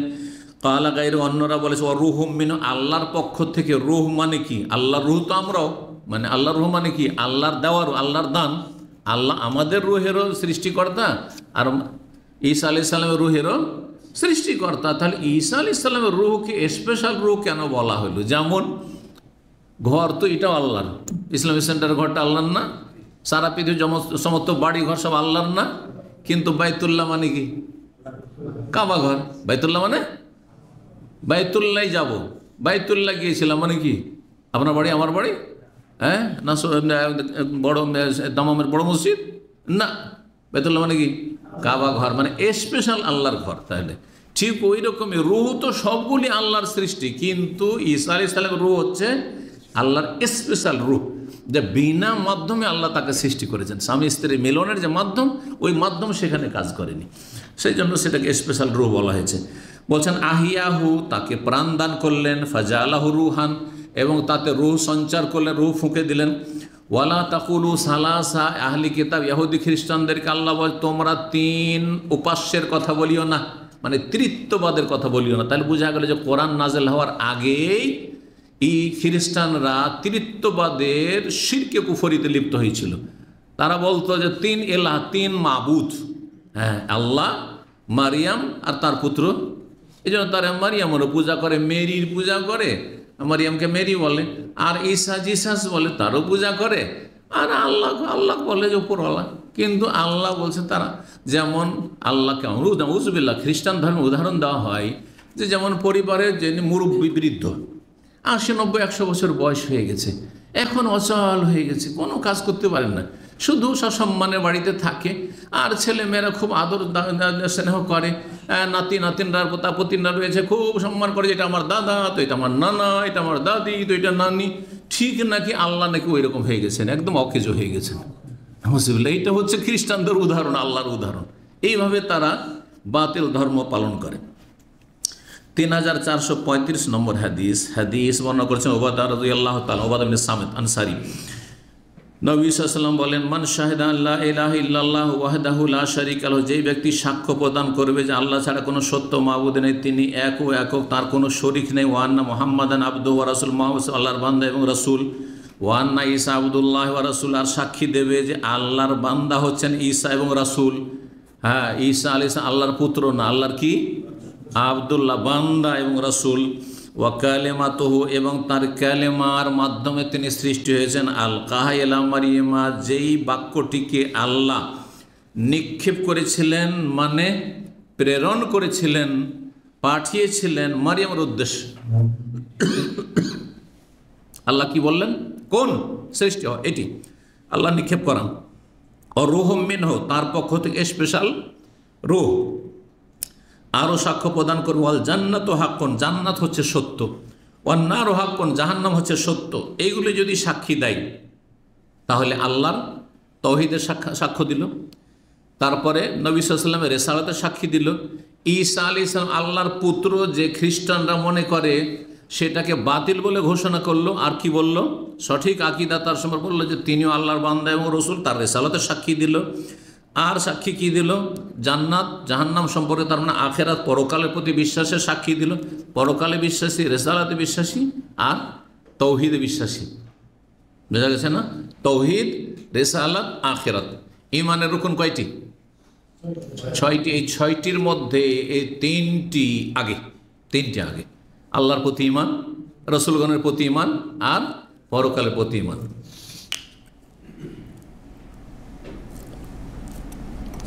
কালা গাইর, অন্যরা বলেছে ও রুহুম মিনহু, আল্লাহর পক্ষ থেকে। রুহ মানে কি? আল্লাহর রুহ তো আমরাও, মানে আল্লাহর রুহ মানে কি? আল্লাহর দেওয়ার, আল্লাহর দান। আল্লাহ আমাদের রুহেরও সৃষ্টিকর্তা আর ঈসা আলাইহিস সালামের রুহেরও সৃষ্টিকর্তা। তাহলে ঈসা আলাইহিস সালামের রুহকে স্পেশাল রুহ কেন বলা হলো? যেমন ঘর তো এটাও আল্লাহর, ইসলামিক সেন্টারের ঘরটা আল্লাহর না? সারা পৃথিবীর সমস্ত বাড়ি ঘর সব আল্লাহর না? কিন্তু বাইতুল্লাহ মানে কি? কাবা ঘর। বাইতুল্লাহ মানে বাইতুল্লাহ যাব, বাইতুল্লাহ গিয়েছিলাম মানে কি? আপনার বাড়ি আমার বাড়ি, হ্যাঁ না? বড় দামামের বড় মসজিদ না, বাইতুল্লাহ মানে কি? কাবা ঘর, মানে স্পেশাল আল্লাহর ঘর। তাহলে ঠিক ওই রকমই রুহ তো সবগুলি আল্লাহর সৃষ্টি, কিন্তু ঈসা আলাইহিস সালামের রুহ হচ্ছে আল্লাহর স্পেশাল রুহ, যে বিনা মাধ্যমে আল্লাহ তাকে সৃষ্টি করেছেন। স্বামী স্ত্রীর মিলনের যে মাধ্যম, ওই মাধ্যম সেখানে কাজ করেনি, সেই জন্য সেটাকে স্পেশাল রুহ বলা হয়েছে। বলছেন আহিয়াহু, তাকে প্রাণ দান করলেন, ফাজালাহু রুহান, এবং তাতে রুহ সঞ্চার করলেন, রুহ ফুঁকে দিলেন। ওয়ালা তাকুলু সালাসা, আহলি কিতাব ইহুদি খ্রিস্টানদেরকে আল্লাহ বলে তোমরা তিন উপাস্যের কথা বলিও না, মানে তৃত্ববাদের কথা বলিও না। তাহলে বোঝা গেল যে কোরআন নাজেল হওয়ার আগেই এই খ্রিস্টানরা তৃত্ববাদের শিরকে কুফরিতে লিপ্ত হয়েছিল। তারা বলতো যে তিন এলাহ, তিন মাবুদ, হ্যাঁ আল্লাহ, মারিয়াম আর তার পুত্র। এই জন্য তারা মারিয়ামেরও পূজা করে, মেরির পূজা করে, মারিয়ামকে মেরি বলে, আর ঈসা জিসাস বলে, তারও পূজা করে, আর আল্লাহ আল্লাহ বলে যে উপরওয়ালা। কিন্তু আল্লাহ বলছে তারা, যেমন আল্লাহকে উজবিল্লাহ খ্রিস্টান ধর্মে উদাহরণ দেওয়া হয় যে যেমন পরিবারের যে মুরব্বী বৃদ্ধ 80, 90, 100 বছর বয়স হয়ে গেছে, এখন অচল হয়ে গেছে, কোনো কাজ করতে পারেন না, শুধু সসম্মানে বাড়িতে থাকে, আর ছেলে মেয়েরা খুব আদর স্নেহ করে, নাতি নাতিনরা পোতাপতিনরা রয়েছে, খুব সম্মান করে, এটা আমার দাদা, তো এটা আমার নানা, এটা আমার দাদি, তো এটা নানি। ঠিক নাকি আল্লাহ নাকি ওই রকম হয়ে গেছেন, একদম অকেজো হয়ে গেছেন। এইটা হচ্ছে খ্রিস্টানদের উদাহরণ, আল্লাহর উদাহরণ। এইভাবে তারা বাতিল ধর্ম পালন করে। 3435 নম্বর হাদিস বর্ণনা করেছেন ওবাদা রাদিয়াল্লাহু তাআলা, ওবাদা ইবনে সামিত আনসারী। নবী সাল্লাল্লাহু আলাইহি ওয়াসাল্লাম বলেন মান শাহিদা আল্লা ইলাহা ইল্লাল্লাহু ওয়াহদাহু লা শারীকা লাহু, যেই ব্যক্তি সাক্ষ্য প্রদান করবে যে আল্লাহ ছাড়া কোনো সত্য মাবুদ নেই, তিনি এক ও একক, তার কোনো শরীক নেই, ওয়া আন্না মুহাম্মাদান আবদুহু ওয়া রাসূলুহু, মুহাম্মদ আল্লাহর বান্দা এবং রাসূল, ওয়া আন্না ঈসা আবদুল্লাহ ওয়া রাসূল, আর সাক্ষী দেবে যে আল্লাহর বান্দা হচ্ছেন ঈসা এবং রাসূল। হ্যাঁ, ঈসা আলাইহিস সালাম আল্লাহর পুত্র না, আল্লাহর কি? আবদুল্লাহ, বান্দা এবং রাসূল। ওয়া কালিমাতুহু, এবং তার কালেমার মাধ্যমে তিনি সৃষ্টি হয়েছেন। আলকাহা ইলা মারিয়ামা, যেই বাক্যটিকে আল্লাহ নিক্ষেপ করেছিলেন, মানে প্রেরণ করেছিলেন, পাঠিয়েছিলেন মারিয়ামের উদ্দেশ্যে। আল্লাহ কি বললেন? কোন সৃষ্টি হয়, এটি আল্লাহ নিক্ষেপ করান। ও রুহুম মিনহু, তার পক্ষ থেকে স্পেশাল রূহ। আরও সাক্ষ্য প্রদান করবো ওয়াল জান্নাতু হাক্কুন, জান্নাত হচ্ছে সত্য, ওয়ান নারু হাক্কুন, জাহান্নাম হচ্ছে সত্য। এইগুলি যদি সাক্ষী দেয় তাহলে আল্লাহর তাওহীদের সাক্ষ্য দিল, তারপরে নবী সাল্লাল্লাহু আলাইহি ওয়াসাল্লামের রিসালাতের সাক্ষী দিল। ঈসা আলাইহিস সালাম আল্লাহর পুত্র যে খ্রিস্টানরা মনে করে, সেটাকে বাতিল বলে ঘোষণা করলো। আর কি বলল? সঠিক আকীদা তার সম্পর্কে বললো যে তিনিও আল্লাহর বান্দা এবং রাসূল, তার রিসালাতের সাক্ষী দিল। আর সাক্ষী কি দিল? জান্নাত জাহান্নাম সম্পর্কে, তার মানে আখেরাত পরকালের প্রতি বিশ্বাসের সাক্ষী দিল। পরকালে বিশ্বাসী, রিসালাতে বিশ্বাসী, আর তাওহীদে বিশ্বাসী। বোঝা গেছে না? তাওহীদ, রিসালাত, আখেরাত। ঈমানের রুকন কয়টি? 6টি। এই 6টির মধ্যে এই 3টি আগে, তিনটে আগে, আল্লাহর প্রতি ঈমান, রসুলগণের প্রতি ঈমান আর পরকালের প্রতি ঈমান।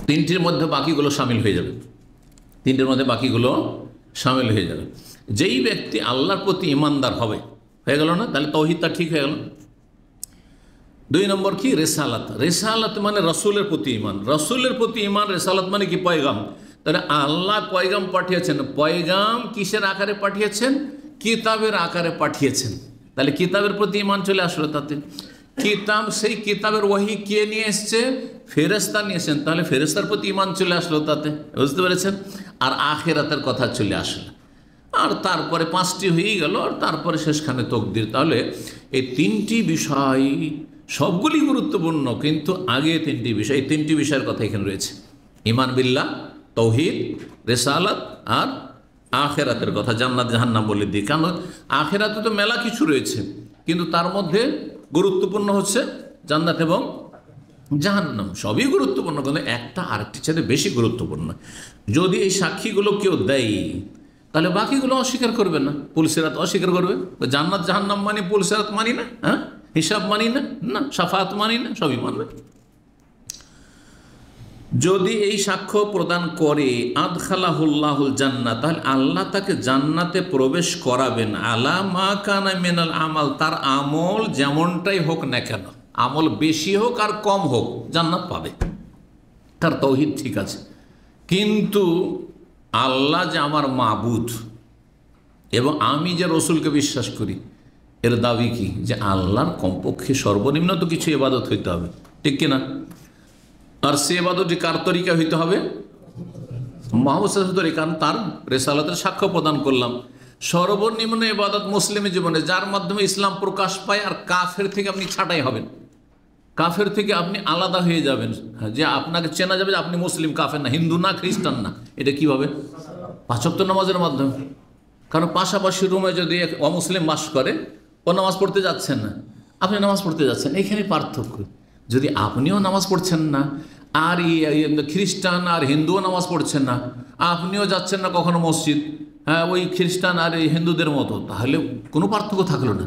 তিনটির মধ্যে বাকিগুলো সামিল হয়ে যাবে, তিনটির মধ্যে বাকিগুলো সামিল হয়ে যাবে। যেই ব্যক্তি আল্লাহর প্রতি ঈমানদার হবে, হয়ে গেল না, তাহলে তাওহীদটা ঠিক হয়ে গেল। 2 নম্বর কি? রেসালাত। রেসালাত মানে রসুলের প্রতি ঈমান, রসুলের প্রতি ঈমান। রেসালাত মানে কি? পয়গাম। তাহলে আল্লাহ পয়গাম পাঠিয়েছেন, পয়গাম কিসের আকারে পাঠিয়েছেন? কিতাবের আকারে পাঠিয়েছেন। তাহলে কিতাবের প্রতি ঈমান চলে আসলো। তাতে কিতাব, সেই কিতাবের ওহী কে নিয়ে এসছে? ফেরেশতা নিয়ে এসেছেন। তাহলে ফেরেশতার প্রতি ঈমান চলে আসলো তাতে, বুঝতে পেরেছেন? আর আখিরাতের কথা চলে আসলো। আর তারপরে 5টি হয়ে গেল, আর তারপরে শেষখানে তকদির। তাহলে এই 3টি বিষয় সবগুলি গুরুত্বপূর্ণ, কিন্তু আগে 3টি বিষয়, এই 3টি বিষয়ের কথা এখানে রয়েছে। ঈমান বিল্লাহ, তাওহীদ, রিসালাত আর আখিরাতের কথা, জান্নাত জাহান্নাম বলে দিই। কারণ আখিরাতে তো মেলা কিছু রয়েছে, কিন্তু তার মধ্যে গুরুত্বপূর্ণ হচ্ছে জান্নাত এবং জাহান্নাম। সবই গুরুত্বপূর্ণ, কিন্তু একটা আরেকটির সাথে বেশি গুরুত্বপূর্ণ। যদি এই সাক্ষীগুলো কেউ দেয়, তাহলে বাকিগুলো অস্বীকার করবে না। পুলসিরাত অস্বীকার করবে, জান্নাত জাহান্নাম মানি, পুলসিরাত মানি না, হ্যাঁ, হিসাব মানি না, না শাফাত মানি না, সবই মানবে। যদি এই সাক্ষ্য প্রদান করে আদখালাহুল্লাহুল জান্নাত, তাহলে আল্লাহ তাকে জান্নাতে প্রবেশ করাবেন। আলা মা কানা মিনাল আমাল, তার আমল যেমনটাই হোক না কেন, আমল বেশি হোক আর কম হোক, জান্নাত পাবে। তার তাওহীদ ঠিক আছে, কিন্তু আল্লাহ যে আমার মাবুদ এবং আমি যে রসুলকে বিশ্বাস করি, এর দাবি কি? যে আল্লাহর কমপক্ষে সর্বনিম্ন তো কিছু ইবাদত হইতে হবে, ঠিক কিনা? আর সে ইবাদতটি কার তরিকা হইতে হবে? মুহাম্মদ সাল্লাল্লাহু আলাইহি ওয়াসাল্লাম। কারণ তার রিসালাতের সাক্ষ্য প্রদান করলাম। সর্বনিম্ন ইবাদত মুসলিমের জীবনে, যার মাধ্যমে ইসলাম প্রকাশ পায়, আর কাফের থেকে আপনি ছাঁটাই হবেন, কাফের থেকে আপনি আলাদা হয়ে যাবেন, যে আপনাকে চেনা যাবে যে আপনি মুসলিম, কাফের না, হিন্দু না, খ্রিস্টান না। এটা কীভাবে? 5 ওয়াক্ত নামাজের মাধ্যমে। কারণ পাশাপাশি রুমে যদি এক অমুসলিম বাস করে, ও নামাজ পড়তে যাচ্ছেন না, আপনি নামাজ পড়তে যাচ্ছেন, এখানে পার্থক্য। যদি আপনিও নামাজ পড়ছেন না, আর খ্রিস্টান আর হিন্দুও নামাজ পড়ছেন না, আপনিও যাচ্ছেন না কখনো মসজিদ, হ্যাঁ, ওই খ্রিস্টান আর এই হিন্দুদের মতো, তাহলে কোনো পার্থক্য থাকলো না,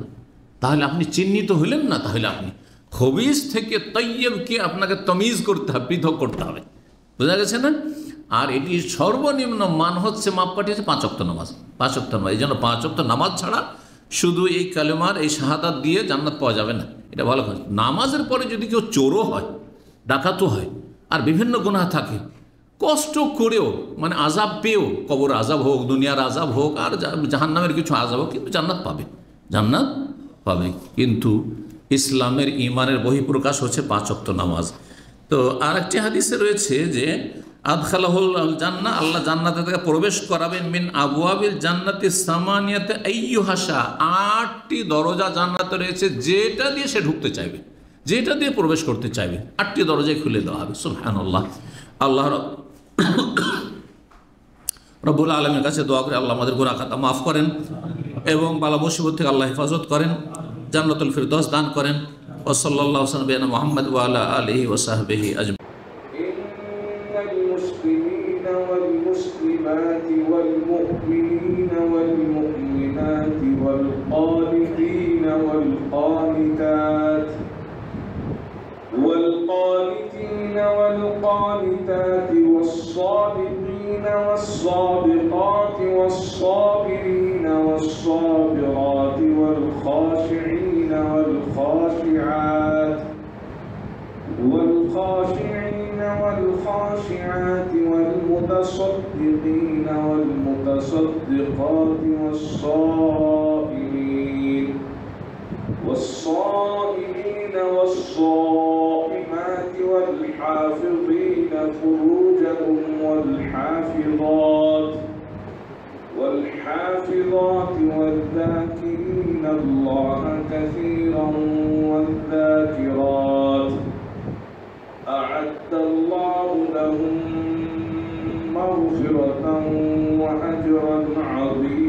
তাহলে আপনি চিহ্নিত হলেন না। তাহলে আপনি খবিস থেকে তৈয়বকে আপনাকে তমিজ করতে হবে, পৃথক করতে হবে, বোঝা গেছে না? আর এটি সর্বনিম্ন মান হচ্ছে, মাপকাঠি হচ্ছে 5 ওয়াক্ত নামাজ। 5 ওয়াক্ত নামাজ, এই জন্য 5 ওয়াক্ত নামাজ ছাড়া শুধু এই কালেমার এই শাহাদাত দিয়ে জান্নাত পাওয়া যাবে না, এটা ভালো কথা। নামাজের পরে যদি কেউ চোরও হয়, ডাকাতও হয়, আর বিভিন্ন গুনাহ থাকে, কষ্ট করেও, মানে আযাব পেয়েও, কবর আযাব হোক, দুনিয়ার আযাব হোক, আর জাহান্নামের কিছু আযাব হোক, কিন্তু জান্নাত পাবে, জান্নাত পাবে। কিন্তু ইসলামের ঈমানের বহিঃপ্রকাশ হচ্ছে 5 ওয়াক্ত নামাজ। তো আরেকটি হাদিসে রয়েছে যে আদখালাহুল জান্নাহ, আল্লাহ জান্নাতে তাকে প্রবেশ করাবেন, মিন আবওয়াবিল জান্নাতি সামানিয়াতে আইয়ুহাশা, 8টি দরজা জান্নাতে রয়েছে, যেটা দিয়ে সে ঢুকতে চাইবে, যেটা দিয়ে প্রবেশ করতে চাইবে, 8টি দরজায় খুলে দেওয়া হবে। সুবহানাল্লাহ। আল্লাহ রব্বুল আলামিনের কাছে দোয়া করে আল্লাহ আমাদের গুনাহ খাতা মাফ করেন এবং বালা মুসিবত থেকে আল্লাহ হেফাজত করেন, জান্নাতুল ফিরদৌস দান করেন। ওয়া সাল্লাল্লাহু আলা সাইয়্যিদিনা মুহাম্মদ ওয়া আলা আলিহি ওয়া সাহবিহি আজমাইন। المسلمين والمسلمات والمؤمنين والمؤمنات والقانتين والقانتات والصادقين والصادقات والصابرين والصابرات والخاشعين والخاشعات والخاشعات والمتصدقين والمتصدقات والصائمين والصائمات والحافظين فروجهم والحافظات والذاكرين الله كثيرا والذاكرات أعد الله لهم مغفرة وأجرا عظيما.